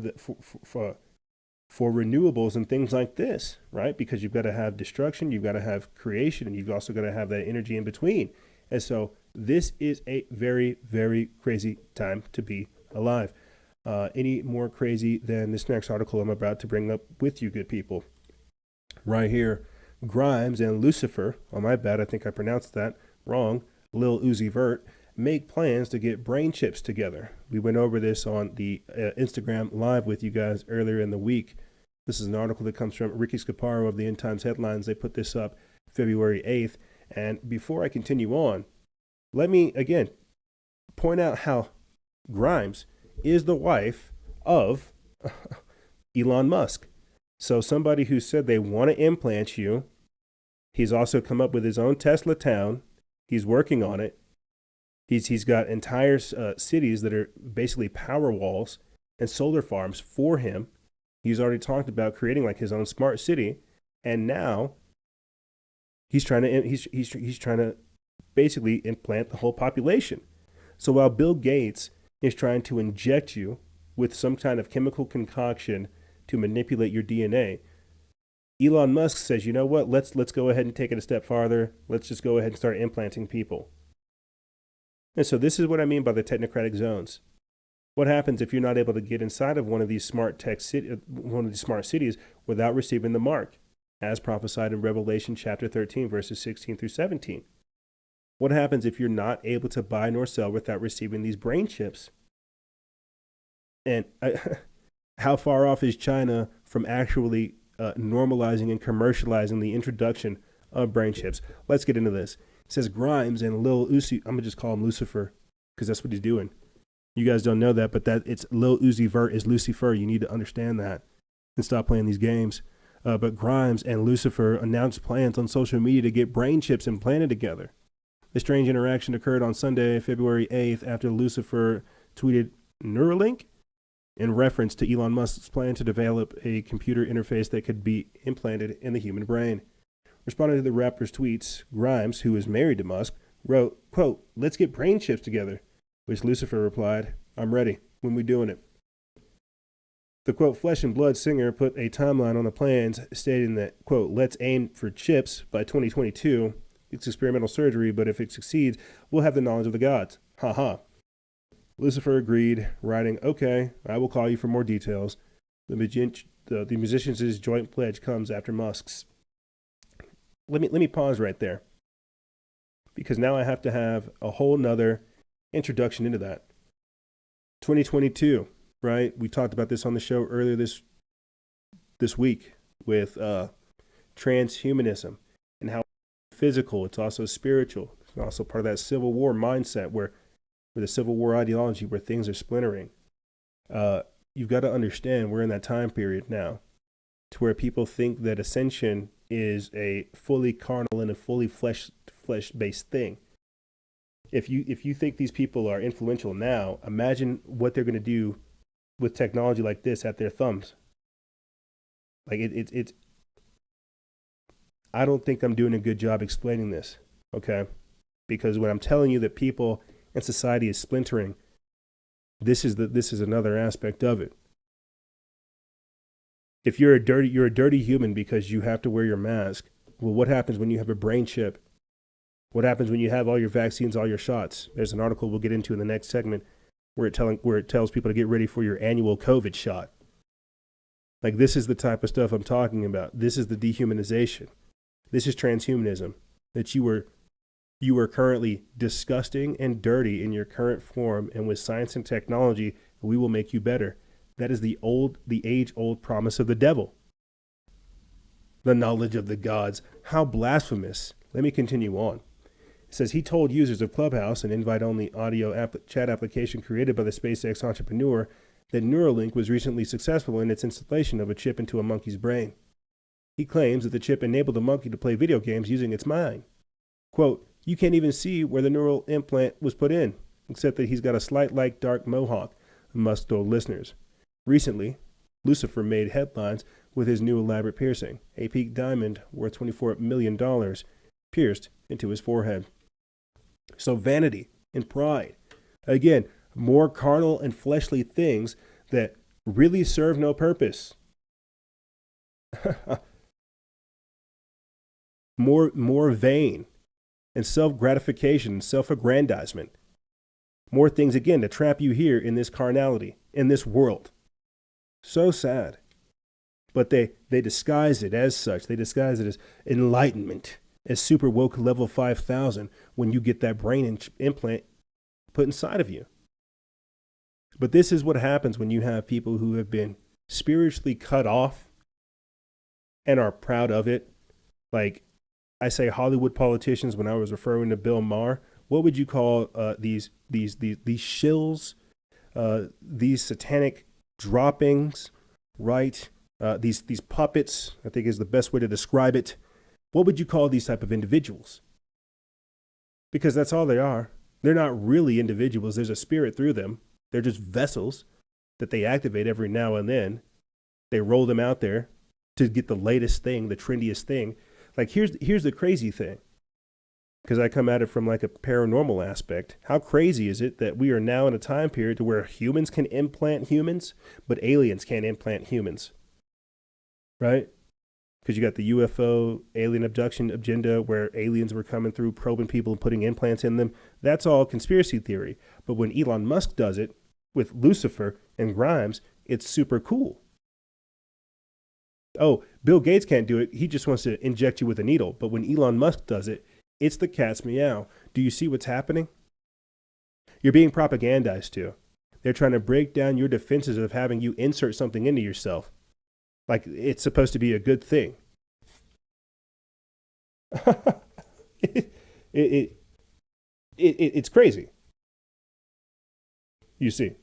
renewables and things like this, right? Because you've got to have destruction, you've got to have creation, and you've also got to have that energy in between. And so this is a very, very crazy time to be alive. Any more crazy than this next article I'm about to bring up with you, good people. Right here, Grimes and Lucifer, oh my bad, I think I pronounced that wrong, Lil Uzi Vert, make plans to get brain chips together. We went over this on the Instagram live with you guys earlier in the week. This is an article that comes from Ricky Scaparo of the End Times Headlines. They put this up February 8th. And before I continue on, let me again point out how Grimes is the wife of Elon Musk. So somebody who said they want to implant you, he's also come up with his own Tesla town. He's working on it. He's got entire cities that are basically power walls and solar farms for him. He's already talked about creating like his own smart city, and now he's trying to basically implant the whole population. So while Bill Gates is trying to inject you with some kind of chemical concoction to manipulate your DNA, Elon Musk says, you know what? Let's go ahead and take it a step farther. Let's just go ahead and start implanting people. And so this is what I mean by the technocratic zones. What happens if you're not able to get inside of one of these smart cities without receiving the mark, as prophesied in Revelation chapter 13, verses 16 through 17? What happens if you're not able to buy nor sell without receiving these brain chips? And how far off is China from actually normalizing and commercializing the introduction of brain chips? Let's get into this. It says Grimes and Lil Uzi, I'm going to just call him Lucifer because that's what he's doing. You guys don't know that, but it's Lil Uzi Vert is Lucifer. You need to understand that and stop playing these games. But Grimes and Lucifer announced plans on social media to get brain chips implanted together. The strange interaction occurred on Sunday, February 8th, after Lucifer tweeted Neuralink in reference to Elon Musk's plan to develop a computer interface that could be implanted in the human brain. Responding to the rapper's tweets, Grimes, who is married to Musk, wrote, quote, "Let's get brain chips together," which Lucifer replied, "I'm ready. When we doing it?" The, quote, Flesh and Blood singer put a timeline on the plans, stating that, quote, "Let's aim for chips by 2022. It's experimental surgery, but if it succeeds, we'll have the knowledge of the gods. Ha ha." Lucifer agreed, writing, "Okay, I will call you for more details. The musicians' joint pledge comes after Musk's." Let me pause right there, because now I have to have a whole nother introduction into that. 2022, right? We talked about this on the show earlier this week, with transhumanism and how physical, it's also spiritual. It's also part of that Civil War mindset where the Civil War ideology where things are splintering. You've got to understand we're in that time period now to where people think that ascension is a fully carnal and a fully flesh-based thing. If you think these people are influential now, imagine what they're going to do with technology like this at their thumbs. Like it's I don't think I'm doing a good job explaining this, okay? Because when I'm telling you that people and society is splintering, this is another aspect of it. If you're a dirty human because you have to wear your mask, well, what happens when you have a brain chip? What happens when you have all your vaccines, all your shots? There's an article we'll get into in the next segment where it tells people to get ready for your annual COVID shot. Like, this is the type of stuff I'm talking about. This is the dehumanization. This is transhumanism. That you are currently disgusting and dirty in your current form, and with science and technology, we will make you better. That is the age-old promise of the devil. The knowledge of the gods. How blasphemous. Let me continue on. It says he told users of Clubhouse, an invite-only audio chat application created by the SpaceX entrepreneur, that Neuralink was recently successful in its installation of a chip into a monkey's brain. He claims that the chip enabled the monkey to play video games using its mind. Quote, you can't even see where the neural implant was put in, except that he's got a slight like dark mohawk, Musk told listeners. Recently, Lucifer made headlines with his new elaborate piercing, a pink diamond worth $24 million pierced into his forehead. So vanity and pride. Again, more carnal and fleshly things that really serve no purpose. more vain and self-gratification and self-aggrandizement. More things, again, to trap you here in this carnality, in this world. So sad. But they disguise it as such. They disguise it as enlightenment, as super woke level 5,000 when you get that brain implant put inside of you. But this is what happens when you have people who have been spiritually cut off and are proud of it. Like I say, Hollywood politicians, when I was referring to Bill Maher, what would you call these shills, these satanic droppings, right? These puppets, I think is the best way to describe it. What would you call these type of individuals? Because that's all they are. They're not really individuals. There's a spirit through them. They're just vessels that they activate every now and then. They roll them out there to get the latest thing, the trendiest thing. Like here's the crazy thing. Because I come at it from like a paranormal aspect. How crazy is it that we are now in a time period to where humans can implant humans, but aliens can't implant humans? Right? Because you got the UFO alien abduction agenda where aliens were coming through, probing people and putting implants in them. That's all conspiracy theory. But when Elon Musk does it with Lucifer and Grimes, it's super cool. Oh, Bill Gates can't do it. He just wants to inject you with a needle. But when Elon Musk does it, it's the cat's meow. Do you see what's happening? You're being propagandized to. They're trying to break down your defenses of having you insert something into yourself. Like it's supposed to be a good thing. It's crazy. You see.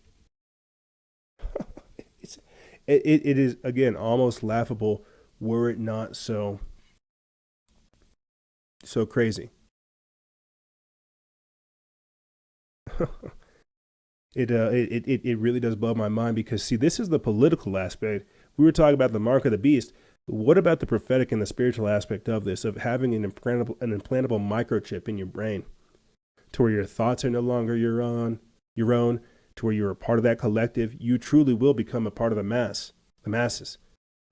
It is, again, almost laughable were it not so crazy. It really does blow my mind because, see, this is the political aspect. We were talking about the mark of the beast. What about the prophetic and the spiritual aspect of this, of having an implantable microchip in your brain to where your thoughts are no longer your own, to where you're a part of that collective? You truly will become a part of the masses,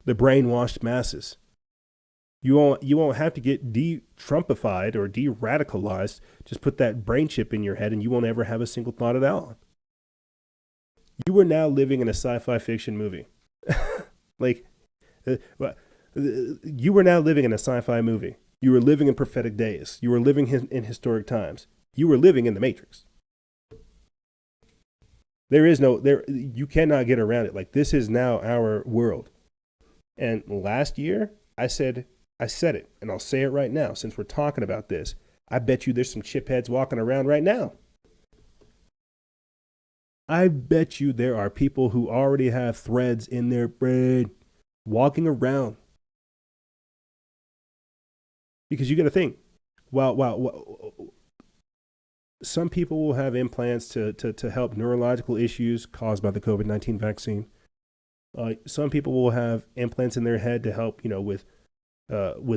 the brainwashed masses. You won't have to get de-Trumpified or de-radicalized. Just put that brain chip in your head and you won't ever have a single thought at all. You are now living in a sci-fi fiction movie. You were now living in a sci-fi movie. You were living in prophetic days. You were living in historic times. You were living in the Matrix. You cannot get around it. Like, this is now our world. And last year, I said it, and I'll say it right now since we're talking about this. I bet you there's some chipheads walking around right now. I bet you there are people who already have threads in their brain walking around. Because you got to think, some people will have implants to help neurological issues caused by the COVID-19 vaccine. Some people will have implants in their head to help, with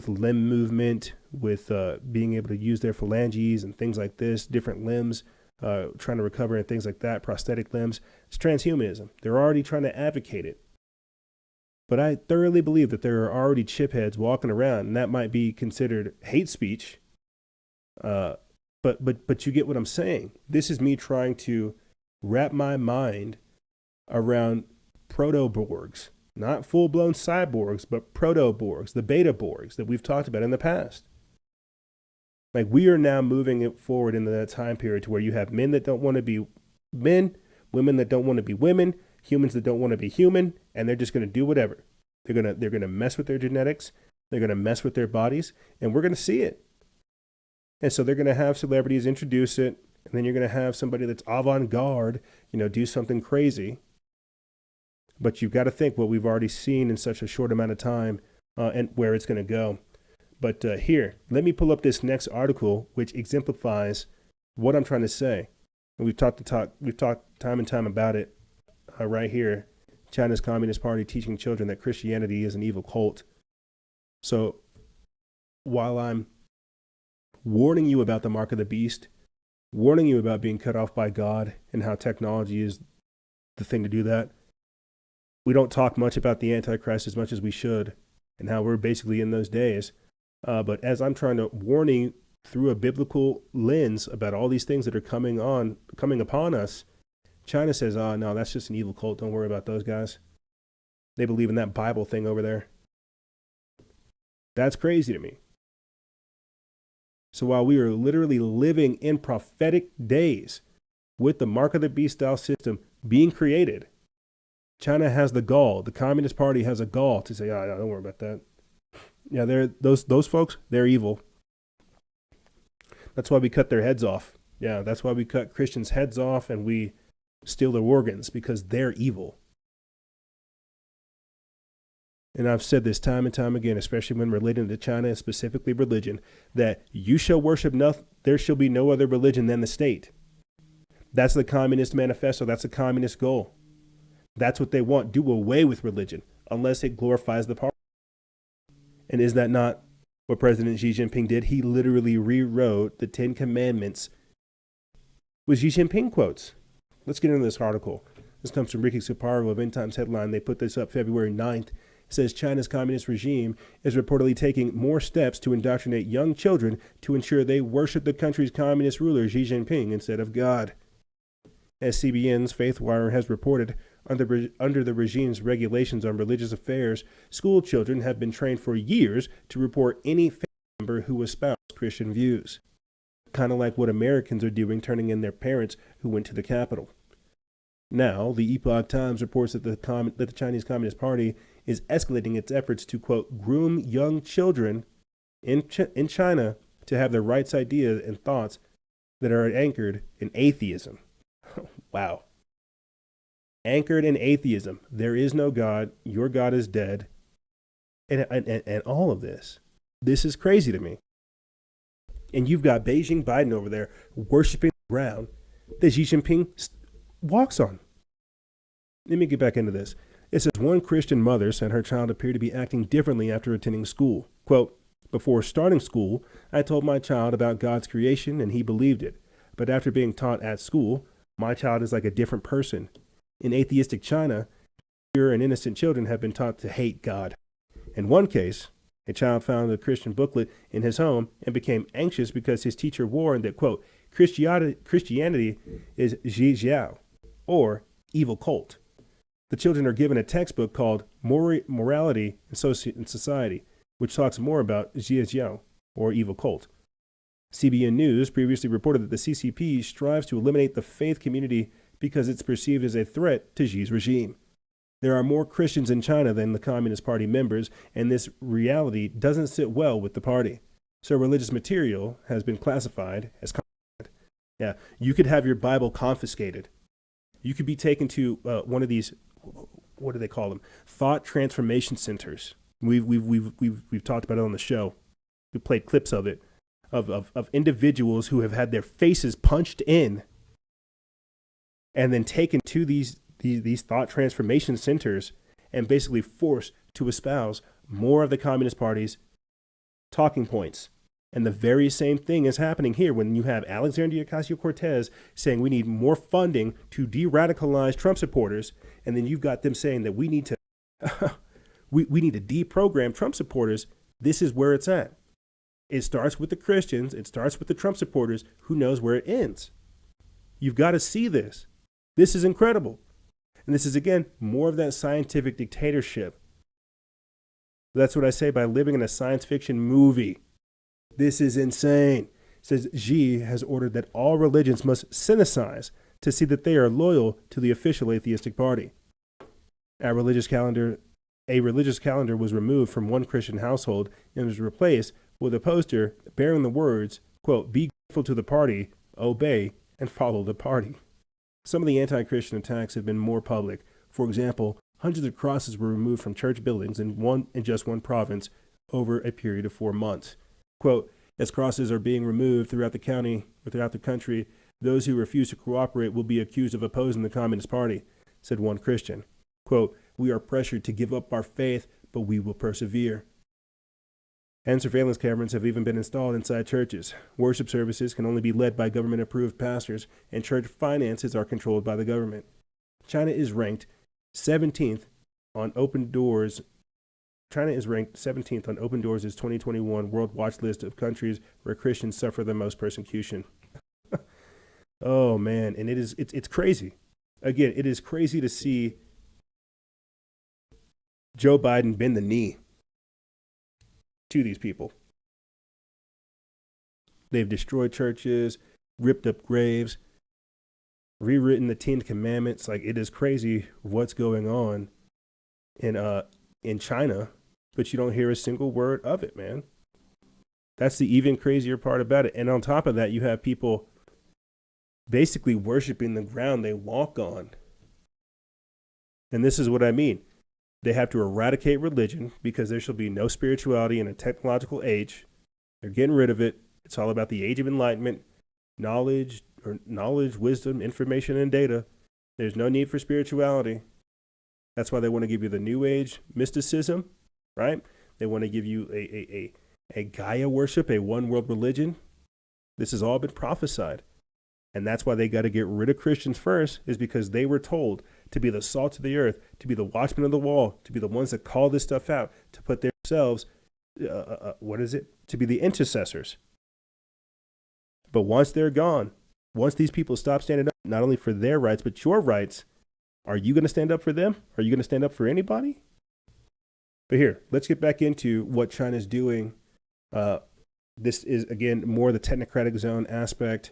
limb movement, with being able to use their phalanges and things like this, different limbs, trying to recover and things like that, prosthetic limbs. It's transhumanism. They're already trying to advocate it. But I thoroughly believe that there are already chipheads walking around, and that might be considered hate speech. But you get what I'm saying. This is me trying to wrap my mind around proto-Borgs, not full-blown cyborgs, but proto-Borgs, the beta-Borgs that we've talked about in the past. Like, we are now moving it forward into that time period to where you have men that don't want to be men, women that don't want to be women, humans that don't want to be human, and they're just going to do whatever. They're going to mess with their genetics. They're going to mess with their bodies, and we're going to see it. And so they're going to have celebrities introduce it, and then you're going to have somebody that's avant-garde, do something crazy. But you've got to think what we've already seen in such a short amount of time and where it's going to go. But here, let me pull up this next article, which exemplifies what I'm trying to say. And we've talked time and time about it. Right here, China's Communist Party teaching children that Christianity is an evil cult. So while I'm warning you about the mark of the beast, warning you about being cut off by God and how technology is the thing to do that, we don't talk much about the Antichrist as much as we should and how we're basically in those days. But as I'm trying to warn you through a biblical lens about all these things that are coming upon us, China says, oh, no, that's just an evil cult. Don't worry about those guys. They believe in that Bible thing over there. That's crazy to me. So while we are literally living in prophetic days with the mark of the beast style system being created, China has the gall. The Communist Party has a gall to say, oh, no, don't worry about that. Yeah, those folks, they're evil. That's why we cut their heads off. Yeah, that's why we cut Christians' heads off and we steal their organs, because they're evil. And I've said this time and time again, especially when relating to China and specifically religion, that you shall worship there shall be no other religion than the state. That's the Communist Manifesto. That's the communist goal. That's what they want. Do away with religion unless it glorifies the party. And is that not what President Xi Jinping did? He literally rewrote the 10 Commandments with Xi Jinping quotes. Let's get into this article. This comes from Ricky Sapparo of End Times Headline. They put this up February 9th. It says China's communist regime is reportedly taking more steps to indoctrinate young children to ensure they worship the country's communist ruler Xi Jinping instead of God. As CBN's FaithWire has reported, under the regime's regulations on religious affairs, school children have been trained for years to report any family member who espoused Christian views. Kind of like what Americans are doing, turning in their parents who went to the Capitol. Now, the Epoch Times reports that the Chinese Communist Party is escalating its efforts to, quote, groom young children in China to have their rights, ideas, and thoughts that are anchored in atheism. Wow. Anchored in atheism. There is no God. Your God is dead. And all of this. This is crazy to me. And you've got Beijing Biden over there worshiping the ground that Xi Jinping walks on. Let me get back into this. It says one Christian mother said her child appeared to be acting differently after attending school. Quote, before starting school, I told my child about God's creation and he believed it. But after being taught at school, my child is like a different person. In atheistic China, pure and innocent children have been taught to hate God. In one case, a child found a Christian booklet in his home and became anxious because his teacher warned that, quote, Christianity is Zhijiao, or evil cult. The children are given a textbook called Morality in Society, which talks more about Zhijiao, or evil cult. CBN News previously reported that the CCP strives to eliminate the faith community because it's perceived as a threat to Xi's regime. There are more Christians in China than the Communist Party members, and this reality doesn't sit well with the party. So religious material has been classified as contraband. Yeah, you could have your Bible confiscated. You could be taken to one of these, what do they call them? Thought transformation centers. We've talked about it on the show. We played clips of it, of individuals who have had their faces punched in and then taken to these thought transformation centers and basically forced to espouse more of the Communist Party's talking points. And the very same thing is happening here when you have Alexandria Ocasio-Cortez saying we need more funding to de-radicalize Trump supporters, and then you've got them saying that we need to we need to deprogram Trump supporters. This is where it's at. It starts with the Christians. It starts with the Trump supporters. Who knows where it ends? You've got to see this. This is incredible. And this is, again, more of that scientific dictatorship. That's what I say by living in a science fiction movie. This is insane. It says Xi has ordered that all religions must synthesize to see that they are loyal to the official atheistic party. A religious calendar was removed from one Christian household and was replaced with a poster bearing the words, quote, "Be grateful to the party, obey, and follow the party." Some of the anti-Christian attacks have been more public. For example, hundreds of crosses were removed from church buildings in just one province over a period of 4 months. Quote, "As crosses are being removed throughout the county or throughout the country, those who refuse to cooperate will be accused of opposing the Communist Party," said one Christian. Quote, "We are pressured to give up our faith, but we will persevere." And surveillance cameras have even been installed inside churches. Worship services can only be led by government-approved pastors, and church finances are controlled by the government. China is ranked 17th on Open Doors. China is ranked 17th on Open Doors' 2021 World Watch List of countries where Christians suffer the most persecution. Oh man, and it's crazy. Again, it is crazy to see Joe Biden bend the knee to these people. They've destroyed churches, ripped up graves, rewritten the 10 Commandments. Like, it is crazy what's going on in China, but you don't hear a single word of it, man. That's the even crazier part about it. And on top of that, you have people basically worshiping the ground they walk on. And this is what I mean. They have to eradicate religion because there shall be no spirituality in a technological age. They're getting rid of it. It's all about the age of enlightenment, knowledge, wisdom, information, and data. There's no need for spirituality. That's why they want to give you the New Age mysticism, right? They want to give you a Gaia worship, a one world religion. This has all been prophesied. And that's why they got to get rid of Christians first, is because they were told to be the salt of the earth, to be the watchmen of the wall, to be the ones that call this stuff out, to put themselves, to be the intercessors. But once they're gone, once these people stop standing up, not only for their rights, but your rights, are you going to stand up for them? Are you going to stand up for anybody? But here, let's get back into what China's doing. This is, again, more the technocratic zone aspect.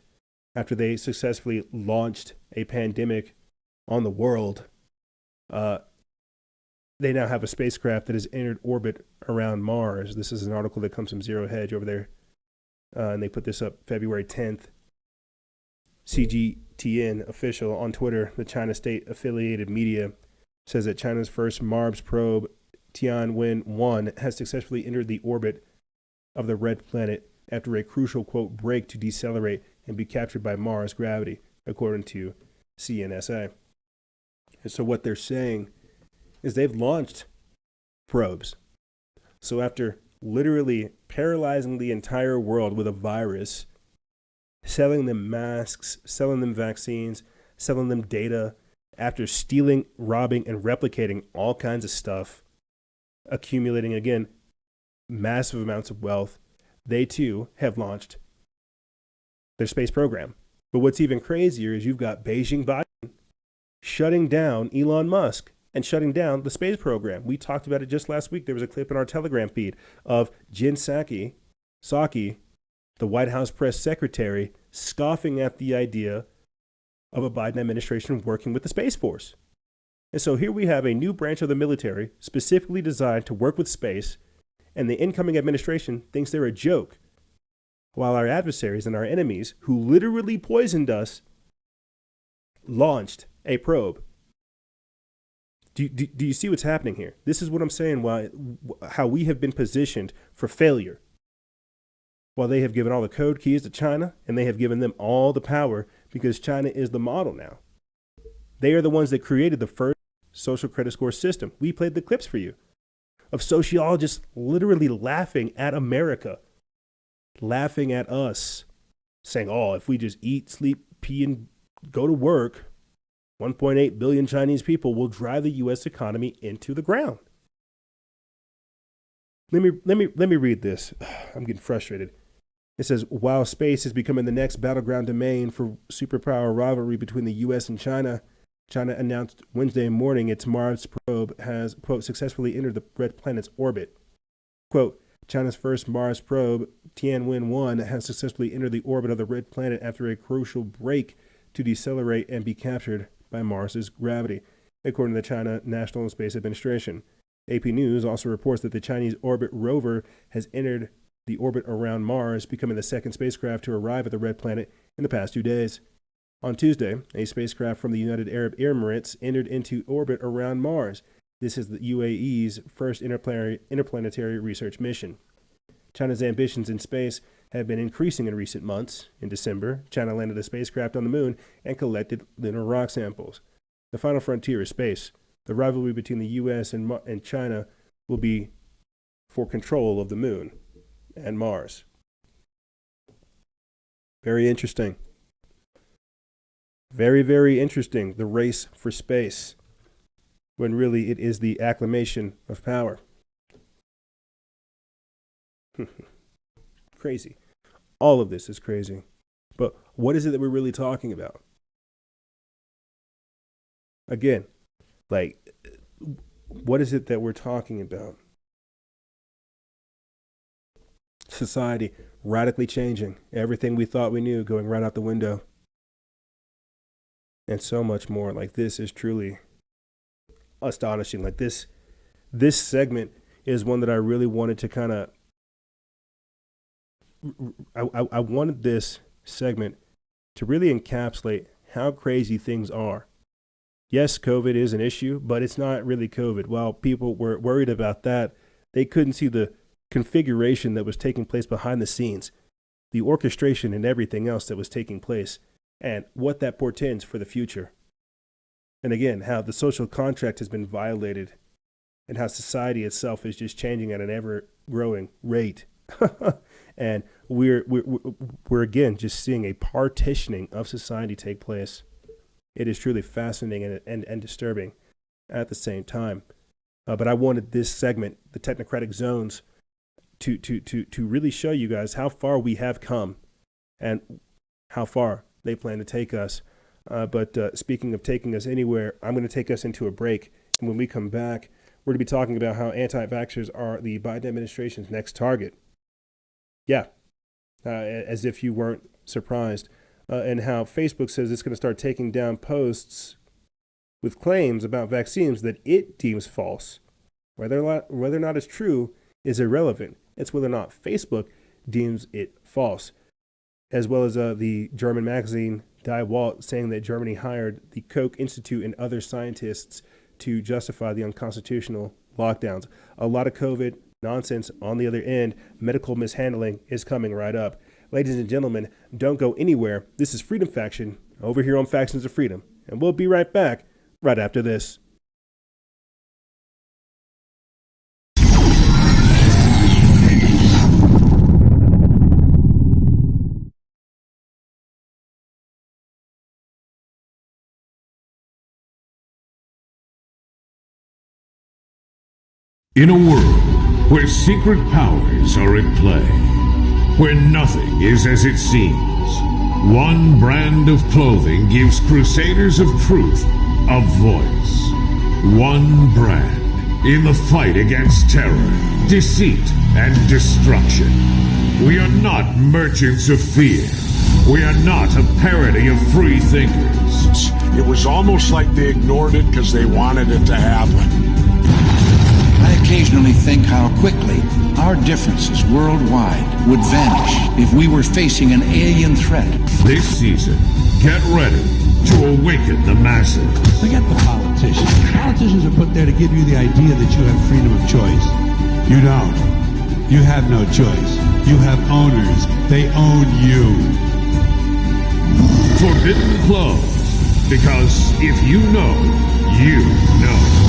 After they successfully launched a pandemic on the world, they now have a spacecraft that has entered orbit around Mars. This is an article that comes from Zero Hedge over there. And they put this up February 10th. CGTN official on Twitter, the China state-affiliated media, says that China's first Mars probe, Tianwen-1, has successfully entered the orbit of the red planet after a crucial, quote, break to decelerate and be captured by Mars gravity, according to CNSA. And so what they're saying is they've launched probes. So after literally paralyzing the entire world with a virus, selling them masks, selling them vaccines, selling them data, after stealing, robbing, and replicating all kinds of stuff, accumulating, again, massive amounts of wealth, they too have launched their space program. But what's even crazier is you've got Beijing Biden shutting down Elon Musk and shutting down the space program. We talked about it just last week. There was a clip in our Telegram feed of Jen Psaki, the White House press secretary, scoffing at the idea of a Biden administration working with the Space Force. And so here we have a new branch of the military specifically designed to work with space, and the incoming administration thinks they're a joke, while our adversaries and our enemies, who literally poisoned us, launched a probe. Do you see what's happening here? This is what I'm saying, how we have been positioned for failure. While they have given all the code keys to China, and they have given them all the power because China is the model now. They are the ones that created the first social credit score system. We played the clips for you of sociologists literally laughing at America, laughing at us, saying, oh, if we just eat, sleep, pee, and go to work, 1.8 billion Chinese people will drive the U.S. economy into the ground. Let me read this. I'm getting frustrated. It says, while space is becoming the next battleground domain for superpower rivalry between the U.S. and China, China announced Wednesday morning its Mars probe has, quote, successfully entered the red planet's orbit. Quote, China's first Mars probe, Tianwen-1, has successfully entered the orbit of the red planet after a crucial break to decelerate and be captured by Mars's gravity, according to the China National Space Administration. AP News also reports that the Chinese orbit rover has entered the orbit around Mars, becoming the second spacecraft to arrive at the red planet in the past 2 days. On Tuesday, a spacecraft from the United Arab Emirates entered into orbit around Mars. This is the UAE's first interplanetary research mission. China's ambitions in space have been increasing in recent months. In December, China landed a spacecraft on the moon and collected lunar rock samples. The final frontier is space. The rivalry between the U.S. and China will be for control of the moon and Mars. Very interesting. Very, very interesting. The race for space, when really it is the acclamation of power. Crazy. All of this is crazy. But what is it that we're really talking about? Again, like, what is it that we're talking about? Society radically changing. Everything we thought we knew going right out the window. And so much more. Like, this is truly astonishing. Like, this segment is one that I really wanted to kind of, I wanted this segment to really encapsulate how crazy things are. Yes, COVID is an issue, but it's not really COVID. While people were worried about that, they couldn't see the configuration that was taking place behind the scenes, the orchestration and everything else that was taking place, and what that portends for the future. And again, how the social contract has been violated and how society itself is just changing at an ever-growing rate. And we're again just seeing a partitioning of society take place. It is truly fascinating and disturbing at the same time. But I wanted this segment, the Technocratic Zones, to really show you guys how far we have come and how far they plan to take us. But speaking of taking us anywhere, I'm going to take us into a break. And when we come back, we're going to be talking about how anti-vaxxers are the Biden administration's next target. Yeah, as if you weren't surprised. And how Facebook says it's going to start taking down posts with claims about vaccines that it deems false. Whether or not it's true is irrelevant. It's whether or not Facebook deems it false. As well as the German magazine Die Welt saying that Germany hired the Koch Institute and other scientists to justify the unconstitutional lockdowns. A lot of COVID nonsense on the other end. Medical mishandling is coming right up. Ladies and gentlemen, don't go anywhere. This is Freedom Faction over here on Factions of Freedom. And we'll be right back right after this. In a world where secret powers are at play, where nothing is as it seems, one brand of clothing gives crusaders of truth a voice. One brand in the fight against terror, deceit, and destruction. We are not merchants of fear. We are not a parody of free thinkers. It was almost like they ignored it because they wanted it to happen. I occasionally think how quickly our differences worldwide would vanish if we were facing an alien threat. This season, get ready to awaken the masses. Forget the politicians. Politicians are put there to give you the idea that you have freedom of choice. You don't. You have no choice. You have owners. They own you. Forbidden Clothes. Because if you know, you know.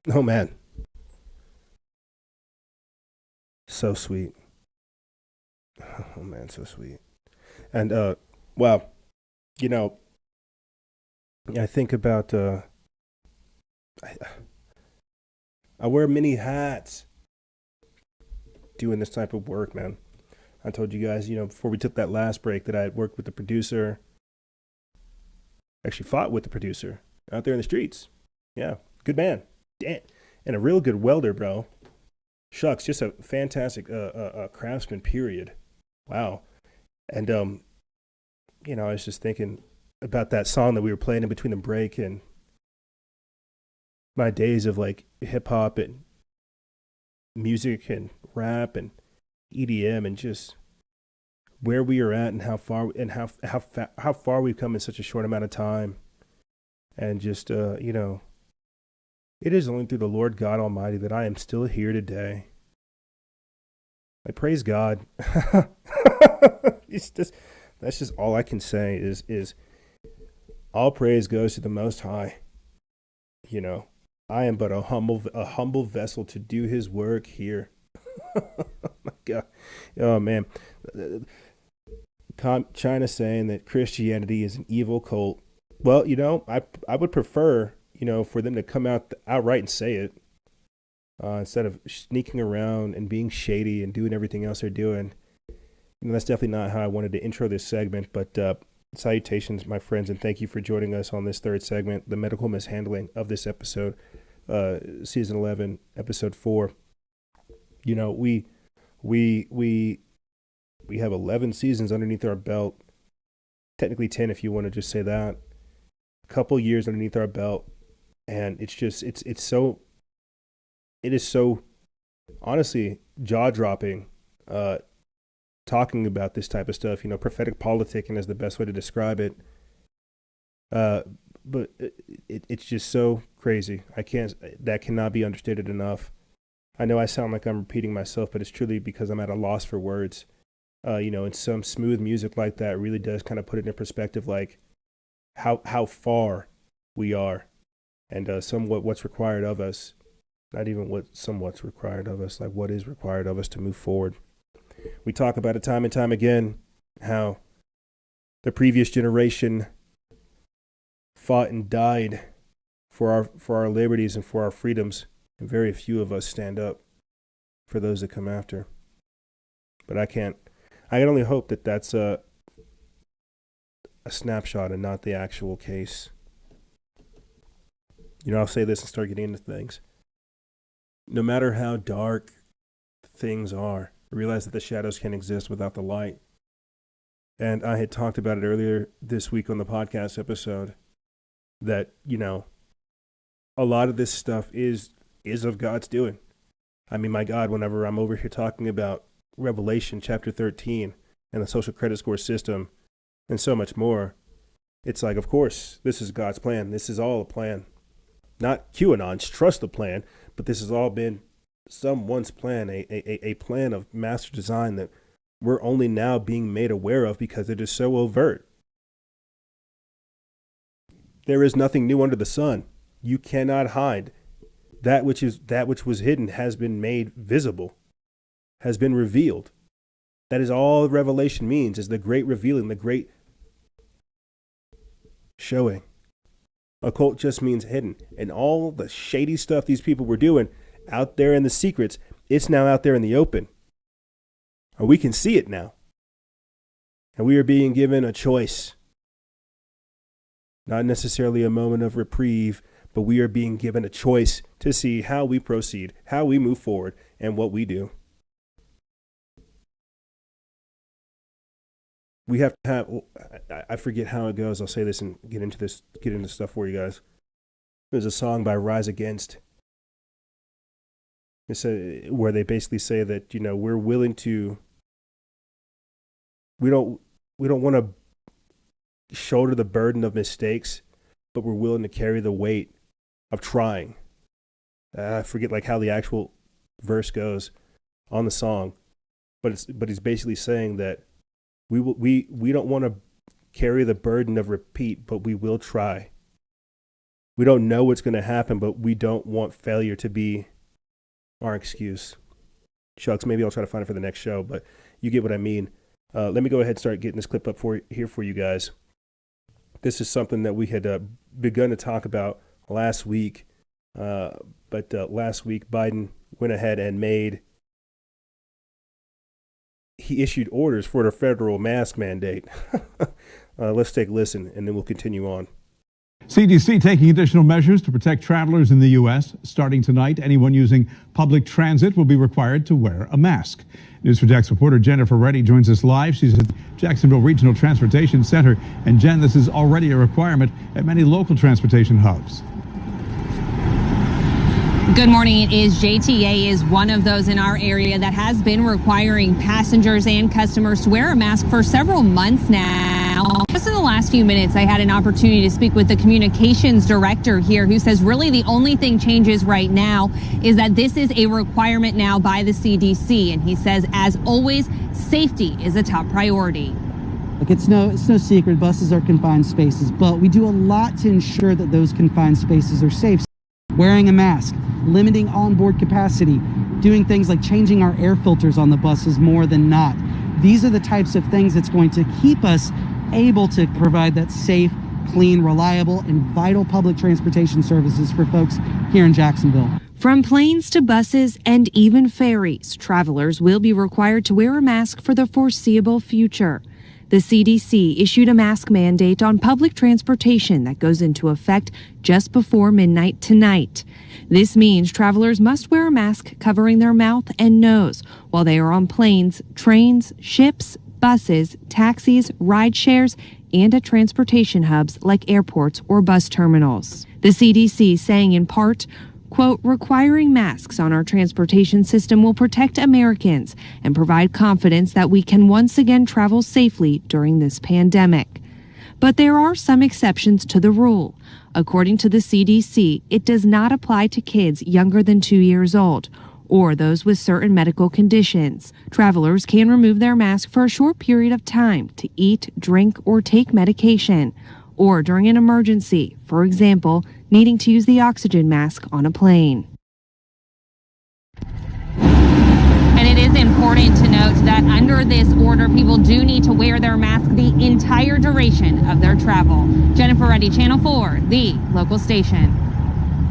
Oh, man. So sweet. Oh, man, so sweet. And, well, you know, I think about, I wear many hats doing this type of work, man. I told you guys, before we took that last break, that I had worked with the producer, actually fought with the producer out there in the streets. Yeah, good man. Damn. And a real good welder, bro. Shucks, just a fantastic craftsman, period. Wow. And, I was just thinking about that song that we were playing in between the break and my days of like hip hop and music and rap and EDM and just where we are at and how far we've come in such a short amount of time. And just, it is only through the Lord God Almighty that I am still here today. I praise God. That's just all I can say is all praise goes to the Most High. I am but a humble vessel to do His work here. Oh my God. Oh man. China saying that Christianity is an evil cult. Well, I would prefer, for them to come out outright and say it, instead of sneaking around and being shady and doing everything else they're doing. That's definitely not how I wanted to intro this segment, but salutations, my friends, and thank you for joining us on this third segment, the medical mishandling of this episode, season 11, episode 4. We have 11 seasons underneath our belt, technically 10 if you want to just say that. A couple years underneath our belt, and it is so honestly jaw-dropping talking about this type of stuff. Prophetic politicking is the best way to describe it. But it's just so crazy. That cannot be understated enough. I know I sound like I'm repeating myself, but it's truly because I'm at a loss for words. And some smooth music like that really does kind of put it in perspective, like how far we are, and somewhat what's required of us. Not even what's required of us, like what is required of us to move forward. We talk about it time and time again, how the previous generation fought and died for our liberties and for our freedoms, and very few of us stand up for those that come after. But I can only hope that that's a snapshot and not the actual case. I'll say this and start getting into things. No matter how dark things are, realize that the shadows can't exist without the light. And I had talked about it earlier this week on the podcast episode that, a lot of this stuff is of God's doing. I mean, my God, whenever I'm over here talking about Revelation chapter 13 and the social credit score system and so much more, it's like, of course, this is God's plan. This is all a plan. Not QAnon's trust the plan, but this has all been someone's plan, a plan of master design that we're only now being made aware of because it is so overt. There is nothing new under the sun. You cannot hide. That which was hidden has been made visible, has been revealed. That is all Revelation means, is the great revealing, the great showing. Occult just means hidden. And all the shady stuff these people were doing out there in the secrets, it's now out there in the open. And we can see it now. And we are being given a choice. Not necessarily a moment of reprieve, but we are being given a choice to see how we proceed, how we move forward, and what we do. We have to have, I forget how it goes. I'll say this and get into stuff for you guys. There's a song by Rise Against. It's where they basically say that, we're willing to, we don't want to shoulder the burden of mistakes, but we're willing to carry the weight of trying. I forget like how the actual verse goes on the song, but he's basically saying that we don't want to carry the burden of repeat, but we will try. We don't know what's going to happen, but we don't want failure to be our excuse. Shucks, maybe I'll try to find it for the next show, but you get what I mean. Let me go ahead and start getting this clip up for you guys. This is something that we had begun to talk about last week, but last week Biden went ahead and he issued orders for the federal mask mandate. Let's take a listen, and then we'll continue on. CDC taking additional measures to protect travelers in the U.S. Starting tonight, anyone using public transit will be required to wear a mask. News4Jax reporter Jennifer Reddy joins us live. She's at Jacksonville Regional Transportation Center. And Jen, this is already a requirement at many local transportation hubs. Good morning. It is JTA is one of those in our area that has been requiring passengers and customers to wear a mask for several months now. Just in the last few minutes, I had an opportunity to speak with the communications director here, who says really the only thing changes right now is that this is a requirement now by the CDC. And he says, as always, safety is a top priority. Look, it's no secret buses are confined spaces, but we do a lot to ensure that those confined spaces are safe. Wearing a mask, limiting onboard capacity, doing things like changing our air filters on the buses more than not. These are the types of things that's going to keep us able to provide that safe, clean, reliable, and vital public transportation services for folks here in Jacksonville. From planes to buses and even ferries, travelers will be required to wear a mask for the foreseeable future. The CDC issued a mask mandate on public transportation that goes into effect just before midnight tonight. This means travelers must wear a mask covering their mouth and nose while they are on planes, trains, ships, buses, taxis, ride shares, and at transportation hubs like airports or bus terminals. The CDC saying in part, quote, requiring masks on our transportation system will protect Americans and provide confidence that we can once again travel safely during this pandemic. But there are some exceptions to the rule. According to the CDC, it does not apply to kids younger than 2 years old or those with certain medical conditions. Travelers can remove their mask for a short period of time to eat, drink, or take medication, or during an emergency, for example, needing to use the oxygen mask on a plane. And it is important to note that under this order, people do need to wear their mask the entire duration of their travel. Jennifer Reddy, Channel 4, the local station.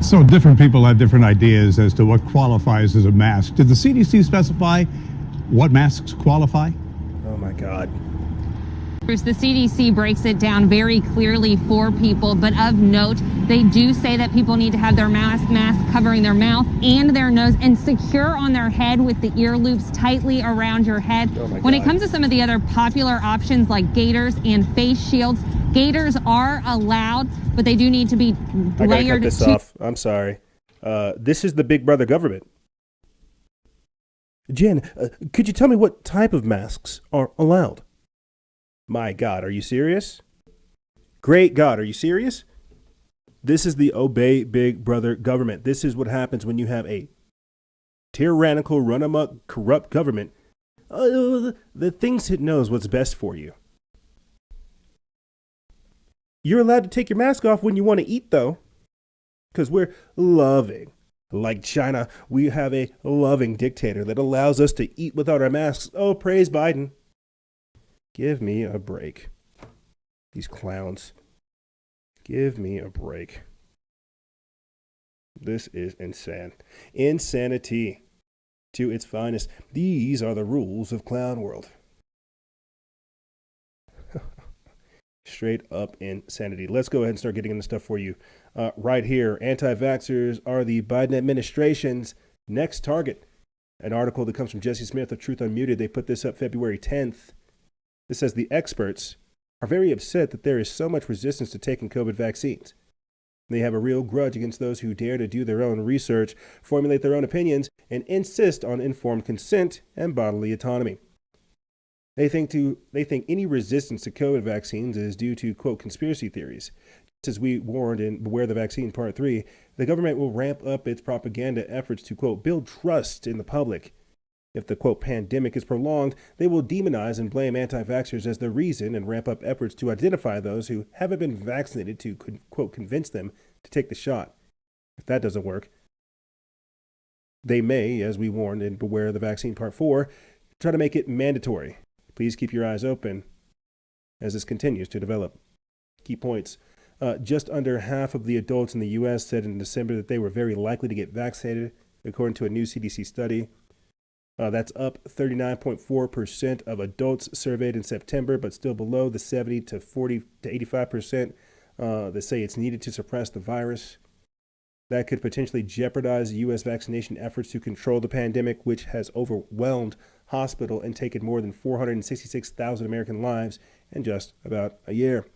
So different people have different ideas as to what qualifies as a mask. Did the CDC specify what masks qualify? Oh my God. Bruce, the CDC breaks it down very clearly for people, but of note, they do say that people need to have their mask covering their mouth and their nose and secure on their head with the ear loops tightly around your head. Oh my when God. it comes to some of the other popular options like gaiters and face shields, gaiters are allowed, but they do need to be I gotta layered. cut this off. I'm sorry. This is the Big Brother government. Jen, could you tell me what type of masks are allowed? My God, are you serious? Great God, are you serious? This is the Obey Big Brother government. This is what happens when you have a tyrannical, run-amok, corrupt government that thinks it knows what's best for you. You're allowed to take your mask off when you want to eat, though, because we're loving. Like China, we have a loving dictator that allows us to eat without our masks. Oh, praise Biden. Give me a break. These clowns. Give me a break. This is insane. Insanity to its finest. These are the rules of Clown World. Straight up insanity. Let's go ahead and start getting into stuff for you. Right here, anti-vaxxers are the Biden administration's next target. An article that comes from Jesse Smith of Truth Unmuted. They put this up February 10th. This says the experts are very upset that there is so much resistance to taking COVID vaccines. They have a real grudge against those who dare to do their own research, formulate their own opinions, and insist on informed consent and bodily autonomy. They think any resistance to COVID vaccines is due to, quote, conspiracy theories. Just as we warned in Beware the Vaccine Part 3, the government will ramp up its propaganda efforts to, quote, build trust in the public. If the, quote, pandemic is prolonged, they will demonize and blame anti-vaxxers as the reason and ramp up efforts to identify those who haven't been vaccinated to, quote, convince them to take the shot. If that doesn't work, they may, as we warned in Beware the Vaccine Part 4, try to make it mandatory. Please keep your eyes open as this continues to develop. Key points. Just under half of the adults in the U.S. said in December that they were very likely to get vaccinated, according to a new CDC study. That's up 39.4% of adults surveyed in September, but still below the 70 to 40 to 85% that say it's needed to suppress the virus. That could potentially jeopardize U.S. vaccination efforts to control the pandemic, which has overwhelmed hospital and taken more than 466,000 American lives in just about a year.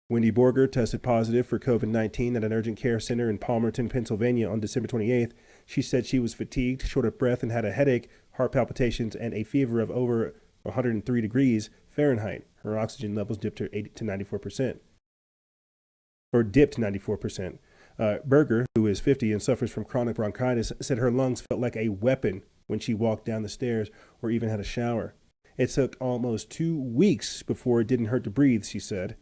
Wendy Borger tested positive for COVID-19 at an urgent care center in Palmerton, Pennsylvania on December 28th. She said she was fatigued, short of breath, and had a headache, heart palpitations, and a fever of over 103 degrees Fahrenheit. Her oxygen levels dipped to 94%. Berger, who is 50 and suffers from chronic bronchitis, said her lungs felt like a weapon when she walked down the stairs or even had a shower. It took almost 2 weeks before it didn't hurt to breathe, she said.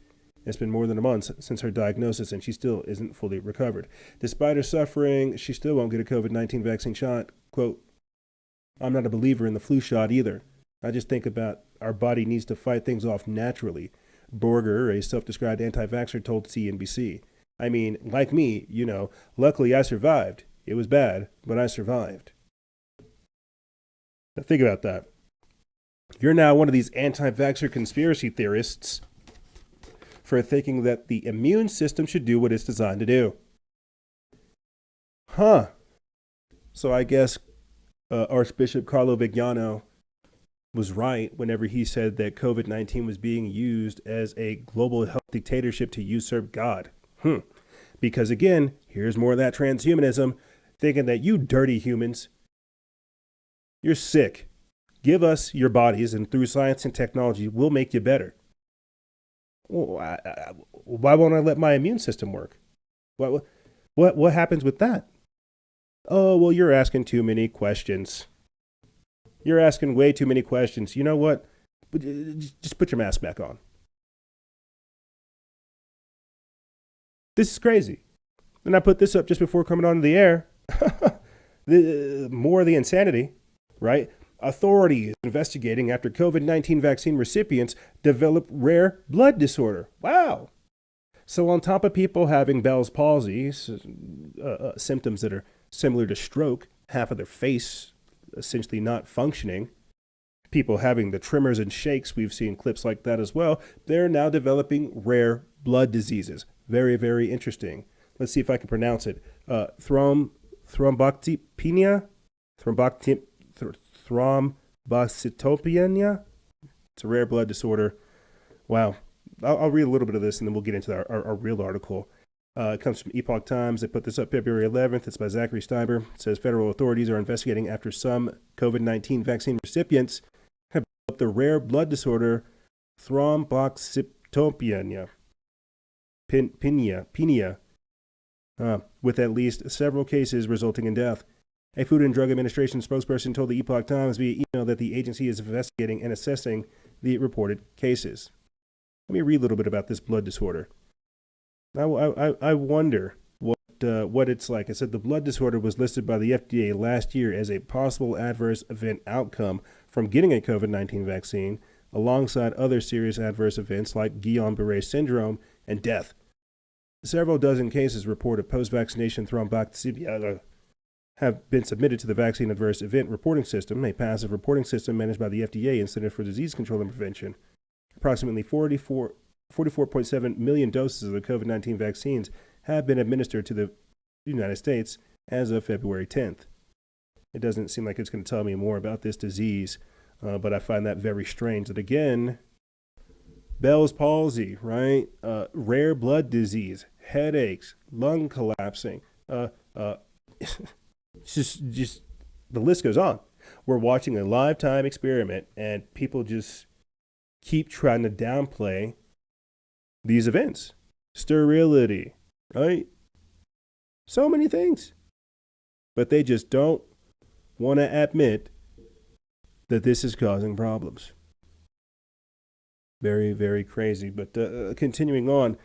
It's been more than a month since her diagnosis, and she still isn't fully recovered. Despite her suffering, she still won't get a COVID-19 vaccine shot. Quote, I'm not a believer in the flu shot either. I just think about our body needs to fight things off naturally. Borger, a self-described anti-vaxxer, told CNBC. I mean, like me, luckily I survived. It was bad, but I survived. Now think about that. You're now one of these anti-vaxxer conspiracy theorists for thinking that the immune system should do what it's designed to do. So I guess Archbishop Carlo Vignano was right whenever he said that COVID-19 was being used as a global health dictatorship to usurp God. Because again, here's more of that transhumanism, thinking that you dirty humans, you're sick. Give us your bodies, and through science and technology, we'll make you better. Well, why won't I let my immune system work? What happens with that? Oh, well, you're asking too many questions. You're asking way too many questions. You know what? Just put your mask back on. This is crazy. And I put this up just before coming onto the air. More of the insanity, right? Authorities investigating after COVID-19 vaccine recipients develop rare blood disorder. Wow. So on top of people having Bell's palsy, symptoms that are similar to stroke, half of their face essentially not functioning, people having the tremors and shakes, we've seen clips like that as well, they're now developing rare blood diseases. Very, very interesting. Let's see if I can pronounce it. Thrombocytopenia? Thrombocytopenia? It's a rare blood disorder. Wow. I'll read a little bit of this and then we'll get into our real article. It comes from Epoch Times. They put this up February 11th. It's by Zachary Steiber. It says federal authorities are investigating after some COVID-19 vaccine recipients have developed the rare blood disorder thrombocytopenia. Pinia, with at least several cases resulting in death. A Food and Drug Administration spokesperson told the Epoch Times via email that the agency is investigating and assessing the reported cases. Let me read a little bit about this blood disorder. I wonder what it's like. It said the blood disorder was listed by the FDA last year as a possible adverse event outcome from getting a COVID-19 vaccine, alongside other serious adverse events like Guillain-Barré syndrome and death. Several dozen cases reported post-vaccination thrombocytopenia have been submitted to the Vaccine Adverse Event Reporting System, a passive reporting system managed by the FDA and Center for Disease Control and Prevention. Approximately 44.7 million doses of the COVID-19 vaccines have been administered to the United States as of February 10th. It doesn't seem like it's going to tell me more about this disease, but I find that very strange that, again, Bell's palsy, right? Rare blood disease, headaches, lung collapsing, just the list goes on. We're watching a lifetime experiment, and people just keep trying to downplay these events. Sterility, right? So many things. But they just don't want to admit that this is causing problems. Very, very crazy. But continuing on,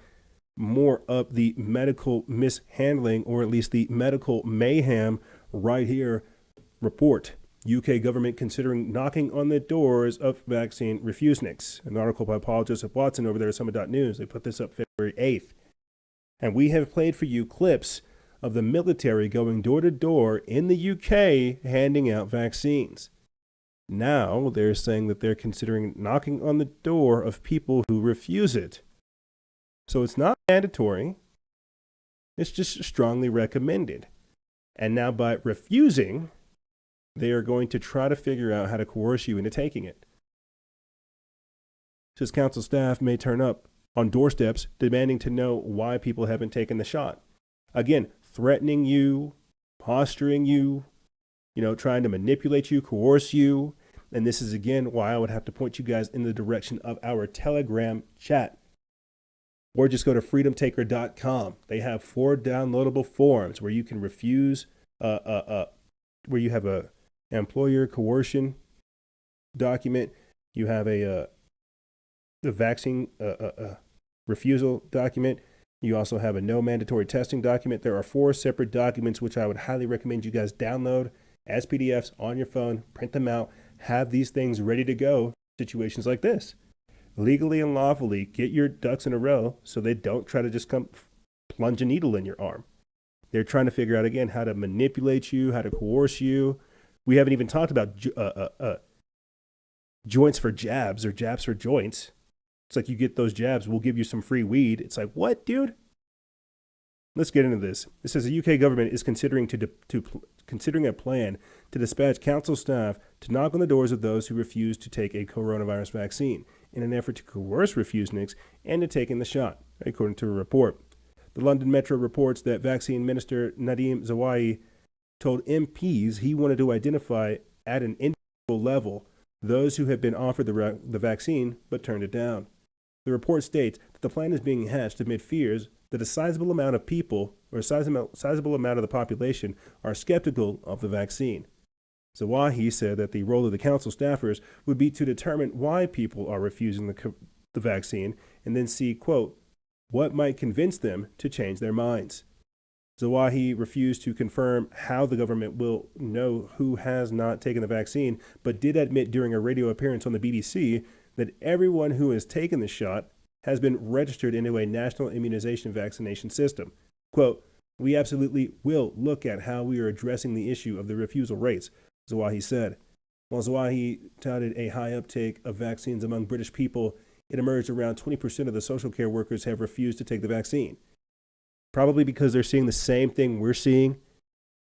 more of the medical mishandling, or at least the medical mayhem, right here. Report. UK government considering knocking on the doors of vaccine refuseniks. An article by Paul Joseph Watson over there at Summit.news. They put this up February 8th. And we have played for you clips of the military going door to door in the UK handing out vaccines. Now they're saying that they're considering knocking on the door of people who refuse it. So it's not mandatory. It's just strongly recommended. And now by refusing, they are going to try to figure out how to coerce you into taking it. Says council staff may turn up on doorsteps demanding to know why people haven't taken the shot. Again, threatening you, posturing you, trying to manipulate you, coerce you. And this is, again, why I would have to point you guys in the direction of our Telegram chat. Or just go to freedomtaker.com. They have 4 downloadable forms where you can refuse, where you have a employer coercion document. You have the vaccine refusal document. You also have a no mandatory testing document. There are 4 separate documents, which I would highly recommend you guys download as PDFs on your phone, print them out, have these things ready to go. Situations like this. Legally and lawfully, get your ducks in a row so they don't try to just come plunge a needle in your arm. They're trying to figure out, again, how to manipulate you, how to coerce you. We haven't even talked about joints for jabs or jabs for joints. It's like you get those jabs, we'll give you some free weed. It's like, what, dude? Let's get into this. It says the UK government is considering considering a plan to dispatch council staff to knock on the doors of those who refuse to take a coronavirus vaccine in an effort to coerce refuseniks into taking the shot, according to a report. The London Metro reports that vaccine minister Nadhim Zawahi told MPs he wanted to identify at an individual level those who have been offered the vaccine but turned it down. The report states that the plan is being hatched amid fears that a sizable amount of people, or a sizable amount of the population, are skeptical of the vaccine. Zawahi said that the role of the council staffers would be to determine why people are refusing the vaccine and then see, quote, what might convince them to change their minds. Zawahi refused to confirm how the government will know who has not taken the vaccine, but did admit during a radio appearance on the BBC that everyone who has taken the shot has been registered into a national immunization vaccination system. Quote, we absolutely will look at how we are addressing the issue of the refusal rates, Zawahi said. While Zawahi touted a high uptake of vaccines among British people, it emerged around 20% of the social care workers have refused to take the vaccine. Probably because they're seeing the same thing we're seeing.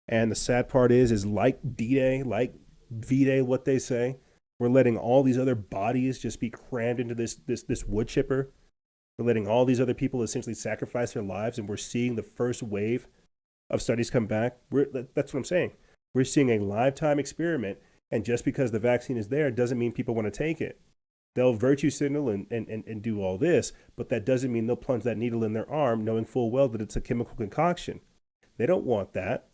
And the sad part is like D-Day, like V-Day, what they say, we're letting all these other bodies just be crammed into this wood chipper. We're letting all these other people essentially sacrifice their lives, and we're seeing the first wave of studies come back. That's what I'm saying. We're seeing a lifetime experiment, and just because the vaccine is there doesn't mean people want to take it. They'll virtue signal and do all this, but that doesn't mean they'll plunge that needle in their arm knowing full well that it's a chemical concoction. They don't want that.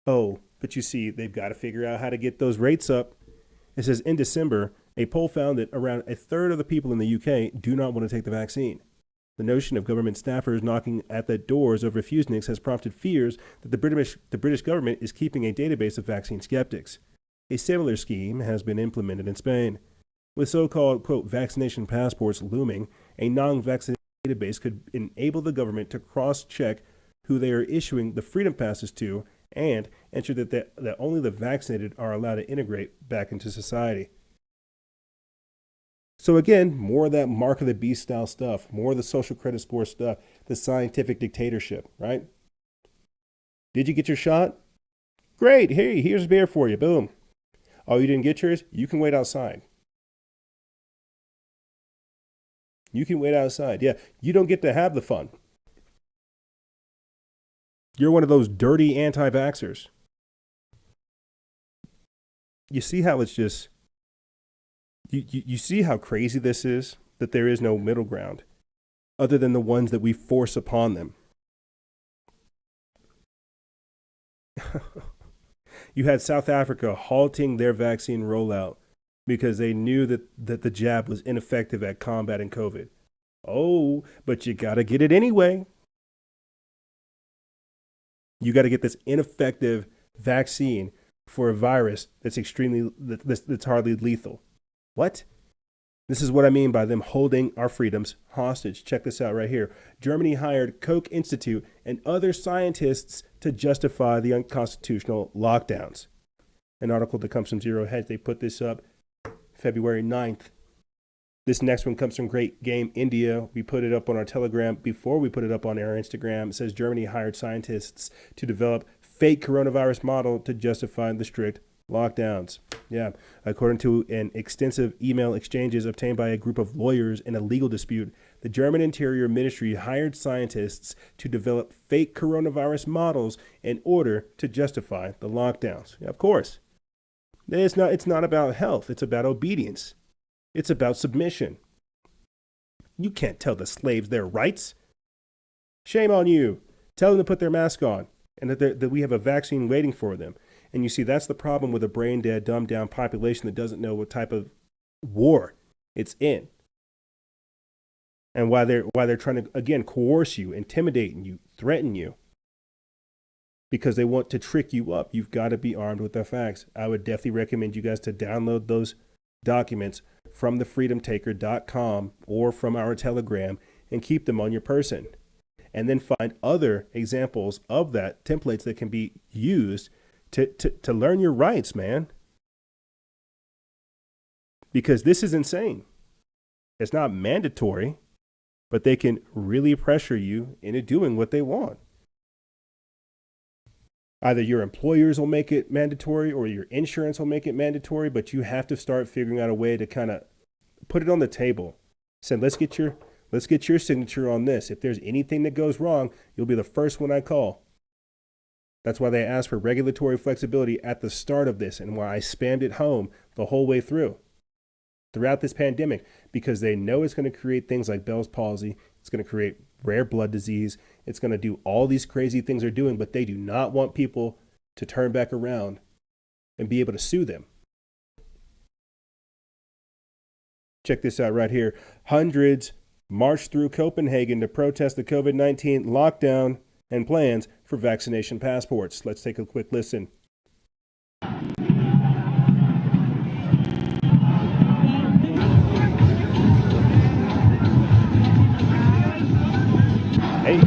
Oh, but you see, they've got to figure out how to get those rates up. It says in December, a poll found that around a third of the people in the UK do not want to take the vaccine. The notion of government staffers knocking at the doors of refuseniks has prompted fears that the British government is keeping a database of vaccine skeptics. A similar scheme has been implemented in Spain. With so-called, quote, vaccination passports looming, a non-vaccinated database could enable the government to cross-check who they are issuing the freedom passes to and ensure that only the vaccinated are allowed to integrate back into society. So again, more of that mark of the beast style stuff, more of the social credit score stuff, the scientific dictatorship, right? Did you get your shot? Great, hey, here's a beer for you, boom. Oh, you didn't get yours? You can wait outside. You can wait outside. Yeah, you don't get to have the fun. You're one of those dirty anti-vaxxers. You see how it's just, you see how crazy this is, that there is no middle ground other than the ones that we force upon them. You had South Africa halting their vaccine rollout because they knew that the jab was ineffective at combating COVID. Oh, but you got to get it anyway. You got to get this ineffective vaccine for a virus that's that's hardly lethal. What? This is what I mean by them holding our freedoms hostage. Check this out right here. Germany hired Koch Institute and other scientists to justify the unconstitutional lockdowns. An article that comes from Zero Hedge. They put this up February 9th. This next one comes from Great Game India. We put it up on our Telegram before we put it up on our Instagram. It says Germany hired scientists to develop fake coronavirus model to justify the strict lockdowns. Yeah, according to an extensive email exchanges obtained by a group of lawyers in a legal dispute, the German Interior Ministry hired scientists to develop fake coronavirus models in order to justify the lockdowns. Yeah, of course. It's not about health. It's about obedience. It's about submission. You can't tell the slaves their rights. Shame on you. Tell them to put their mask on and that we have a vaccine waiting for them. And you see, that's the problem with a brain dead, dumbed down population that doesn't know what type of war it's in. And why they're trying to, again, coerce you, intimidate you, threaten you. Because they want to trick you up. You've got to be armed with the facts. I would definitely recommend you guys to download those documents from thefreedomtaker.com or from our Telegram and keep them on your person. And then find other examples of that, templates that can be used to learn your rights, man. Because this is insane. It's not mandatory, but they can really pressure you into doing what they want. Either your employers will make it mandatory or your insurance will make it mandatory, but you have to start figuring out a way to kind of put it on the table. Say, let's get your signature on this. If there's anything that goes wrong, you'll be the first one I call. That's why they asked for regulatory flexibility at the start of this and why I spammed it home the whole way throughout this pandemic, because they know it's going to create things like Bell's palsy. It's going to create rare blood disease. It's going to do all these crazy things they're doing, but they do not want people to turn back around and be able to sue them. Check this out right here. Hundreds marched through Copenhagen to protest the COVID-19 lockdown and plans for vaccination passports. Let's take a quick listen. Hey.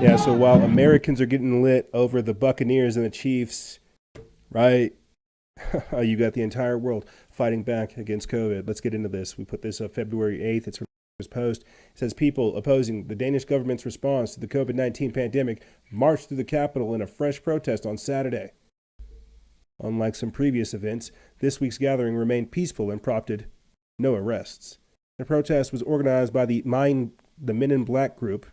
Yeah, so while Americans are getting lit over the Buccaneers and the Chiefs, right, you got the entire world fighting back against COVID. Let's get into this. We put this up February 8th. It's from this post. It says people opposing the Danish government's response to the COVID-19 pandemic marched through the capital in a fresh protest on Saturday. Unlike some previous events, this week's gathering remained peaceful and prompted no arrests. The protest was organized by the Men in Black group,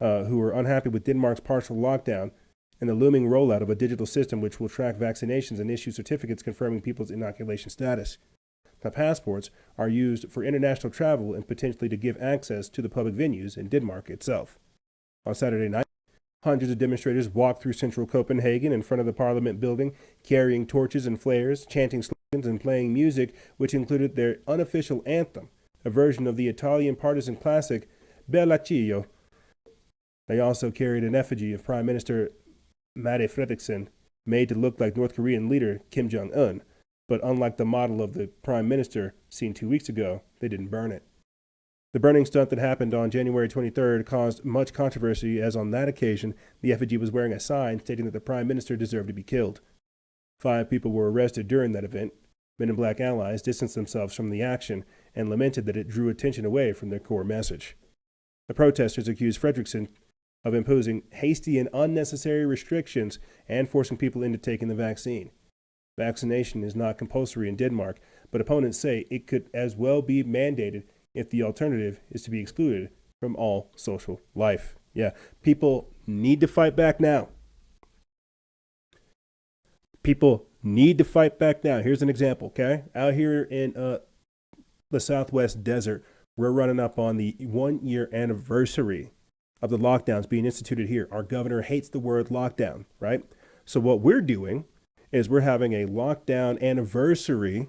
who were unhappy with Denmark's partial lockdown and the looming rollout of a digital system which will track vaccinations and issue certificates confirming people's inoculation status. The passports are used for international travel and potentially to give access to the public venues in Denmark itself. On Saturday night, hundreds of demonstrators walked through central Copenhagen in front of the Parliament building, carrying torches and flares, chanting slogans and playing music, which included their unofficial anthem, a version of the Italian partisan classic Bella Ciao. They also carried an effigy of Prime Minister Mette Frederiksen, made to look like North Korean leader Kim Jong-un, but unlike the model of the Prime Minister seen 2 weeks ago, they didn't burn it. The burning stunt that happened on January 23rd caused much controversy, as on that occasion, the effigy was wearing a sign stating that the Prime Minister deserved to be killed. 5 people were arrested during that event. Men in Black allies distanced themselves from the action and lamented that it drew attention away from their core message. The protesters accused Frederiksen of imposing hasty and unnecessary restrictions and forcing people into taking the vaccine. Vaccination is not compulsory in Denmark, but opponents say it could as well be mandated if the alternative is to be excluded from all social life. Yeah, people need to fight back now. People need to fight back now. Here's an example, okay? Out here in the Southwest desert, we're running up on the 1-year anniversary of the lockdowns being instituted here. Our governor hates the word lockdown, right? So what we're doing is we're having a lockdown anniversary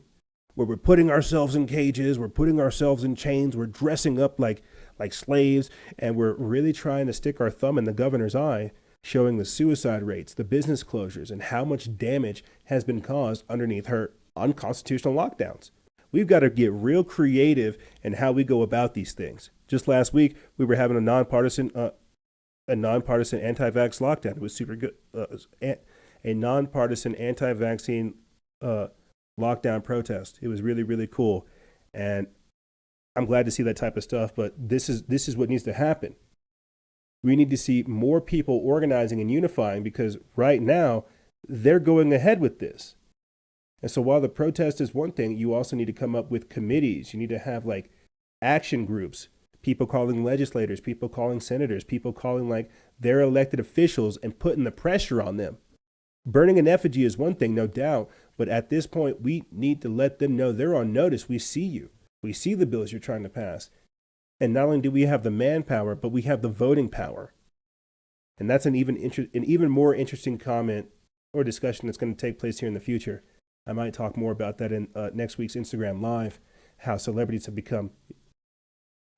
where we're putting ourselves in cages, we're putting ourselves in chains, we're dressing up like slaves, and we're really trying to stick our thumb in the governor's eye, showing the suicide rates, the business closures, and how much damage has been caused underneath her unconstitutional lockdowns. We've got to get real creative in how we go about these things. Just last week, we were having a nonpartisan anti-vax lockdown. It was super good. A nonpartisan anti-vaccine lockdown protest. It was really, really cool, and I'm glad to see that type of stuff. But this is what needs to happen. We need to see more people organizing and unifying, because right now they're going ahead with this. And so while the protest is one thing, you also need to come up with committees. You need to have like action groups, people calling legislators, people calling senators, people calling like their elected officials and putting the pressure on them. Burning an effigy is one thing, no doubt, but at this point, we need to let them know they're on notice. We see you. We see the bills you're trying to pass. And not only do we have the manpower, but we have the voting power. And that's an even more interesting comment or discussion that's going to take place here in the future. I might talk more about that in next week's Instagram Live, how celebrities have become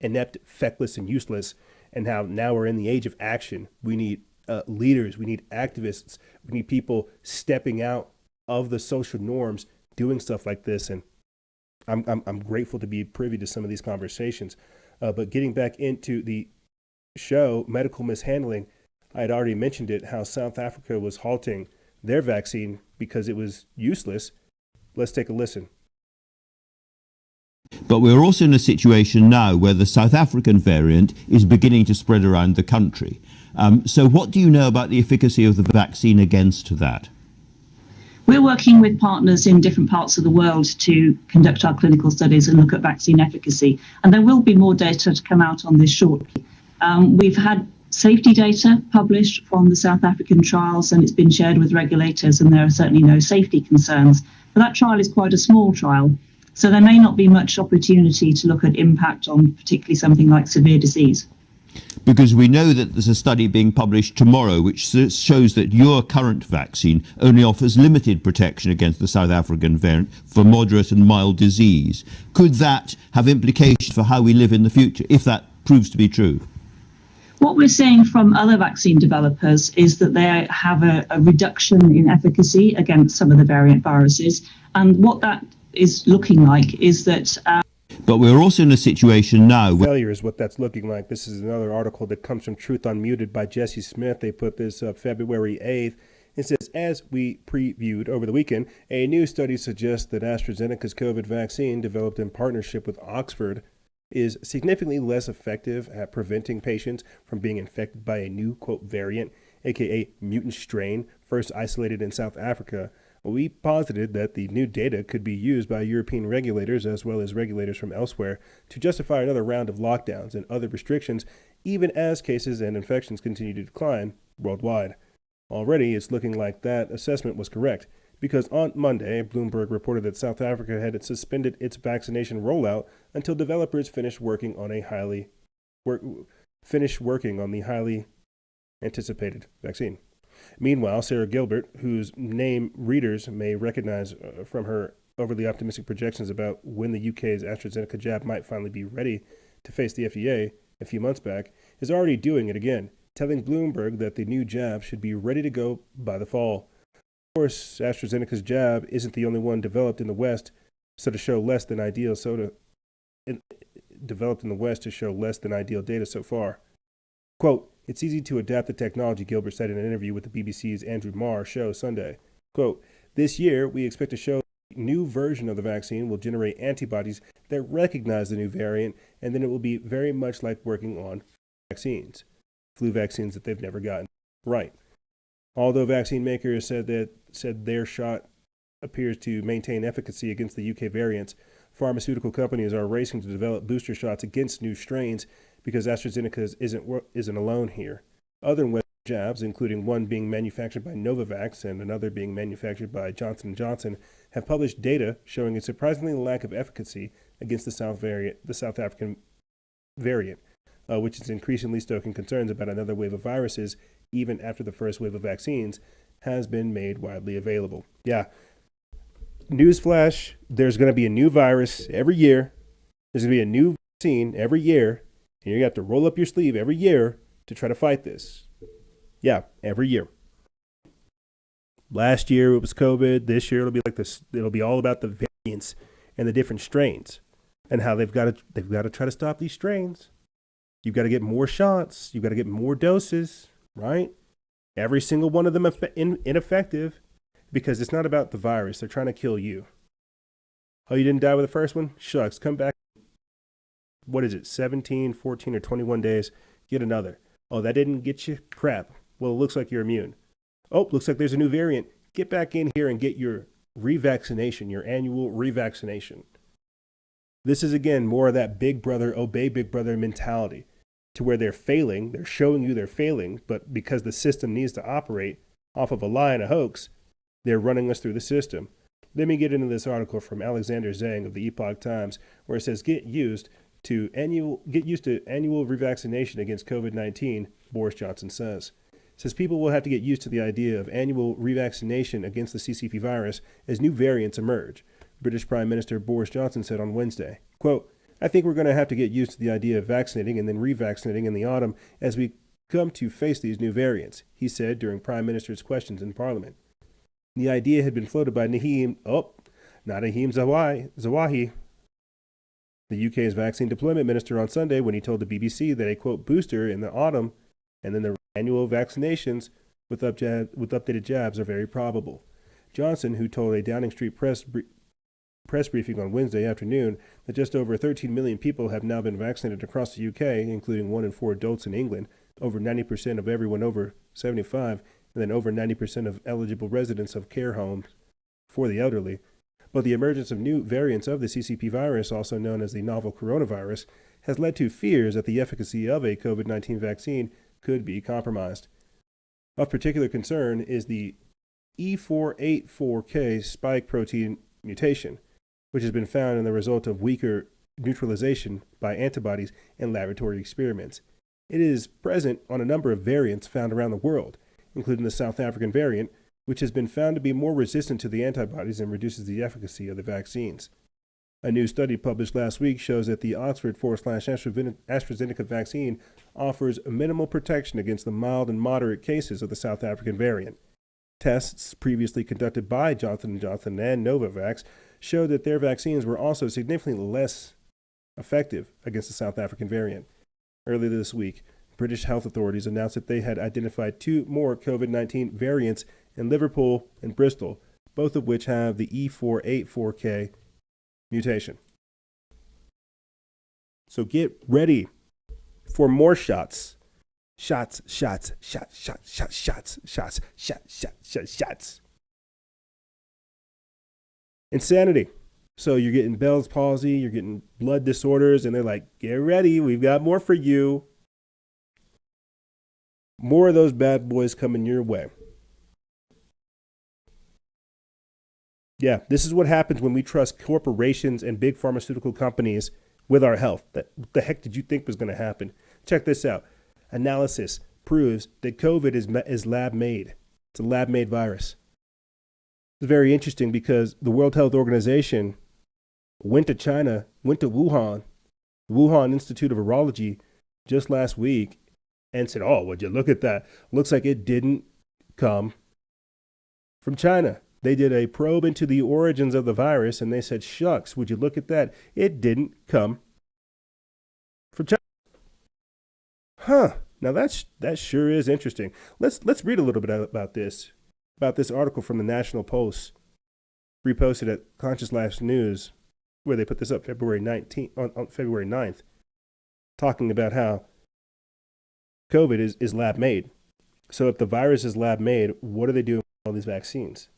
inept, feckless, and useless, and how now we're in the age of action. We need leaders, we need activists, we need people stepping out of the social norms, doing stuff like this. And I'm grateful to be privy to some of these conversations. But getting back into the show, medical mishandling, I had already mentioned it, how South Africa was halting their vaccine because it was useless. Let's take a listen. But we're also in a situation now where the South African variant is beginning to spread around the country. So what do you know about the efficacy of the vaccine against that? We're working with partners in different parts of the world to conduct our clinical studies and look at vaccine efficacy. And there will be more data to come out on this shortly. We've had safety data published from the South African trials, and it's been shared with regulators, and there are certainly no safety concerns. But that trial is quite a small trial, so there may not be much opportunity to look at impact on particularly something like severe disease. Because we know that there's a study being published tomorrow which shows that your current vaccine only offers limited protection against the South African variant for moderate and mild disease. Could that have implications for how we live in the future, if that proves to be true? What we're seeing from other vaccine developers is that they have a reduction in efficacy against some of the variant viruses. And what that is looking like is that... But we're also in a situation now where... Failure is what that's looking like. This is another article that comes from Truth Unmuted by Jesse Smith. They put this up February 8th. It says, as we previewed over the weekend, a new study suggests that AstraZeneca's COVID vaccine, developed in partnership with Oxford, is significantly less effective at preventing patients from being infected by a new, quote, variant, aka mutant strain, first isolated in South Africa. We posited that the new data could be used by European regulators as well as regulators from elsewhere to justify another round of lockdowns and other restrictions, even as cases and infections continue to decline worldwide. Already, it's looking like that assessment was correct, because on Monday, Bloomberg reported that South Africa had suspended its vaccination rollout until developers finished working on the highly anticipated vaccine. Meanwhile, Sarah Gilbert, whose name readers may recognize from her overly optimistic projections about when the UK's AstraZeneca jab might finally be ready to face the FDA a few months back, is already doing it again, telling Bloomberg that the new jab should be ready to go by the fall. Of course, AstraZeneca's jab isn't the only one developed in the West, so to show less than ideal data so far. Quote, it's easy to adapt the technology, Gilbert said in an interview with the BBC's Andrew Marr show Sunday. Quote, this year, we expect to show a new version of the vaccine will generate antibodies that recognize the new variant, and then it will be very much like working on flu vaccines that they've never gotten right. Although vaccine makers said their shot appears to maintain efficacy against the UK variants, pharmaceutical companies are racing to develop booster shots against new strains because AstraZeneca isn't alone here. Other Western jabs, including one being manufactured by Novavax and another being manufactured by Johnson & Johnson, have published data showing a surprisingly lack of efficacy against the South African variant, which is increasingly stoking concerns about another wave of viruses even after the first wave of vaccines has been made widely available. Yeah. Newsflash, there's going to be a new virus every year. There's going to be a new vaccine every year. And you have to roll up your sleeve every year to try to fight this. Yeah, every year. Last year it was COVID. This year it'll be like this. It'll be all about the variants and the different strains and how they've got to try to stop these strains. You've got to get more shots. You've got to get more doses, right? Every single one of them ineffective because it's not about the virus. They're trying to kill you. Oh, you didn't die with the first one? Shucks, come back. What is it, 17, 14, or 21 days? Get another. Oh, that didn't get you? Crap. Well, it looks like you're immune. Oh, looks like there's a new variant. Get back in here and get your revaccination, your annual revaccination. This is, again, more of that big brother, obey big brother mentality to where they're failing. They're showing you they're failing, but because the system needs to operate off of a lie and a hoax, they're running us through the system. Let me get into this article from Alexander Zhang of the Epoch Times, where it says, get used to annual revaccination against COVID-19, Boris Johnson says. It says people will have to get used to the idea of annual revaccination against the CCP virus as new variants emerge, British Prime Minister Boris Johnson said on Wednesday. Quote, I think we're going to have to get used to the idea of vaccinating and then revaccinating in the autumn as we come to face these new variants, he said during Prime Minister's questions in Parliament. The idea had been floated by Naheem Zawahi, the UK's vaccine deployment minister, on Sunday when he told the BBC that a, quote, booster in the autumn and then the annual vaccinations with updated jabs are very probable. Johnson, who told a Downing Street press briefing on Wednesday afternoon that just over 13 million people have now been vaccinated across the UK, including 1 in 4 adults in England, over 90% of everyone over 75, and then over 90% of eligible residents of care homes for the elderly. But the emergence of new variants of the CCP virus, also known as the novel coronavirus, has led to fears that the efficacy of a COVID-19 vaccine could be compromised. Of particular concern is the E484K spike protein mutation, which has been found in the result of weaker neutralization by antibodies in laboratory experiments. It is present on a number of variants found around the world, including the South African variant, which has been found to be more resistant to the antibodies and reduces the efficacy of the vaccines. A new study published last week shows that the Oxford/AstraZeneca vaccine offers minimal protection against the mild and moderate cases of the South African variant. Tests previously conducted by Johnson & Johnson and Novavax showed that their vaccines were also significantly less effective against the South African variant. Earlier this week, British health authorities announced that they had identified 2 more COVID-19 variants in Liverpool and Bristol, both of which have the E484K mutation. So get ready for more shots. Shots. Insanity. So you're getting Bell's palsy, you're getting blood disorders, and they're like, get ready, we've got more for you. More of those bad boys coming your way. Yeah, this is what happens when we trust corporations and big pharmaceutical companies with our health. What the heck did you think was going to happen? Check this out. Analysis proves that COVID is lab-made. It's a lab-made virus. It's very interesting because the World Health Organization went to China, went to Wuhan, the Wuhan Institute of Virology, just last week, and said, oh, would you look at that? Looks like it didn't come from China. They did a probe into the origins of the virus, and they said, shucks, would you look at that? It didn't come from China. Huh. Now that sure is interesting. Let's read a little bit about this article from the National Post, reposted at Conscious Life News, where they put this up February 9th, talking about how COVID is lab made. So if the virus is lab made, what are they doing with all these vaccines?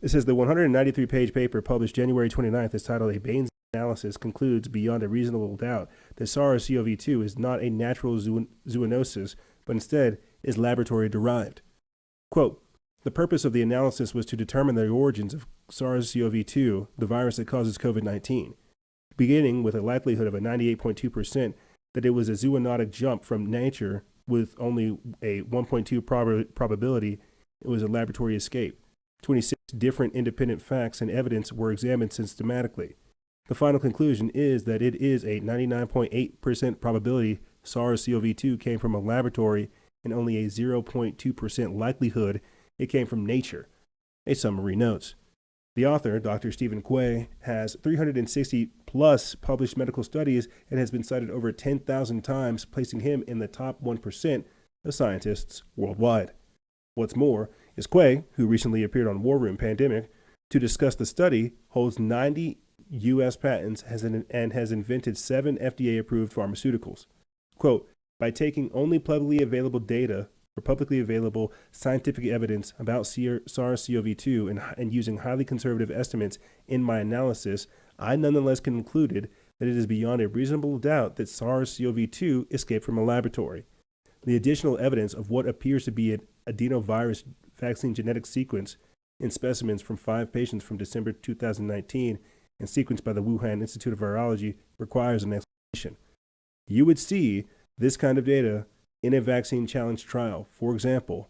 It says the 193-page paper published January 29th is titled A Baynes Analysis Concludes Beyond a Reasonable Doubt that SARS-CoV-2 is not a natural zoonosis, but instead is laboratory derived. Quote, the purpose of the analysis was to determine the origins of SARS-CoV-2, the virus that causes COVID-19, beginning with a likelihood of a 98.2% that it was a zoonotic jump from nature with only a 1.2 probability It was a laboratory escape. 26 different independent facts and evidence were examined systematically. The final conclusion is that it is a 99.8% probability SARS-CoV-2 came from a laboratory and only a 0.2% likelihood it came from nature. A summary notes. The author, Dr. Stephen Quay, has 360 plus published medical studies and has been cited over 10,000 times, placing him in the top 1% of scientists worldwide. What's more is Quay, who recently appeared on War Room Pandemic to discuss the study, holds 90 U.S. patents and has invented 7 FDA-approved pharmaceuticals. Quote, by taking only publicly available data or publicly available scientific evidence about SARS-CoV-2 and using highly conservative estimates in my analysis, I nonetheless concluded that it is beyond a reasonable doubt that SARS-CoV-2 escaped from a laboratory. The additional evidence of what appears to be an adenovirus vaccine genetic sequence in specimens from 5 patients from December 2019 and sequenced by the Wuhan Institute of Virology requires an explanation. You would see this kind of data in a vaccine challenge trial. For example,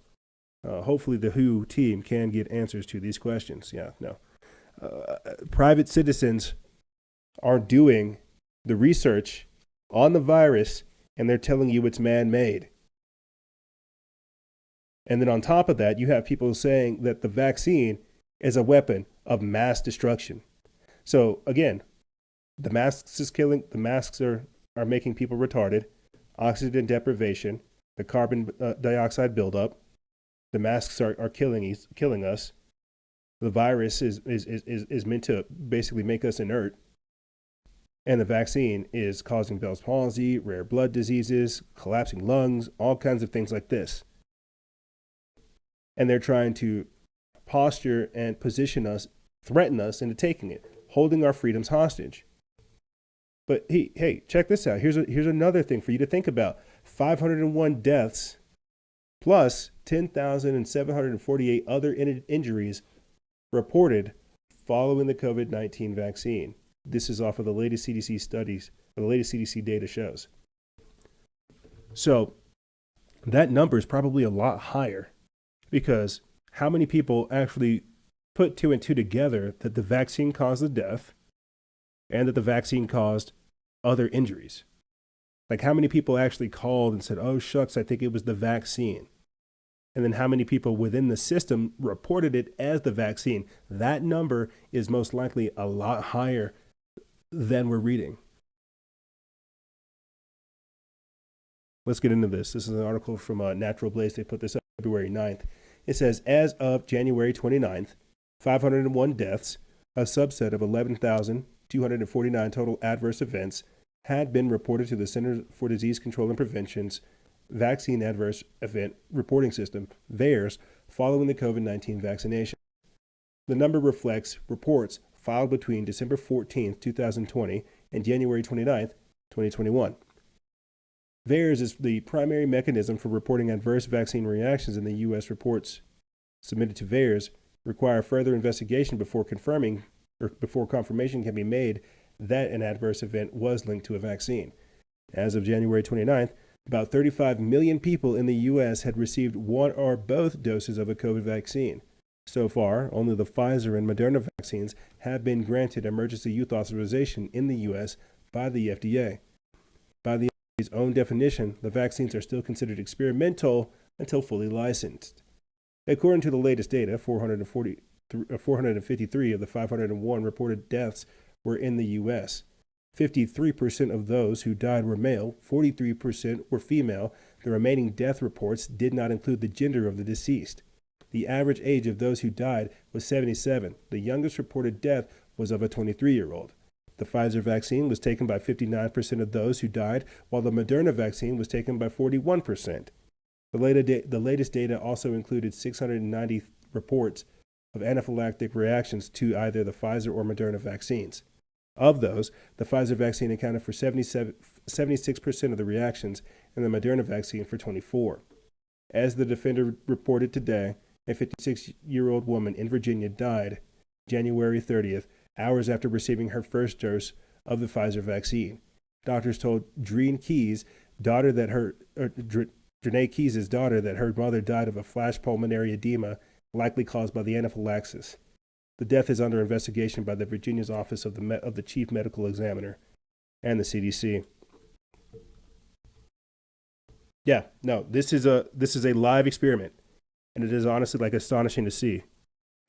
hopefully the WHO team can get answers to these questions. Private citizens are doing the research on the virus and they're telling you it's man-made. And then on top of that, you have people saying that the vaccine is a weapon of mass destruction. So again, the masks are making people retarded, oxygen deprivation, the carbon dioxide buildup. The masks are killing us. The virus is meant to basically make us inert. And the vaccine is causing Bell's palsy, rare blood diseases, collapsing lungs, all kinds of things like this. And they're trying to posture and position us, threaten us into taking it, holding our freedoms hostage. But hey, check this out. Here's another thing for you to think about. 501 deaths plus 10,748 other injuries reported following the COVID-19 vaccine. This is off of the latest CDC studies, or the latest CDC data shows. So that number is probably a lot higher because how many people actually put 2 and 2 together that the vaccine caused the death and that the vaccine caused other injuries? Like how many people actually called and said, oh shucks, I think it was the vaccine? And then how many people within the system reported it as the vaccine? That number is most likely a lot higher than we're reading. Let's get into this. This is an article from Natural Blaze. They put this up February 9th. It says, as of January 29th, 501 deaths, a subset of 11,249 total adverse events, had been reported to the Centers for Disease Control and Prevention's Vaccine Adverse Event Reporting System, VAERS, following the COVID-19 vaccination. The number reflects reports filed between December 14th, 2020 and January 29th, 2021. VAERS is the primary mechanism for reporting adverse vaccine reactions in the U.S. Reports submitted to VAERS require further investigation before confirmation can be made that an adverse event was linked to a vaccine. As of January 29th, about 35 million people in the U.S. had received 1 or both doses of a COVID vaccine. So far, only the Pfizer and Moderna vaccines have been granted emergency use authorization in the U.S. by the FDA. By the FDA's own definition, the vaccines are still considered experimental until fully licensed. According to the latest data, 453 of the 501 reported deaths were in the U.S. 53% of those who died were male, 43% were female. The remaining death reports did not include the gender of the deceased. The average age of those who died was 77. The youngest reported death was of a 23-year-old. The Pfizer vaccine was taken by 59% of those who died, while the Moderna vaccine was taken by 41%. The latest data also included 690 reports of anaphylactic reactions to either the Pfizer or Moderna vaccines. Of those, the Pfizer vaccine accounted for 76% of the reactions and the Moderna vaccine for 24%. As the Defender reported today, a 56-year-old woman in Virginia died January 30th, hours after receiving her first dose of the Pfizer vaccine. Doctors told Dreen Keys, daughter, that her Janae Keys' daughter that her mother died of a flash pulmonary edema, likely caused by the anaphylaxis. The death is under investigation by the Virginia's Office of the Chief Medical Examiner and the CDC. Yeah, no, this is a live experiment, and it is honestly like astonishing to see.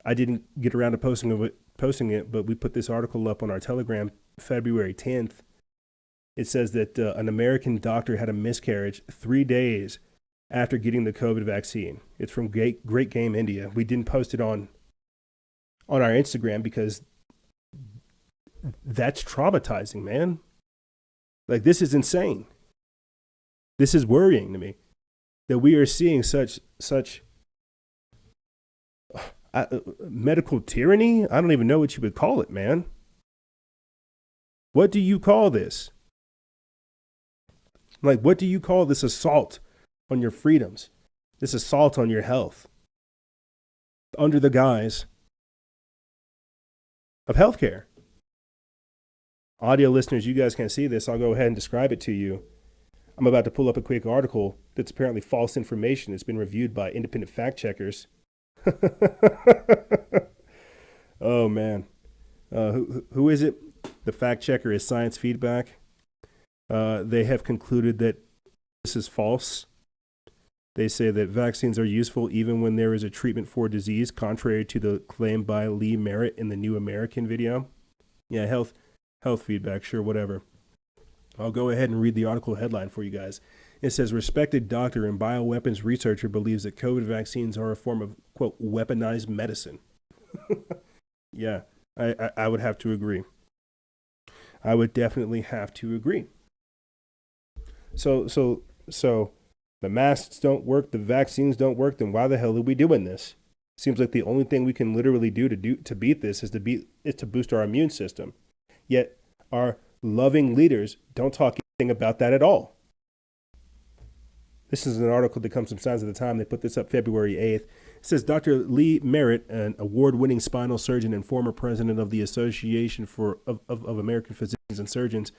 I didn't get around to posting it, but we put this article up on our Telegram February 10th. It says that an American doctor had a miscarriage 3 days after getting the COVID vaccine. It's from Great Game, India. We didn't post it on our Instagram because that's traumatizing, man. Like, this is insane. This is worrying to me that we are seeing such medical tyranny. I don't even know what you would call it, man. What do you call this? Like, what do you call this assault on your freedoms? This assault on your health under the guise of healthcare? Audio listeners, you guys can't see this. I'll go ahead and describe it to you. I'm about to pull up a quick article that's apparently false information. It's been reviewed by independent fact checkers. Oh, man. Who is it? The fact checker is Science Feedback. They have concluded that this is false. They say that vaccines are useful even when there is a treatment for disease, contrary to the claim by Lee Merritt in the New American video. Yeah, health feedback, sure, whatever. I'll go ahead and read the article headline for you guys. It says, respected doctor and bioweapons researcher believes that COVID vaccines are a form of, quote, weaponized medicine. Yeah, I would have to agree. I would definitely have to agree. So the masks don't work, the vaccines don't work, then why the hell are we doing this? Seems like the only thing we can literally do to beat this is to boost our immune system. Yet our loving leaders don't talk anything about that at all. This is an article that comes from Signs of the Time. They put this up February 8th. It says Dr. Lee Merritt, an award-winning spinal surgeon and former president of the Association of American Physicians and Surgeons,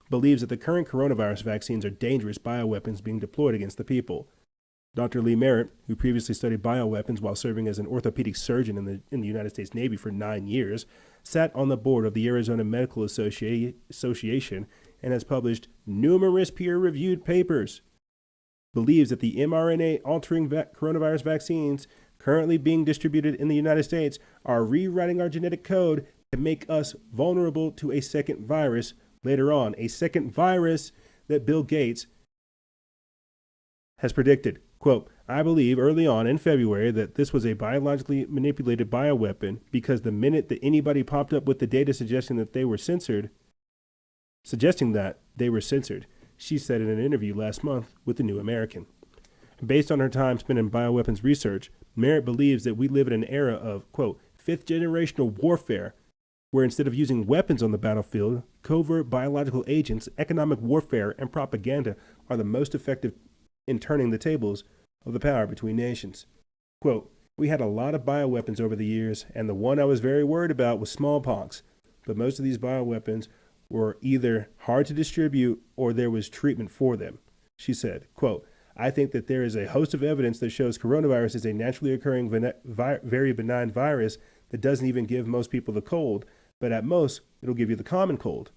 believes that the current coronavirus vaccines are dangerous bioweapons being deployed against the people. Dr. Lee Merritt, who previously studied bioweapons while serving as an orthopedic surgeon in the United States Navy for 9 years, sat on the board of the Arizona Medical Association and has published numerous peer-reviewed papers, believes that the mRNA-altering coronavirus vaccines currently being distributed in the United States are rewriting our genetic code to make us vulnerable to a second virus later on, a second virus that Bill Gates has predicted. Quote, I believe early on in February that this was a biologically manipulated bioweapon because the minute that anybody popped up with the data suggesting that they were censored, she said in an interview last month with the New American. Based on her time spent in bioweapons research, Merritt believes that we live in an era of, quote, fifth-generational warfare, where instead of using weapons on the battlefield, covert biological agents, economic warfare, and propaganda are the most effective in turning the tables of the power between nations. Quote, we had a lot of bioweapons over the years, and the one I was very worried about was smallpox, but most of these bioweapons were either hard to distribute or there was treatment for them. She said, quote, I think that there is a host of evidence that shows coronavirus is a naturally occurring very benign virus that doesn't even give most people the cold, but at most, it'll give you the common cold.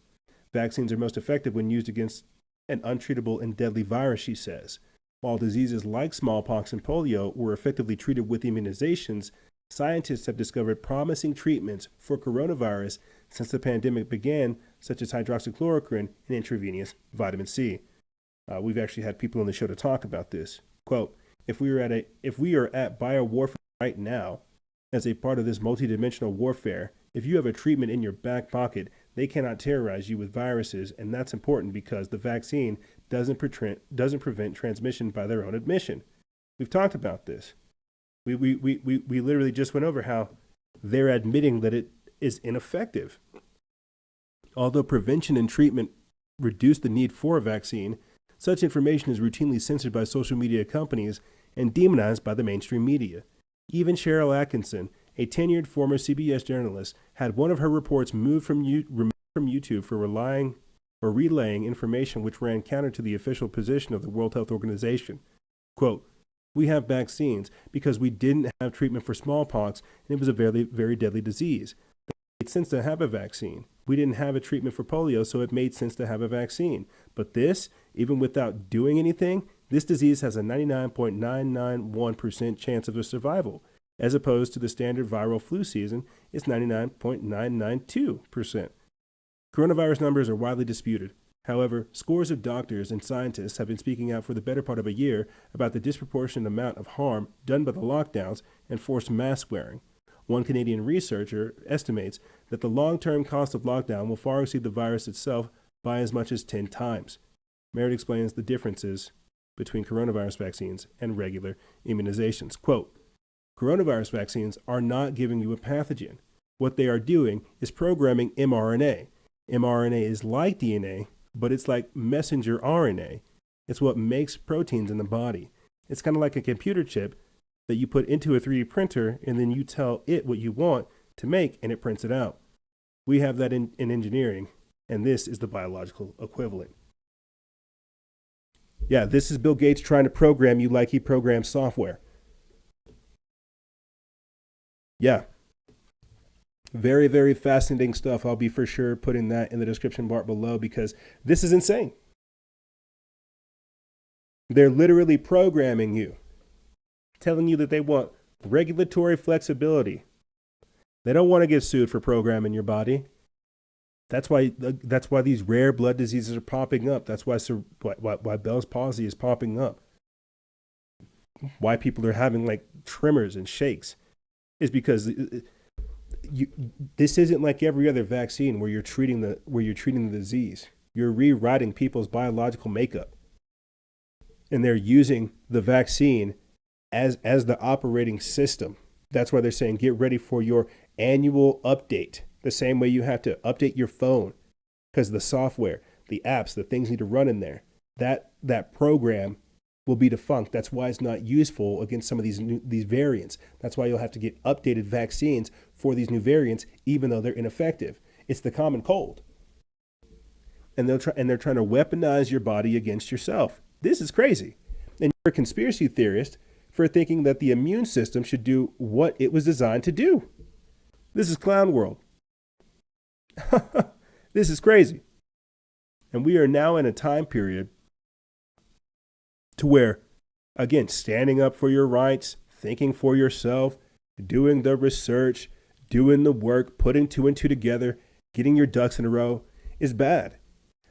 Vaccines are most effective when used against an untreatable and deadly virus, she says. While diseases like smallpox and polio were effectively treated with immunizations, scientists have discovered promising treatments for coronavirus since the pandemic began, such as hydroxychloroquine and intravenous vitamin C. We've actually had people on the show to talk about this. Quote, if we are at biowarfare right now, as a part of this multidimensional warfare, if you have a treatment in your back pocket, they cannot terrorize you with viruses, and that's important because the vaccine doesn't prevent transmission by their own admission. We've talked about this. We literally just went over how they're admitting that it is ineffective. Although prevention and treatment reduce the need for a vaccine, such information is routinely censored by social media companies and demonized by the mainstream media. Even Cheryl Atkinson, a tenured former CBS journalist, had one of her reports removed from YouTube for relaying information which ran counter to the official position of the World Health Organization. Quote, we have vaccines because we didn't have treatment for smallpox, and it was a very, very deadly disease. It made sense to have a vaccine. We didn't have a treatment for polio, so it made sense to have a vaccine. But this, even without doing anything, this disease has a 99.991% chance of a survival, as opposed to the standard viral flu season is 99.992%. Coronavirus numbers are widely disputed. However, scores of doctors and scientists have been speaking out for the better part of a year about the disproportionate amount of harm done by the lockdowns and forced mask wearing. One Canadian researcher estimates that the long-term cost of lockdown will far exceed the virus itself by as much as 10 times. Merritt explains the differences between coronavirus vaccines and regular immunizations. Quote, coronavirus vaccines are not giving you a pathogen. What they are doing is programming mRNA. mRNA is like DNA, but it's like messenger RNA. It's what makes proteins in the body. It's kind of like a computer chip that you put into a 3D printer and then you tell it what you want to make and it prints it out. We have that in engineering, and this is the biological equivalent. Yeah, this is Bill Gates trying to program you like he programs software. Yeah. Very, very fascinating stuff. I'll be for sure putting that in the description bar below because this is insane. They're literally programming you, telling you that they want regulatory flexibility. They don't want to get sued for programming your body. That's why these rare blood diseases are popping up. That's why Bell's palsy is popping up. Why people are having like tremors and shakes is because this isn't like every other vaccine where you're treating the disease. You're rewriting people's biological makeup, and they're using the vaccine as the operating system. That's why they're saying get ready for your annual update. The same way you have to update your phone because the software, the apps, the things need to run in there. That program will be defunct. That's why it's not useful against some of these variants. That's why you'll have to get updated vaccines for these new variants, even though they're ineffective. It's the common cold, and they're trying to weaponize your body against yourself. This is crazy, and you're a conspiracy theorist for thinking that the immune system should do what it was designed to do. This is clown world. This is crazy. And we are now in a time period to where, again, standing up for your rights, thinking for yourself, doing the research, doing the work, putting two and two together, getting your ducks in a row is bad.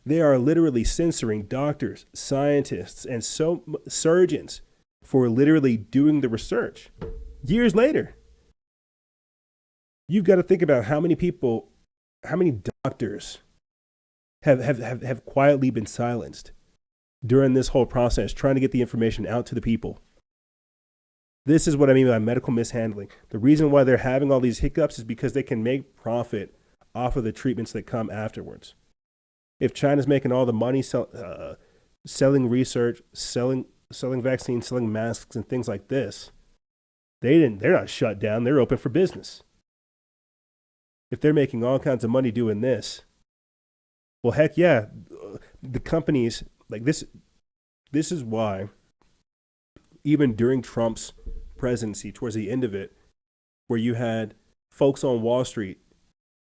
They are literally censoring doctors, scientists, and surgeons for literally doing the research. Years later, you've got to think about how many people, how many doctors have quietly been silenced during this whole process, trying to get the information out to the people. This is what I mean by medical mishandling. The reason why they're having all these hiccups is because they can make profit off of the treatments that come afterwards. If China's making all the money selling research, selling vaccines, selling masks, and things like this, they're not shut down. They're open for business. If they're making all kinds of money doing this, well, heck yeah, the companies like this. This is why, even during Trump's presidency, towards the end of it, where you had folks on Wall Street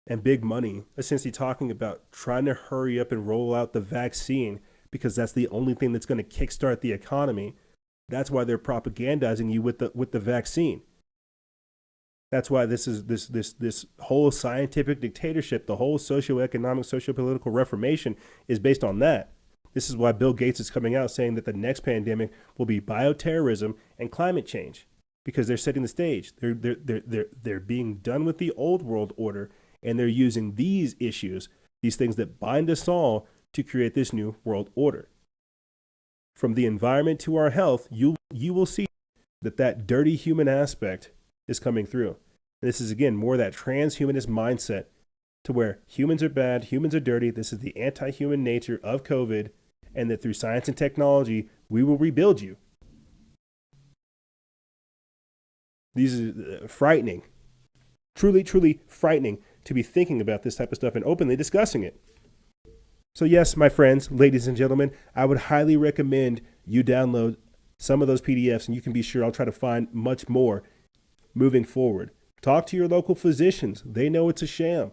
and big money essentially talking about trying to hurry up and roll out the vaccine because that's the only thing that's going to kickstart the economy. That's why they're propagandizing you with the vaccine. That's why this whole scientific dictatorship, the whole socioeconomic, sociopolitical reformation is based on that. This is why Bill Gates is coming out saying that the next pandemic will be bioterrorism and climate change, because they're setting the stage. They're being done with the old world order, and they're using these issues, these things that bind us all, to create this new world order. From the environment to our health, you will see that dirty human aspect is coming through. This is, again, more that transhumanist mindset to where humans are bad, humans are dirty. This is the anti-human nature of COVID, and that through science and technology, we will rebuild you. These are frightening, truly, truly frightening to be thinking about this type of stuff and openly discussing it. So yes, my friends, ladies and gentlemen, I would highly recommend you download some of those PDFs, and you can be sure I'll try to find much more moving forward. Talk to your local physicians. They know it's a sham.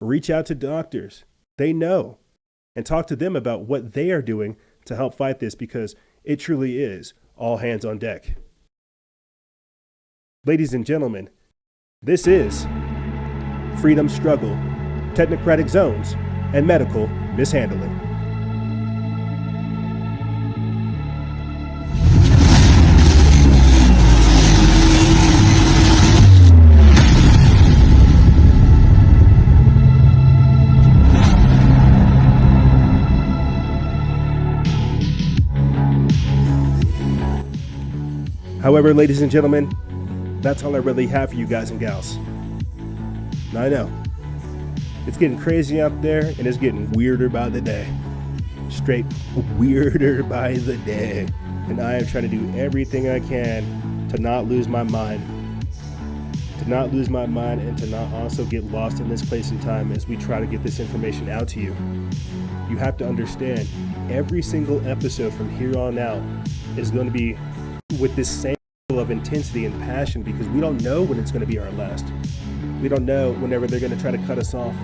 Reach out to doctors. They know. And talk to them about what they are doing to help fight this, because it truly is all hands on deck. Ladies and gentlemen, this is Freedom Struggle, Technocratic Zones, and Medical Mishandling. However, ladies and gentlemen, that's all I really have for you guys and gals. Now, I know it's getting crazy out there, and it's getting weirder by the day. Straight weirder by the day. And I am trying to do everything I can to not lose my mind. To not lose my mind, and to not also get lost in this place and time as we try to get this information out to you. You have to understand, every single episode from here on out is going to be with this same level of intensity and passion, because we don't know when it's going to be our last. We don't know whenever they're going to try to cut us off.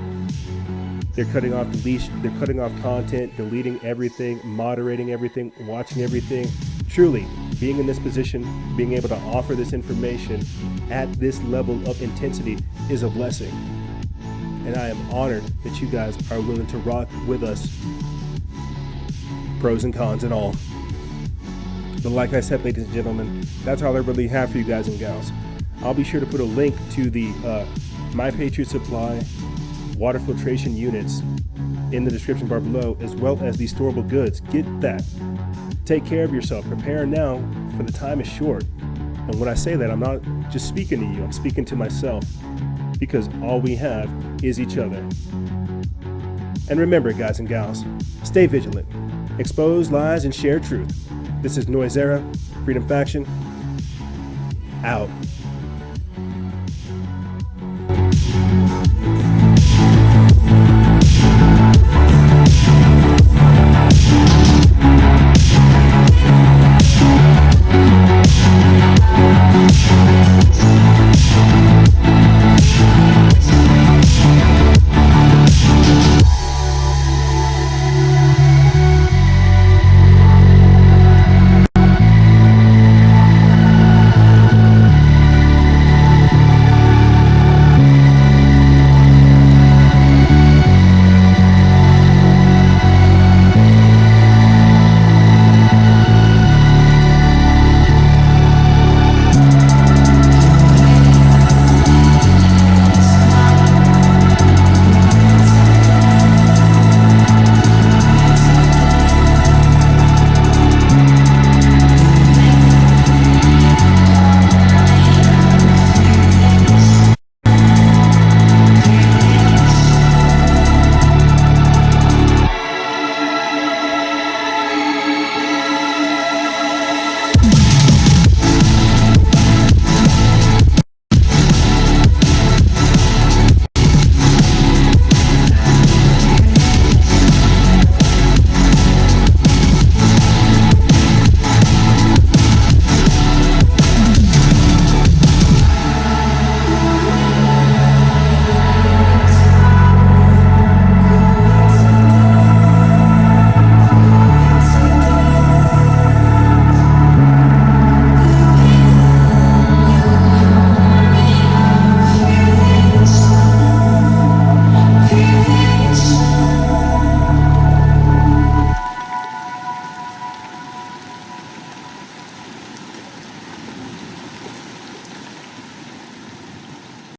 They're cutting off the leash, they're cutting off content, deleting everything, moderating everything, watching everything. Truly, being in this position, being able to offer this information at this level of intensity is a blessing. And I am honored that you guys are willing to rock with us, pros and cons and all. But like I said, ladies and gentlemen, that's all I really have for you guys and gals. I'll be sure to put a link to the My Patriot Supply water filtration units in the description bar below, as well as these storable goods. Get that. Take care of yourself. Prepare now, for the time is short. And when I say that, I'm not just speaking to you, I'm speaking to myself, because all we have is each other. And remember, guys and gals, stay vigilant, expose lies, and share truth. This is Noisera, Freedom Faction, out.